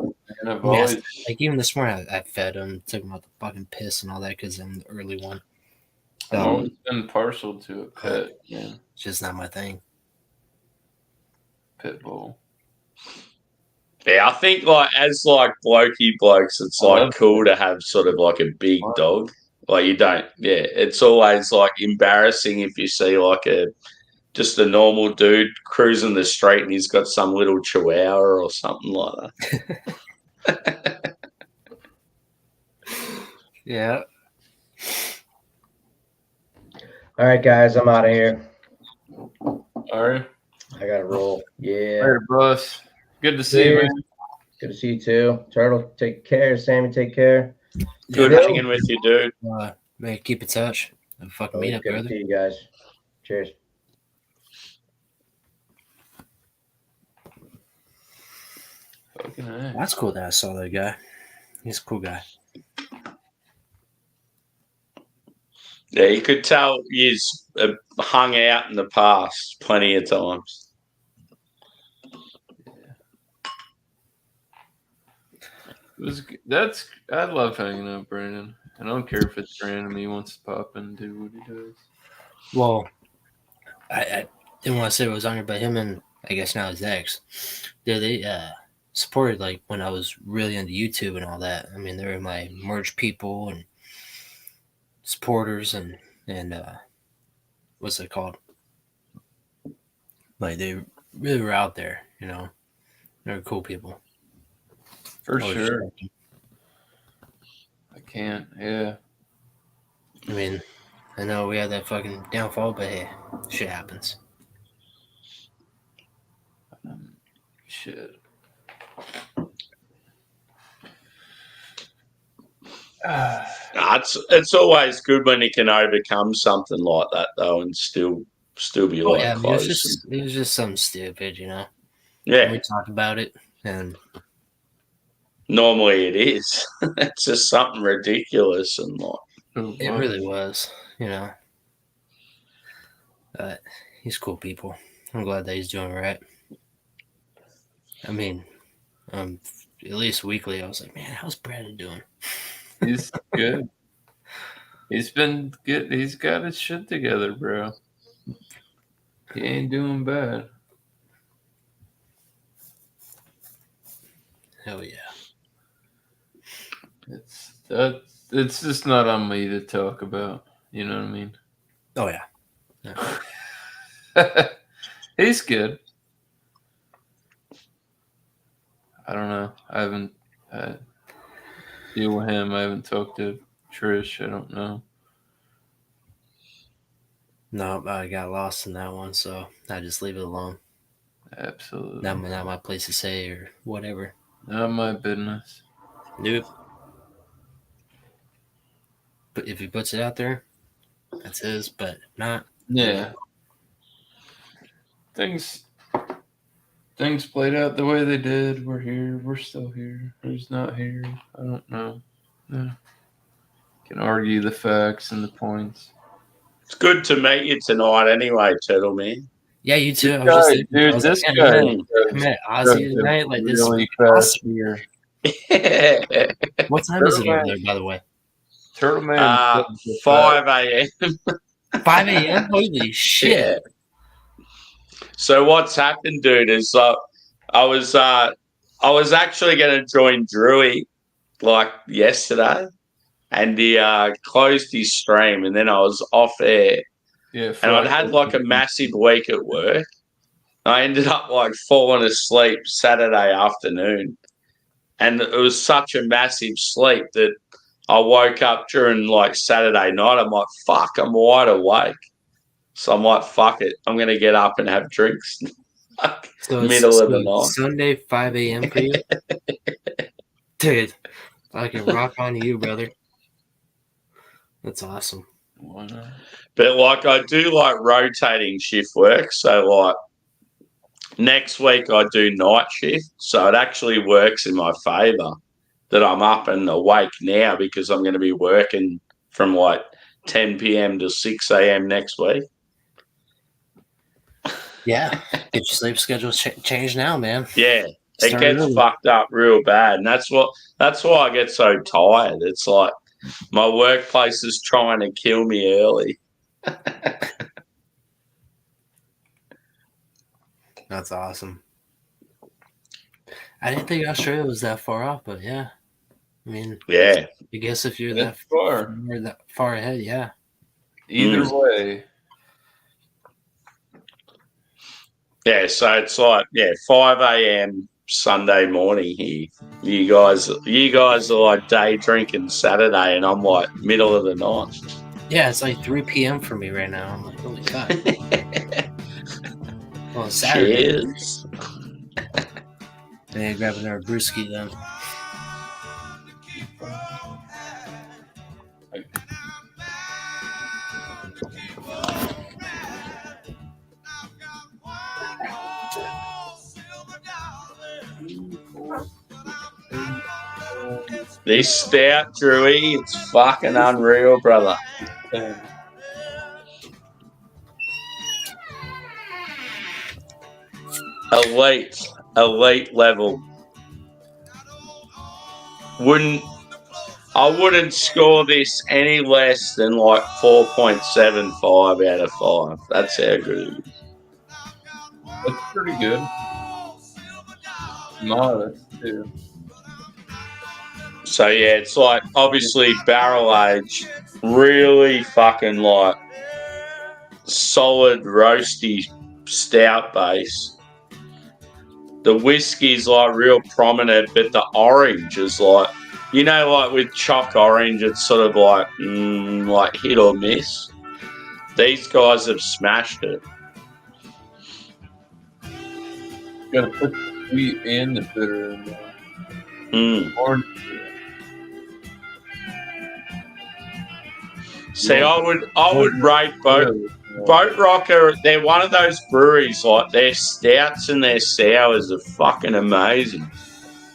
even this morning, I fed them, took them out the fucking piss and all that because I'm the early one. I've always been partial to a pet. Yeah, it's just not my thing. Pit bull. Yeah, I think as blokey blokes, it's like cool to have sort of like a big dog. Like you don't, it's always like embarrassing if you see like just a normal dude cruising the street and he's got some little chihuahua or something like that. Yeah. All right, guys, I'm out of here. All right. I gotta roll. Yeah. All right, boss. Good to see you, man. Good to see you too. Turtle, take care. Sammy, take care. Good hanging with you, dude. Man, keep in touch. Fucking meet up, good brother. to see you guys. Cheers. That's cool that I saw that guy. He's a cool guy. Yeah, you could tell he's hung out in the past plenty of times. I love hanging out, Brandon. I don't care if it's random. He wants to pop in and do what he does. Well, I didn't want to say it was on here, but him and I guess now his ex, they supported like when I was really into YouTube and all that. I mean, they were my merch people and supporters and what's it called? Like they really were out there, you know. They were cool people. For I was sure. shocked. I can't. Yeah. I mean, I know we had that fucking downfall, but hey, shit happens. Shit. It's always good when you can overcome something like that though, and still be Oh like yeah, I mean, close. it was just something stupid, you know. Yeah, And we talked about it, and normally it is. It's just something ridiculous and like. it really was, you know. But he's cool people. I'm glad that he's doing all right. I mean, at least weekly, I was like, man, how's Brandon doing? He's good. He's been good. He's got his shit together, bro. He ain't doing bad. Hell yeah. It's just not on me to talk about. You know what I mean? Oh yeah. He's good. I don't know. I haven't deal with him. I haven't talked to Trish. I don't know. No, I got lost in that one, so I just leave it alone. Absolutely. Not my place to say or whatever. Not my business. Nope. But if he puts it out there, that's his. But if not, Yeah. Things played out the way they did. We're here. We're still here. Who's not here? I don't know. Yeah. Can argue the facts and the points. It's good to meet you tonight anyway, Turtle Man. yeah, you too. I was Guy, just thinking, dude, I was this like, guy man, I met Ozzy tonight. Like this really week. fast beer. What time is it over there, by the way? Turtle Man. 5 a.m. 5 a.m. Holy shit! Yeah. So what's happened, dude, is I was actually going to join Drewy like yesterday, and he closed his stream, and then I was off air, Yeah. and I'd had like a massive week at work. I ended up like falling asleep Saturday afternoon, and it was such a massive sleep that I woke up during like Saturday night. I'm like, fuck, I'm wide awake. So I'm like, fuck it. I'm going to get up and have drinks. So Middle of the night. Sunday, 5 a.m. for you? Dude, I can rock on you, brother. That's awesome. Why not? But like I do like rotating shift work. So like next week I do night shift. So it actually works in my favour that I'm up and awake now because I'm going to be working from like 10 p.m. to 6 a.m. next week. Yeah, get your sleep schedule changed now, man. Yeah, it Start gets early. fucked up real bad, and that's why I get so tired. It's like my workplace is trying to kill me early. That's awesome. I didn't think Australia was that far off, but yeah. I mean, Yeah, I guess if you're That's far. that far ahead, yeah. Either way. yeah. So it's like 5 a.m. Sunday morning here. You guys are like day drinking Saturday, and I'm like middle of the night. Yeah, it's like 3 p.m. for me right now. I'm like, holy fuck. Well, it's Saturday. Cheers. Yeah, grab another brewski then. This stout, Drewy, it's fucking unreal, brother. Elite level. Wouldn't I wouldn't score this any less than like 4.75 out of 5. That's how good it is. That's pretty good. Modest, too. So yeah, it's like obviously barrel aged, really fucking like solid roasty stout base. The whiskey's like real prominent, but the orange is like, you know, like with choc orange, it's sort of like hit or miss. These guys have smashed it. Gotta put the sweet and the bitter in there. Orange. See, I would rate Boat Rocker. They're one of those breweries, like their stouts and their sours are fucking amazing,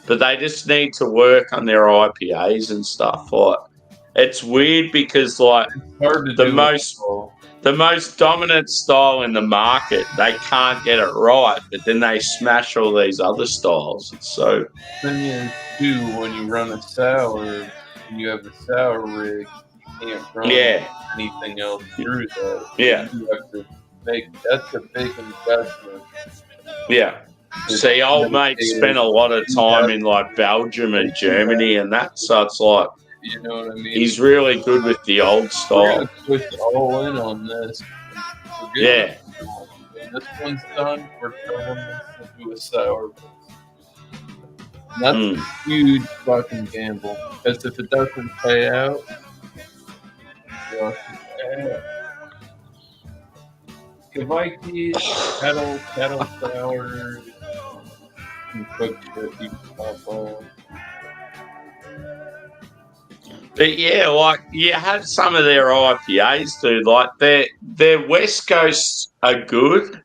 but they just need to work on their IPAs and stuff. Like, it's weird because like the most dominant style in the market, they can't get it right, but then they smash all these other styles. It's so. Thing is, too, when you run a sour, and you have a sour rig, you can't run anything else through that. Yeah. You have to that's a big investment. Yeah. See, old mate spent a lot of time in like Belgium and Germany and that, so it's like, you know what I mean? He's really good with the old style. We're going to push all in on this. Yeah. When this one's done, we're turning this into a sour. And that's a huge fucking gamble. Because if it doesn't pay out, Kavaitis, kettle sour, and cooked shit you can pop on. But yeah, like you have some of their IPAs, dude. Like their West Coasts are good,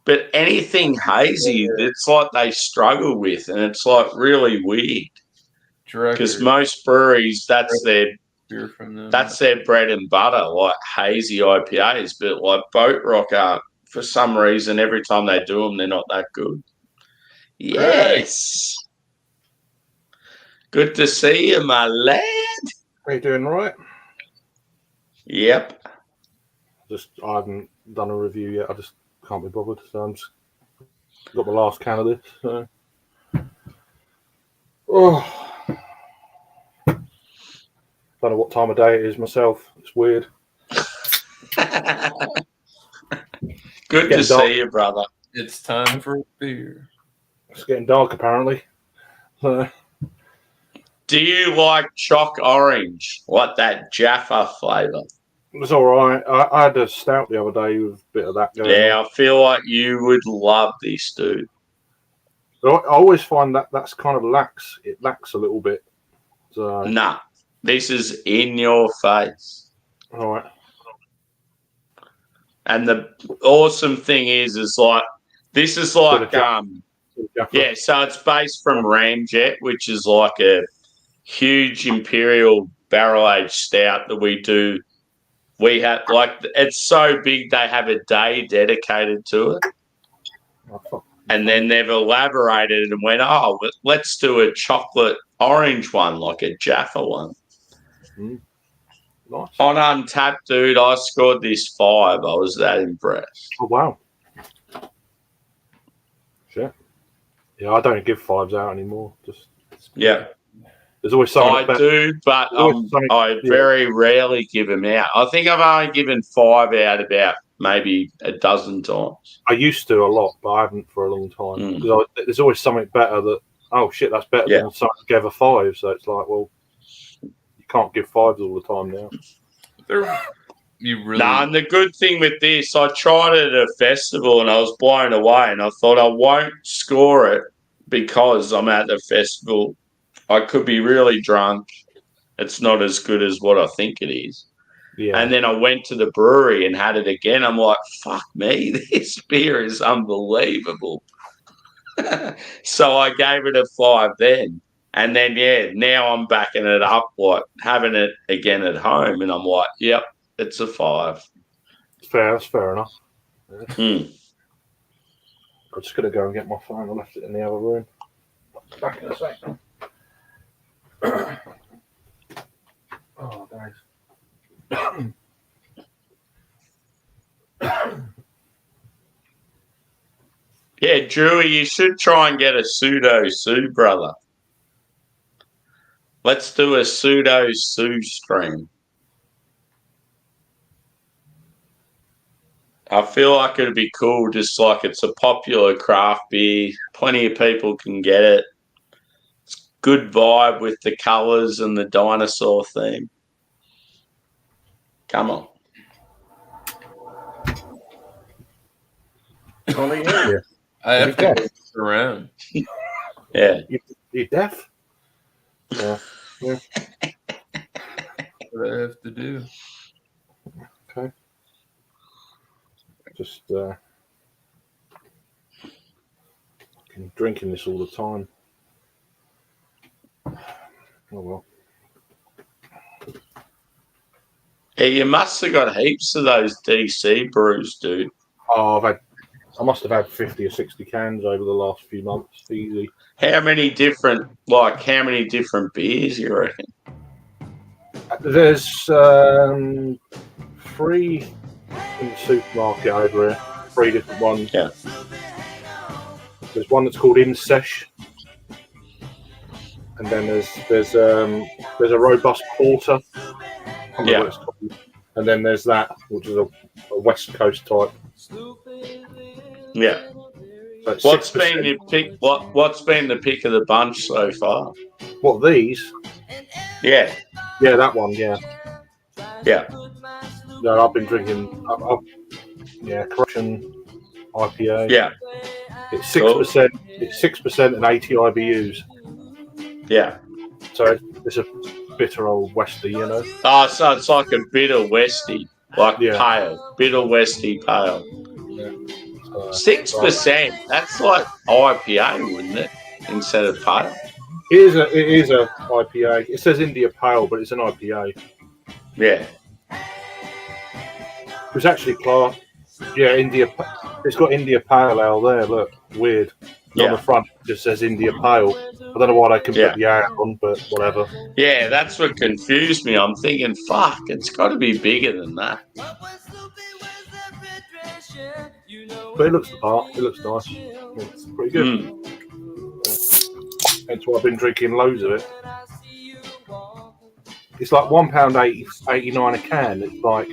but anything hazy, it's like they struggle with, and it's like really weird. Because most breweries, that's their bread and butter, like hazy IPAs. But like Boat Rocker, for some reason, every time they do them, they're not that good. Yes. Good to see you, my lad. Are you doing right? Yep. I haven't done a review yet. I just can't be bothered. So I'm just got my last can of this. So. Oh. Don't know what time of day it is myself. It's weird. Good to see you, brother. It's time for a beer. It's getting dark, apparently. Do you like choc orange? Like that Jaffa flavour? It's all right. I had a stout the other day with a bit of that going on. I feel like you would love this, dude. I always find that's kind of lax. It lacks a little bit. So. Nah, this is in your face. All right. And the awesome thing is like, this is like, yeah, so it's based from Ramjet, which is like a huge imperial barrel-aged stout that we do. We have, like, it's so big they have a day dedicated to it. And then they've elaborated and went, oh, let's do a chocolate orange one, like a Jaffa one. Nice. On Untappd, dude, I scored this 5. I was that impressed. Oh, wow. Shit. Yeah, I don't give 5s out anymore. Yeah. There's always something. I do, but I very rarely give them out. I think I've only given 5 out about maybe a dozen times. I used to a lot, but I haven't for a long time. Because there's always something better that, oh shit, that's better than something that gave a 5. So it's like, well, you can't give 5s all the time now. And the good thing with this, I tried it at a festival and I was blown away, and I thought I won't score it because I'm at the festival. I could be really drunk. It's not as good as what I think it is. Yeah. And then I went to the brewery and had it again. I'm like, fuck me, this beer is unbelievable. So I gave it a 5 then. And then, now I'm backing it up, like having it again at home. And I'm like, yep, it's a 5. That's fair enough. I'm just going to go and get my phone. I left it in the other room. Back in a second. Oh, nice. Yeah, Drewy, you should try and get a pseudo Sue, brother. Let's do a pseudo Sue stream. I feel like it'd be cool, just like it's a popular craft beer. Plenty of people can get it. It's good vibe with the colours and the dinosaur theme. Come on. Only yeah. I have to go around. Yeah. You're deaf? Yeah. What I have to do. Okay. Just I'm drinking this all the time. Oh well. Yeah, you must have got heaps of those DC brews, dude. Oh, I must have had 50 or 60 cans over the last few months. Easy. How many different beers you reckon? There's 3 in the supermarket over here. 3 different ones. Yeah. There's one that's called Insesh, and then there's a robust porter. Yeah. And then there's that, which is a West Coast type. Yeah. So What's been your pick? What's been the pick of the bunch so far? What, these? Yeah. Yeah, that one. Yeah. Yeah. No, I've been drinking. Corruption IPA. Yeah. It's 6%. It's 6% and 80 IBUs. Yeah. So it's a bitter old Westie, you know. Oh, so it's like a bitter Westie, like pale, bitter Westie pale. 6%. That's like IPA, wouldn't it? Instead of pale. It is a IPA. It says India Pale, but it's an IPA. Yeah. It was actually class. Yeah, India. It's got India Pale Ale there. Look, weird. On the front, it just says India Pale. I don't know why they can put the R on, but whatever. Yeah, that's what confused me. I'm thinking, fuck, it's got to be bigger than that. But it looks the part. It looks nice. It's pretty good. That's why I've been drinking loads of it. It's like £1.89 a can. It's like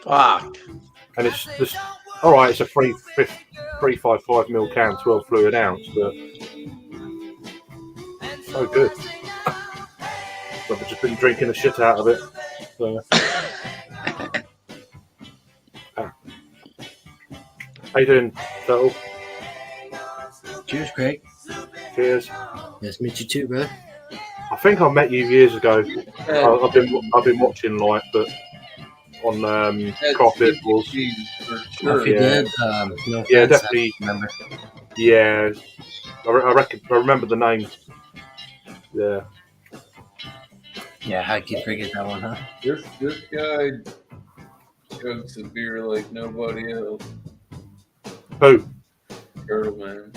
fuck, and it's just all right. It's a 355ml can, 12 fluid ounce, but so good. I've just been drinking the shit out of it. So. How you doing, Turtle? Cheers, Craig. Cheers. Nice to meet you too, brother. I think I met you years ago. I've been watching but on Craft Beer Wars. Sure. Did, no yeah, offense, definitely. I remember. Yeah, I remember the name. Yeah. Yeah, how could you forget that one, huh? This guy chugs a beer like nobody else. Who? Turtle Man.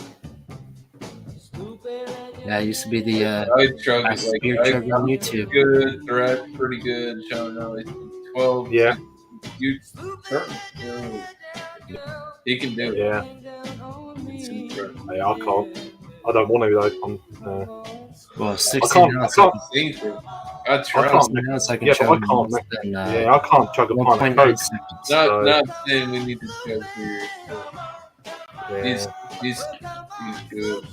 Yeah, I used to be the I chug it like beer chugger on YouTube. Good, Threat, pretty good. Sean Ellis, 12. Yeah. You, he can do it. Yeah. Hey, I can't. I don't want to though. Well, 16 ounce. I try. I can chug I can't chug a pint of Coke. Not saying we need to chug beer. Yeah. He's good.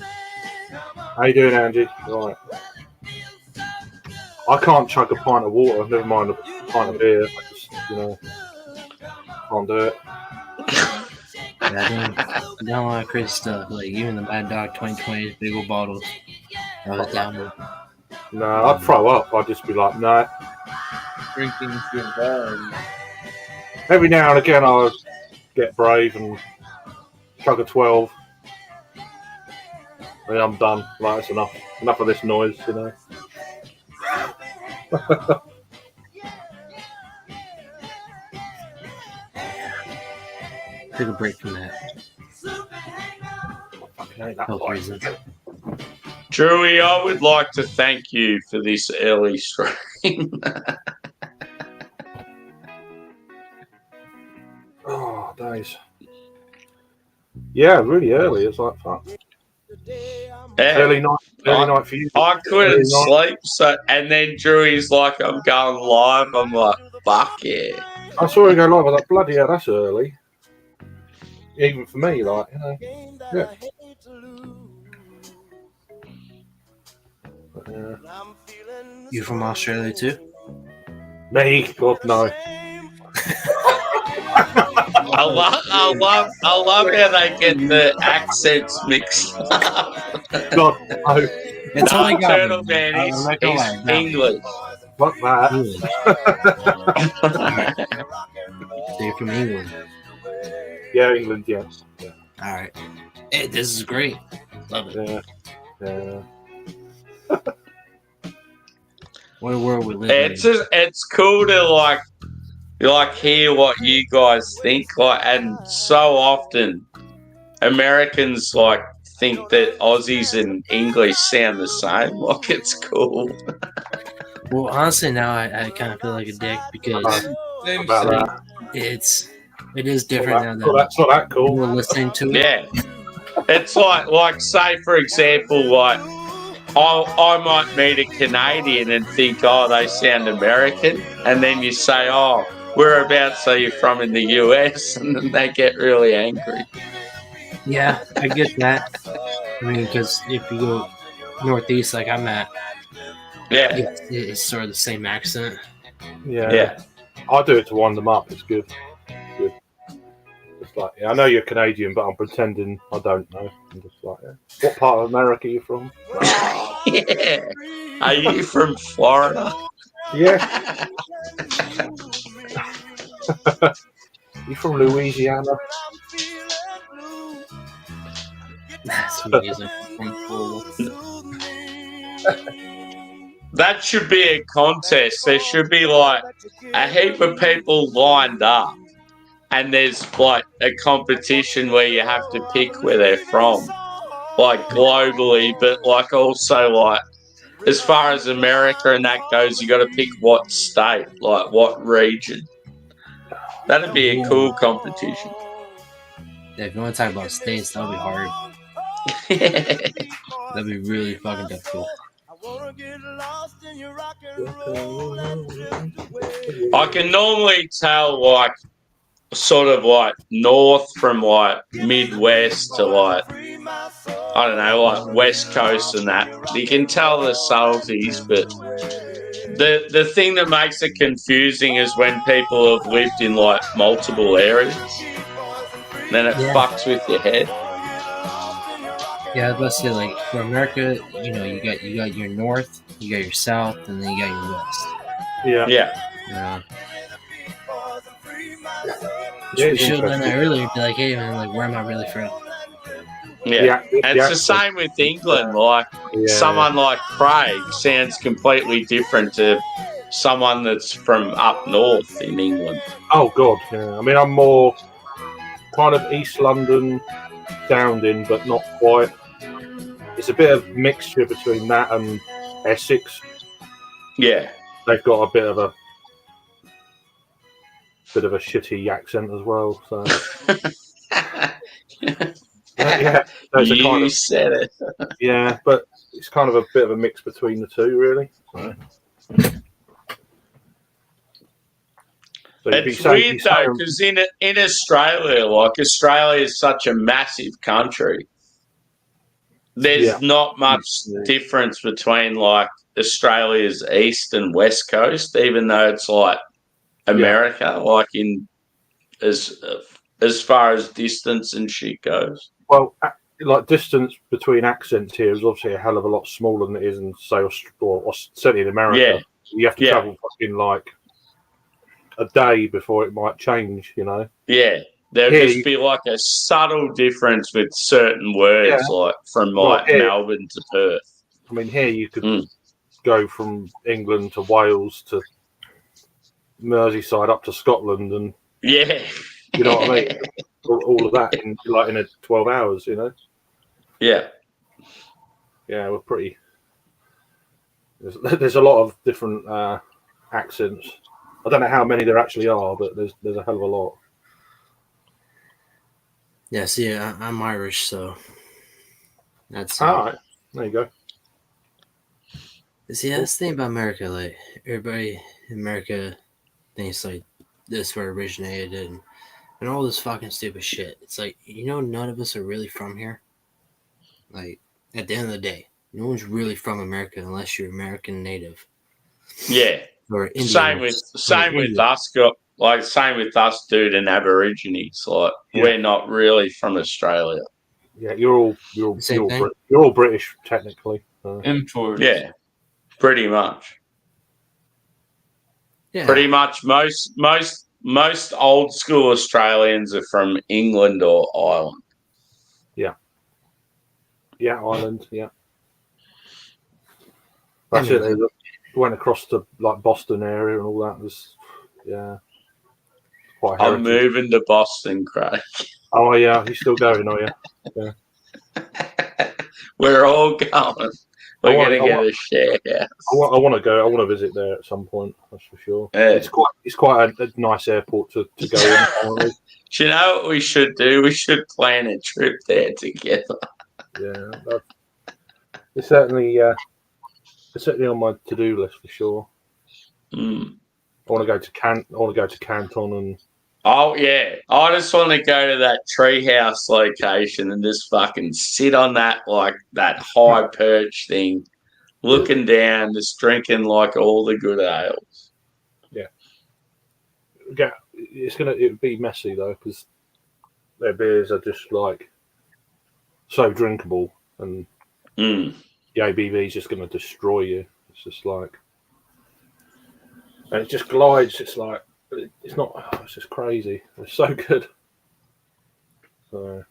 How you doing, Angie? Right. I can't chug a pint of water. Never mind a pint of beer. I just, can't do it. Yeah, I don't like crazy stuff. Like even the Mad Dog 2020 big old bottles. I was down with. No, I'd throw up. I'd just be like, no. Drinking good wine. Every now and again, I'll get brave and chug a 12. I mean, I'm done. Like, it's enough. Enough of this noise, Took a break from that. Health reasons. Drewy, I would like to thank you for this early stream. thing. Oh, days. Yeah, really early. It's like fuck. Yeah. Early night for you. I couldn't Early night. sleep, so and then Drew's like, I'm going live. I'm like, fuck yeah. I saw him go live. I was like, bloody hell, that's early. Even for me, like, you know. Yeah. But, You from Australia too? me, God no. I love how they get the accents mixed up. God no. It's only got Turtle Man is English. Fuck that. So you're from England. Yeah, England, yeah. All right. Hey, this is great. Love it. Yeah. What a world we live in. It's cool to like hear what you guys think, like, and so often Americans like think that Aussies and English sound the same. Like, it's cool. Well, honestly, now I kind of feel like a dick because About that. it is different now that That's not that cool. we're listening to it. Yeah, it's like say for example, like I might meet a Canadian and think, oh, they sound American, and then you say, oh, whereabouts are you from in the US, and then they get really angry. Yeah, I get that. I mean, because if you go northeast, like I'm at, Yeah, it's sort of the same accent. yeah. I do it to wind them up. It's good. Good. It's like, yeah, I know you're Canadian, but I'm pretending I don't know. I'm just like, yeah. What part of America are you from? Yeah. Are you from Florida? Yeah. You from Louisiana? That's amazing. That should be a contest. There should be like a heap of people lined up, and there's like a competition where you have to pick where they're from, like globally, but like also like as far as America and that goes, you got to pick what state, like what region. That'd be a cool competition. Yeah, if you want to talk about states, that'll be hard. That'd be really fucking difficult. I can normally tell like sort of like north from like Midwest to like I don't know, like West Coast and that. You can tell the subtleties, but the thing that makes it confusing is when people have lived in like multiple areas. Then it fucks with your head. Yeah, I was about to say, like, for America, you know, you got your north, you got your south, and then you got your west. Yeah. Yeah. We should have done that earlier. Be like, hey, man, like, where am I really from? Yeah. And it's the same with England. Like, someone like Craig sounds completely different to someone that's from up north in England. Oh, God. Yeah. I mean, I'm more kind of East London, Downton, but not quite. It's a bit of mixture between that and Essex. Yeah. They've got a bit of a shitty accent as well. So yeah, you kind of, said it. Yeah, but it's kind of a bit of a mix between the two, really. So it's weird though, because in Australia, like Australia is such a massive country. There's not much difference between like Australia's east and west coast, even though it's like America, like in as far as distance and shit goes. Well, like distance between accents here is obviously a hell of a lot smaller than it is in say or certainly in America. Yeah. You have to travel fucking like a day before it might change, you know. Yeah. There'll just be like a subtle difference with certain words, like from like Melbourne to Perth. I mean, here you could go from England to Wales to Merseyside up to Scotland, and you know what I mean. all of that in a 12 hours, you know. Yeah, we're pretty. There's a lot of different accents. I don't know how many there actually are, but there's a hell of a lot. Yeah, see, I'm Irish, so that's All right, there you go. See, that's the thing about America. Like everybody in America thinks like this where it originated and all this fucking stupid shit. It's like, none of us are really from here. Like at the end of the day, no one's really from America unless you're American native. Yeah. Or Indian. Same with us, same with us, dude, and Aborigines. Like we're not really from Australia. Yeah, you're all British technically. Import. Yeah, pretty much. Yeah. Pretty much most old school Australians are from England or Ireland. Yeah. Yeah, Ireland. Yeah. That's it. They went across to like Boston area and all that. Was quite heritage. I'm moving to Boston, Craig. Oh yeah, you're still going, are you? Yeah. We're all going. We're gonna get a share house. I want to go. I want to visit there at some point. That's for sure. Yeah. It's quite a nice airport to go in. Apparently. Do you know what we should do? We should plan a trip there together. Yeah, it's certainly on my to-do list for sure. Mm. I want to go to Canton and. Oh yeah, I just want to go to that treehouse location and just fucking sit on that high perch thing, looking down, just drinking like all the good ales. Yeah, it'd be messy though because their beers are just like so drinkable, and the ABV is just going to destroy you. It's just like, and it just glides. It's like. It's not. It's just crazy. It's so good. So,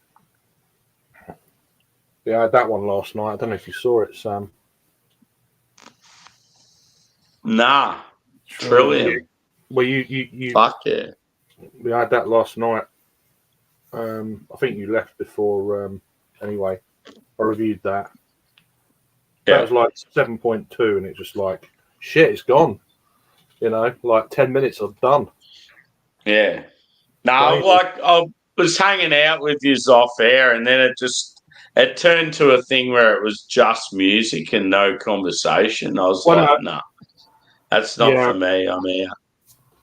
yeah, I had that one last night. I don't know if you saw it, Sam. Nah, Trillium. Well, you. Fuck yeah. We had that last night. I think you left before. Anyway, I reviewed that. Yeah. That was like 7.2, and it's just like shit. It's gone. Like 10 minutes, I'm done. Yeah. No, I was hanging out with you off air, and then it turned to a thing where it was just music and no conversation. I was no, that's not for me. I'm out.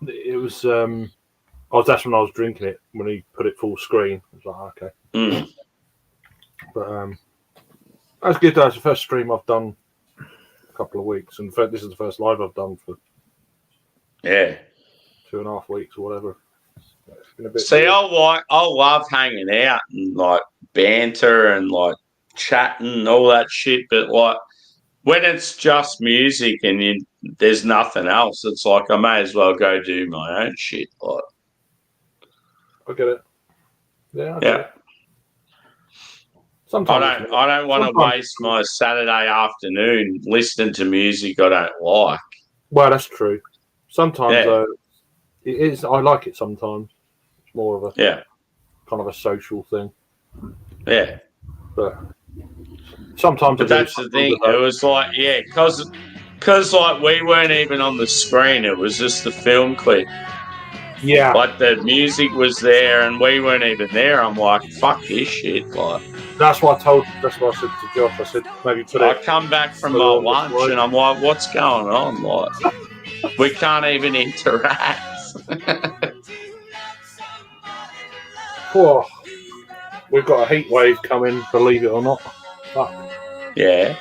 It was. That's when I was drinking it when he put it full screen. I was like, okay. Mm. But that's good. That's the first stream I've done a couple of weeks, and this is the first live I've done for. Yeah, 2.5 weeks or whatever. It's been a bit See, I love hanging out and like banter and like chatting and all that shit. But like when it's just music and there's nothing else, it's like I may as well go do my own shit. Like, I get it. Yeah. I get it. Sometimes I don't want to waste my Saturday afternoon listening to music I don't like. Well, that's true. Sometimes it is. I like it sometimes. It's more of a kind of a social thing. Yeah, but sometimes. But that's the thing. It was like because like we weren't even on the screen. It was just the film clip. Yeah, like the music was there and we weren't even there. I'm like, fuck this shit. Like that's what I said to Josh. I said maybe put it. I come back from my lunch and I'm like, what's going on? Like. We can't even interact. Oh, we've got a heat wave coming, believe it or not. Fuck. Yeah.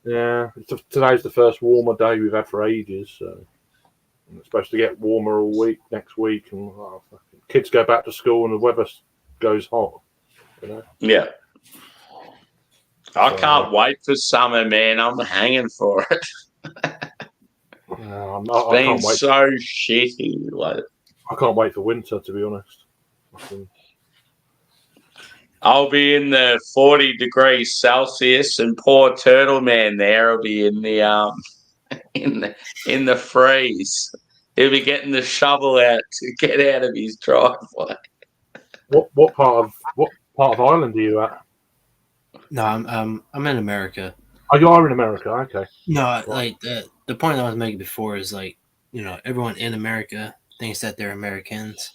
Yeah. Today's the first warmer day we've had for ages. So it's supposed to get warmer all week next week, and kids go back to school and the weather goes hot. Yeah. I can't wait for summer, man. I'm hanging for it. It's been so shitty. Like, I can't wait for winter, to be honest. I'll be in the 40 degrees Celsius, and poor Turtle Man there will be in the in the freeze. He'll be getting the shovel out to get out of his driveway. What part of Ireland are you at? No, I'm in America. Oh, you are in America. Okay. No, like the point I was making before is like, everyone in America thinks that they're Americans.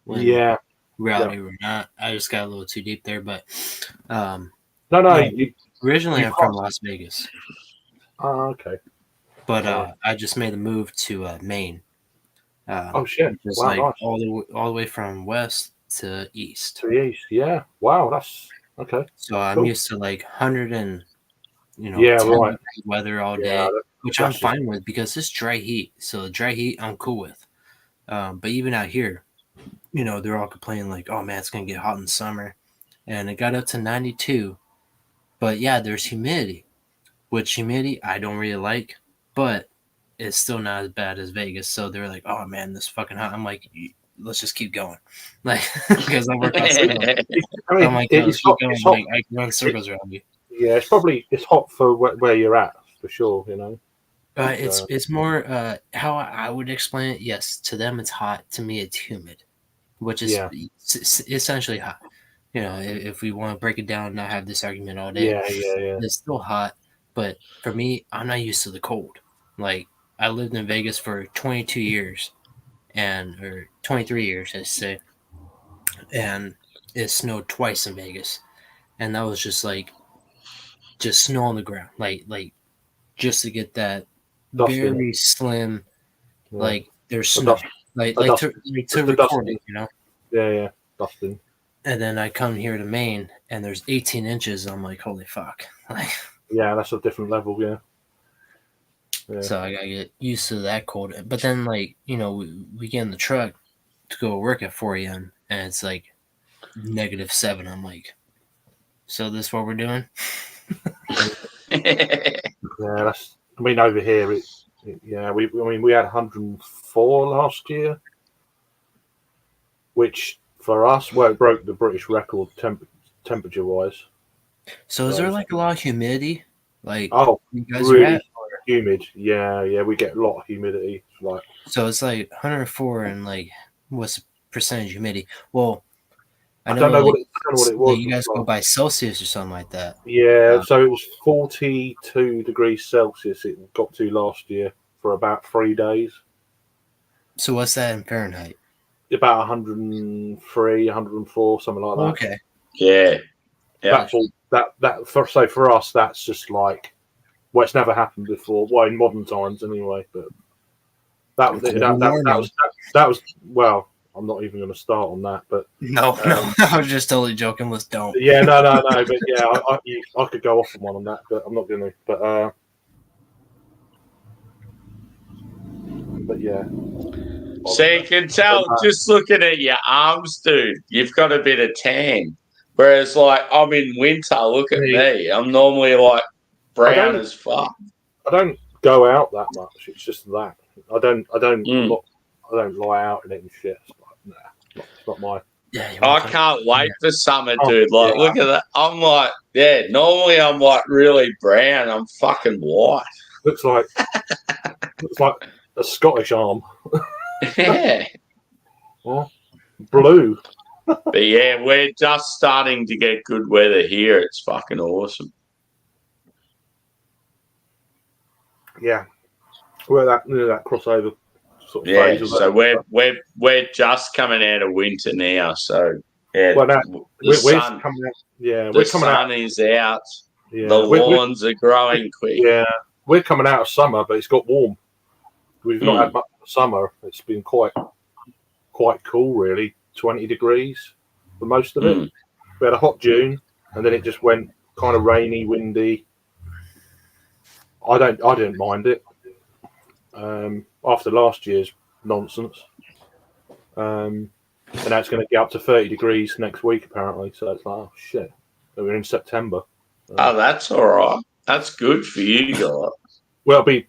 When Yeah. reality we're not. I just got a little too deep there, but No. originally you I'm from can't- Las Vegas, Oh, okay. but I just made the move to Maine. Oh shit! Just Wow, like nice. all the way from west to east. To the east, yeah. Wow, that's okay. So I'm Cool. used to like 100 and Yeah, 10 right. degree weather all day, Yeah, which I'm that's just- fine with because it's dry heat. So dry heat I'm cool with. But even out here, they're all complaining like, oh man, it's gonna get hot in summer. And it got up to 92. But yeah, there's humidity. Which humidity I don't really like, but it's still not as bad as Vegas. So they're like, oh man, this fucking hot. I'm like, let's just keep going. Like, because I work outside. I mean, I'm like, it's let's hot. keep going. It's hot. Like, I can run circles around you. Yeah, it's hot for where you're at for sure. It's more how I would explain it. Yes, to them it's hot. To me, it's humid, which is essentially hot. If we want to break it down and not have this argument all day, yeah. it's still hot. But for me, I'm not used to the cold. Like I lived in Vegas for 22 years, or 23 years, I say, and it snowed twice in Vegas, and that was just snow on the ground, like just to get that Dusting. very slim, Yeah. like there's The snow, dust- like the like dust- to the record dusting. it, Yeah, dusting. And then I come here to Maine, and there's 18 inches. I'm like, holy fuck! Like, Yeah, that's a different level. Yeah. so I gotta get used to that cold. But then, like, we get in the truck to go to work at 4 a.m. and it's like -7. I'm like, so this is what we're doing? Yeah, that's. I mean, over here, we had 104 last year, which for us, it broke the British record temperature wise. So is there like a lot of humidity? Like, Oh, you guys really are at? humid. Yeah, we get a lot of humidity. Like, So it's like 104 and like what's the percentage humidity? Well, I don't know what it was. You guys go by Celsius or something like that. Yeah, so it was 42 degrees Celsius it got to last year for about 3 days. So what's that in Fahrenheit? About 103, 104, something like that. Okay. Yeah. That's all. For us, that's just like, well, it's never happened before. Well, in modern times, anyway. But that was well. I'm not even going to start on that, but No, I was just totally joking. Let's don't. Yeah, no. But yeah, I could go off on one on that, but I'm not going to. But yeah. So you can tell just looking at your arms, dude, you've got a bit of tan. Whereas, like, I'm in winter. Look at me. I'm normally like brown as fuck. I don't go out that much. It's just that I don't lie out in it and shit. It's like, nah, it's not my. Yeah, I can't wait for summer, dude. Like, look at that. I'm like, normally I'm like really brown. I'm fucking white. Looks like a Scottish arm. Yeah. Well, blue. But yeah, we're just starting to get good weather here. It's fucking awesome. Yeah. We're that crossover sort of Yeah, phase. so we're just coming out of winter now. So yeah, Well, now, the sun, coming out. Yeah, the we're coming sun out. is out. Yeah, The lawns are growing quick. Yeah, we're coming out of summer, but it's got warm. We've not Mm. had much summer. It's been quite cool, really. 20 degrees for most of it. Mm. We had a hot June, and then it just went kind of rainy, windy. I didn't mind it. After last year's nonsense, and now it's going to get up to 30 degrees next week apparently. So it's like, oh shit, we're in September. Oh, that's all right. That's good for you guys. Well, it'll be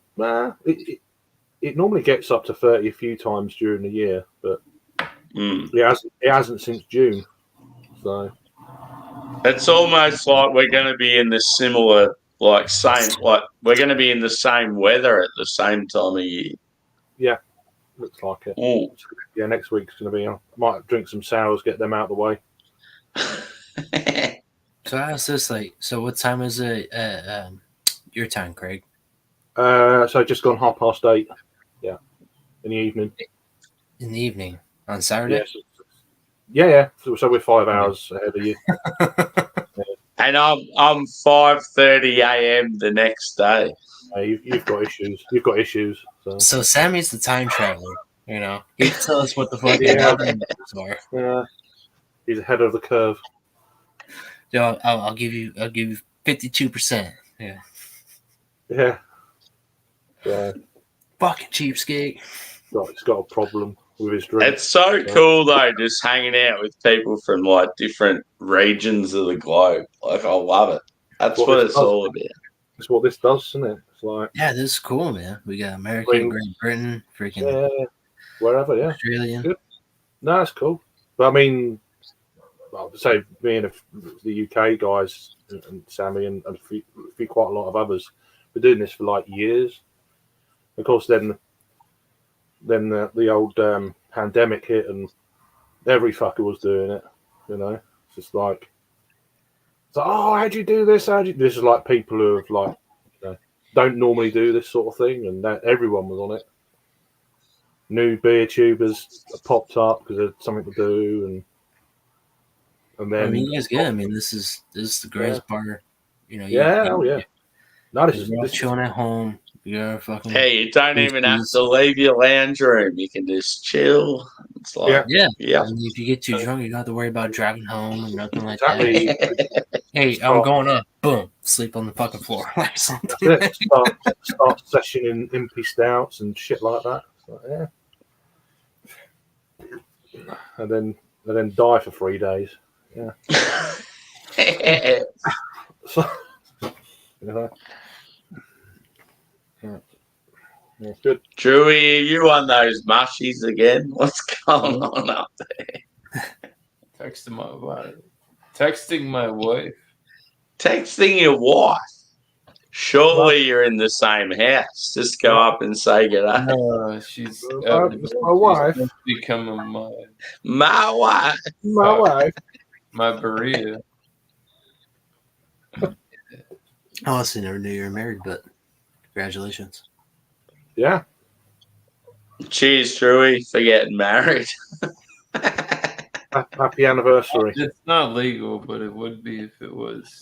it normally gets up to 30 a few times during the year, but it hasn't since June. So It's almost like we're going to be in the similar, we're going to be in the same weather at the same time of year. Yeah, looks like it. Mm. Yeah, next week's going to be. I might drink some sours, get them out of the way. So I asked this, like, so what time is it at your time, Craig? So just gone 8:30. Yeah, in the evening. In the evening on Saturday. Yeah. So we're 5 hours ahead of you. And I'm 5:30 a.m. the next day. You've got issues. You've got issues. So Sammy's the time traveler. You know, he can tell us what the fuck are. Yeah, he's ahead of the curve. Yo, I'll give you 52%. Yeah. Yeah. Fucking cheapskate. He's got a problem with his drink. It's so cool though, just hanging out with people from like different regions of the globe. Like I love it. That's what it's all about. That's what this does, isn't it? It's like this is cool, man. We got America, Great Britain, freaking wherever, Australia. Good. No, that's cool. But I mean, say me and the UK guys and Sammy and quite a lot of others, been doing this for like years. Of course, then the old pandemic hit and every fucker was doing it. You know, it's just like, oh, how'd you do this? This is like people who have like, don't normally do this sort of thing, and that everyone was on it. New beer tubers popped up because there's something to do, and then I mean, you guys get. I mean, this is the greatest bar. You know. No, this is chilling at home. You're fucking. Hey, you don't even have to leave your lounge room. You can just chill. It's like, yeah. I mean, if you get too drunk, you don't have to worry about driving home or nothing like exactly. that. Hey, I'm going up. Boom, sleep on the fucking floor like something. Start sessioning impy stouts and shit like that. So, and then die for 3 days. Yeah. So, That's good. Drewy, you on those mushies again? What's going on up there? Texting my wife. Texting my wife. Texting your wife? Surely you're in the same house. Just go up and say g'day. No, she's my wife. Becoming my wife. My wife. My Berea. I honestly never knew you were married, but congratulations. Yeah. Cheers, Drewy, for getting married. Happy anniversary. It's not legal, but it would be if it was.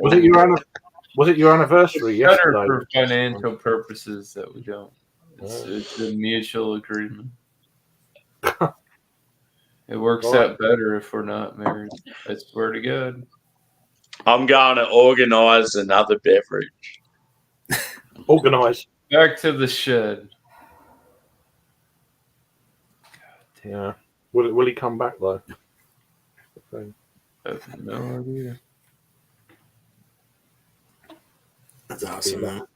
Was it your anniversary yesterday? For financial purposes that we don't. It's a mutual agreement. It works out better if we're not married. I swear to God. I'm going to organise another beverage. Organise. Back to the shed. Yeah. Will he come back though? I have no idea. That's awesome, man.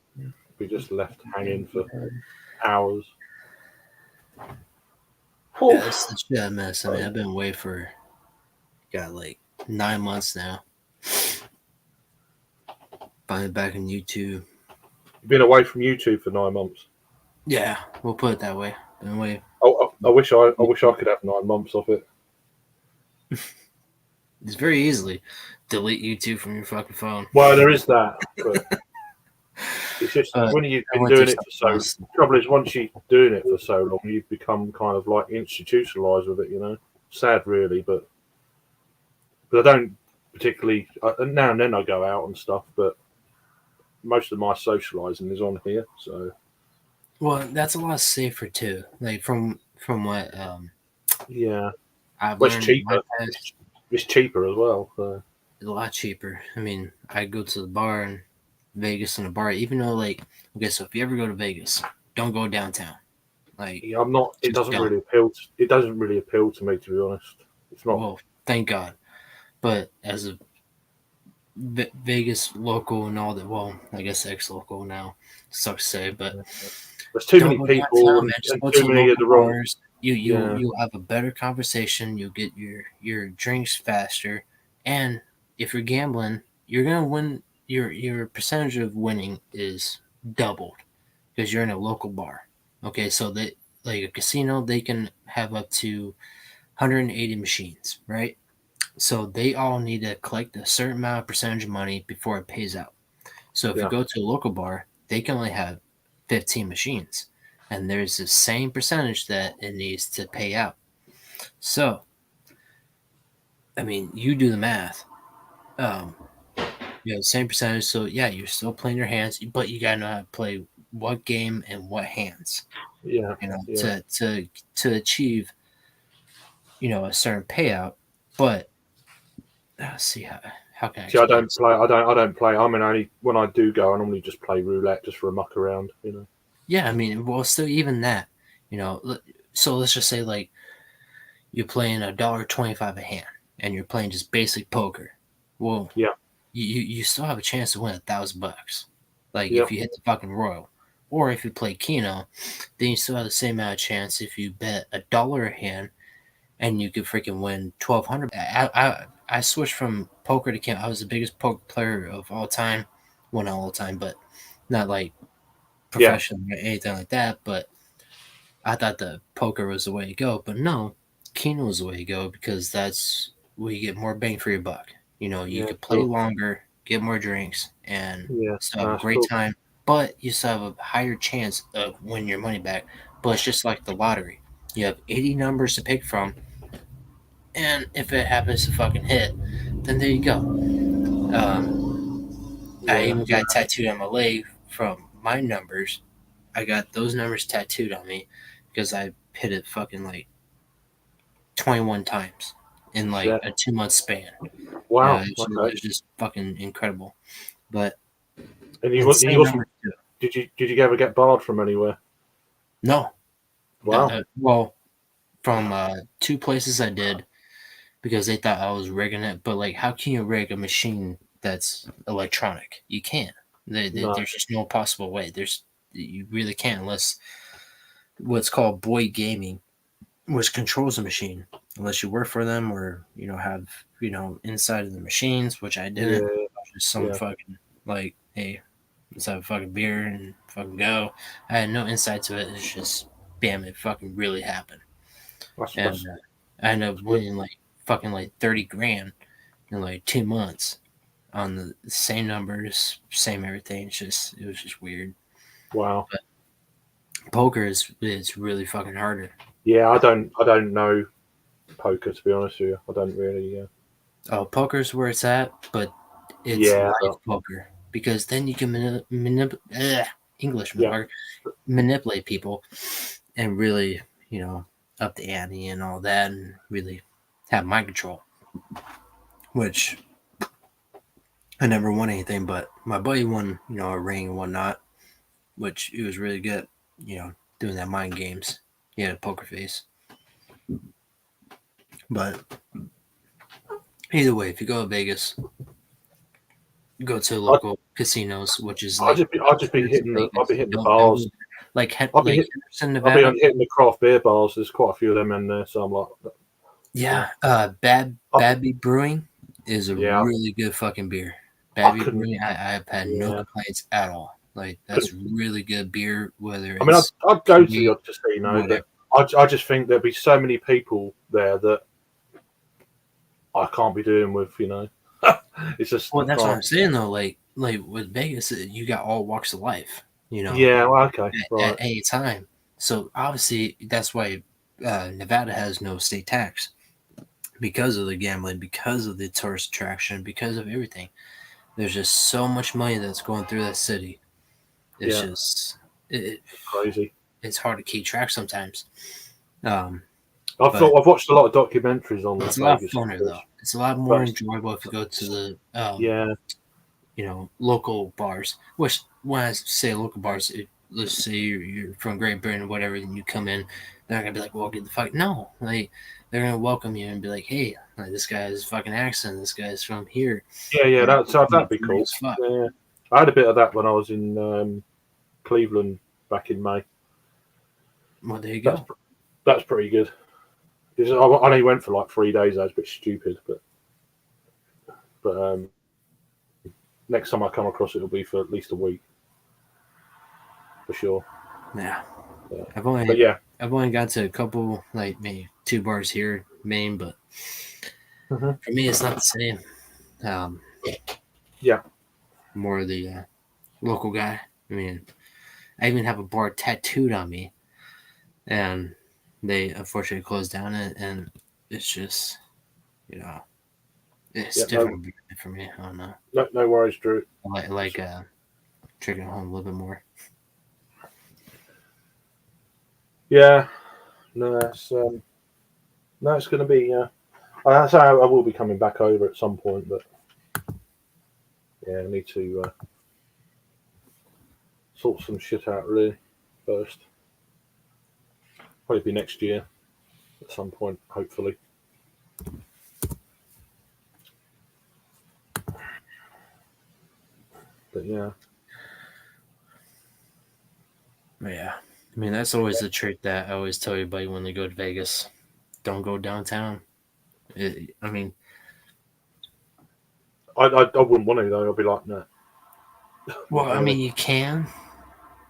We just left hanging for hours. Yeah, it's the shit mess. I mean, I've been away for like 9 months now. Finally back in YouTube. You've been away from YouTube for 9 months. Yeah, we'll put it that way. Been away. Oh, I wish I could have 9 months off it. It's very easily delete YouTube from your fucking phone. Well, there is that. But it's just when you've been doing it for so. The trouble is, once you're doing it for so long, you've become kind of like institutionalized with it. You know, sad really, but I don't particularly. Now and then I go out and stuff, but most of my socializing is on here. So, well, that's a lot safer too. Like from what I've learned. It's cheaper. It's cheaper as well. So. It's a lot cheaper. I mean, I go to the bar in Vegas in a bar, even though so if you ever go to Vegas, don't go downtown. Yeah, I'm not. It doesn't really appeal. It doesn't really appeal to me, to be honest. It's not. Well, thank God. But as a Vegas local and all that, well, I guess ex-local now, sucks to say, but there's too many people and too many of the wrong. You'll have a better conversation. You'll get your drinks faster, and if you're gambling, you're gonna win. Your percentage of winning is doubled because you're in a local bar. Okay, so that like a casino, they can have up to 180 machines, right? So they all need to collect a certain amount of percentage of money before it pays out. So if you go to a local bar, they can only have 15 machines, and there's the same percentage that it needs to pay out. So, I mean, you do the math. Same percentage. So yeah, you're still playing your hands, but you gotta know how to play what game and what hands. Yeah. To achieve, a certain payout. But see how can I? See, I don't play. I don't play. I mean, only when I do go, I normally just play roulette just for a muck around. Yeah, I mean, well, still even that, So let's just say like you're playing $1.25 a hand, and you're playing just basic poker. Well, yeah, you still have a chance to win $1,000. Like if you hit the fucking royal, or if you play Keno, then you still have the same amount of chance if you bet $1 a hand, and you could freaking win $1,200. I switched from poker to Keno. I was the biggest poker player of all time. Well, not all time, but not like professional or anything like that. But I thought the poker was the way to go. But no, Keno is the way to go because that's where you get more bang for your buck. You could play longer, get more drinks, and still have a great time. But you still have a higher chance of winning your money back. But it's just like the lottery. You have 80 numbers to pick from. And if it happens to fucking hit, then there you go. I even got tattooed on my leg from my numbers. I got those numbers tattooed on me because I hit it fucking like 21 times in like a 2-month span. Wow. It was just fucking incredible. But and did you ever get barred from anywhere? No. Wow. Well, from 2 places I did because they thought I was rigging it. But like, how can you rig a machine that's electronic? You can't. There's just no possible way. You really can't unless what's called Boyd Gaming, which controls the machine, unless you work for them or have inside of the machines, which I didn't. Just some fucking like, hey, let's have a fucking beer and fucking go. I had no insight to it. It's just bam, it fucking really happened. And I ended up winning like fucking like $30,000 in like 2 months on the same numbers, same everything. It was just weird. Wow. But poker is really fucking harder. Yeah, I don't know poker, to be honest with you. I don't really. Oh, poker's where it's at, but it's live poker because then you can manipulate people and really up the ante and all that, and really have mind control. Which I never won anything, but my buddy won a ring and whatnot, which he was really good doing that mind games. He had a poker face. But either way, if you go to Vegas, go to local casinos, which is I'll just be hitting the bars. I'll be hitting the craft beer bars. There's quite a few of them in there, so I'm like, Babby Brewing is a really good fucking beer. Babby Brewing, I've had no complaints at all. Like, that's really good beer. Whether I'd go to the casino, but I just think there'd be so many people there that I can't be doing with. It's just that's what I'm saying though. Like with Vegas, you got all walks of life. Yeah. Well, okay. At any time. So obviously that's why Nevada has no state tax because of the gambling, because of the tourist attraction, because of everything. There's just so much money that's going through that city. It's just crazy. It's hard to keep track sometimes. I've watched a lot of documentaries on this. It's a lot funner though. It's a lot more enjoyable if you go to the local bars. Which when I say local bars, let's say you're from Great Britain or whatever, and you come in, they're not gonna be like, "Well, get the fuck." No, like they're gonna welcome you and be like, "Hey, like, this guy's fucking accent. This guy's from here." Yeah, that'd be cool. Yeah. I had a bit of that when I was in Cleveland back in May. Well, there you go. That's pretty good. I only went for like 3 days. That was a bit stupid, but next time I come across it, it'll be for at least a week, for sure. Yeah. I've only got to a couple, like maybe 2 bars here, Maine, but for me, it's not the same. More of the local guy. I mean, I even have a bar tattooed on me, and they unfortunately closed down it, and it's just, it's different for me. I don't know. No worries, Drew. I like drinking at home a little bit more. Yeah, no, it's going to be. I say I will be coming back over at some point, but yeah, I need to sort some shit out really first. Probably be next year at some point, hopefully. But yeah. Yeah. I mean, that's always the trick that I always tell everybody when they go to Vegas. Don't go downtown. I mean, I wouldn't want to though. I'll be like, no. Well, I mean, you can.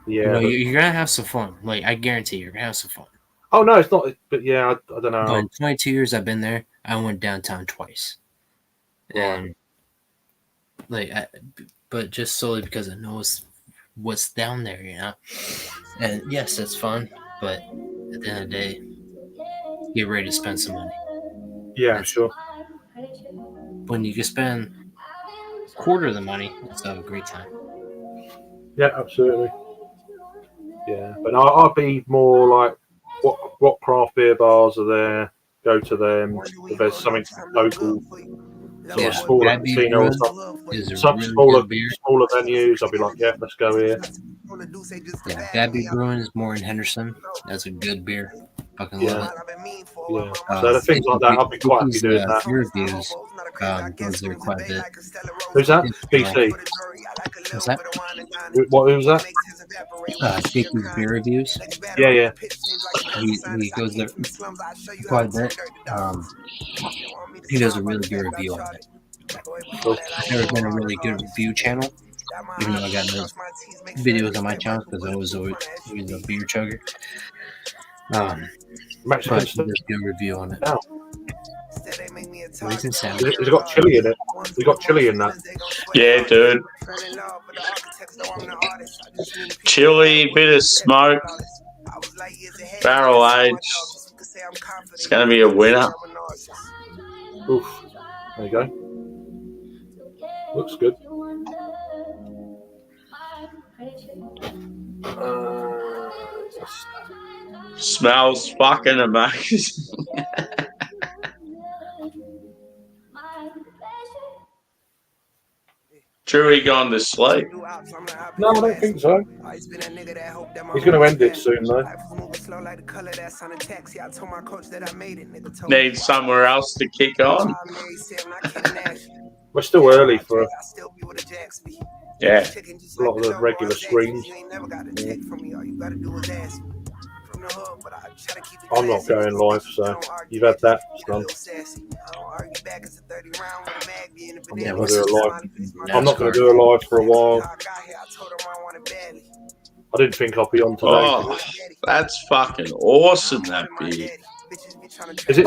Yeah. You're gonna have some fun. Like, I guarantee you're gonna have some fun. Oh no, it's not. But yeah, I don't know. But in 22 years I've been there, I went downtown twice, and but just solely because I know what's down there, And yes, it's fun, but at the end of the day, get ready to spend some money. Yeah, sure. When you can spend a quarter of the money, it's have a great time. Yeah, absolutely. Yeah, but I'll be more like what craft beer bars are there? Go to them. If there's something local, sort of smaller casino or stuff, some smaller venues, I'll be like, yeah, let's go here. Yeah, Gabby Brewing is more in Henderson. That's a good beer. Fucking love it. Yeah. So the things like that, I'll be quite happy doing that. Beer reviews goes there quite a bit. Who's that? BC. What's that? What? Who's that? Speaking of beer reviews. Yeah. He goes there quite a bit. He does a really good review on it. There's been a really good review channel, even though I got no videos on my channel because I was always a beer chugger. But he does a good review on it. Oh. It's got chili in it. You got chili in that. Yeah, dude. Chili, bit of smoke, barrel aged. It's going to be a winner. Oof. There you go. Looks good. Smells fucking amazing. Drewy gone to sleep. No, I don't think so. He's going to end it soon, though. Need somewhere else to kick on. We're still early for a lot of the regular streams. I'm not going live, so you've had that. It's done. I'm not going to do a live for a while. I didn't think I'd be on today. Oh, that's fucking awesome, that beer. Is it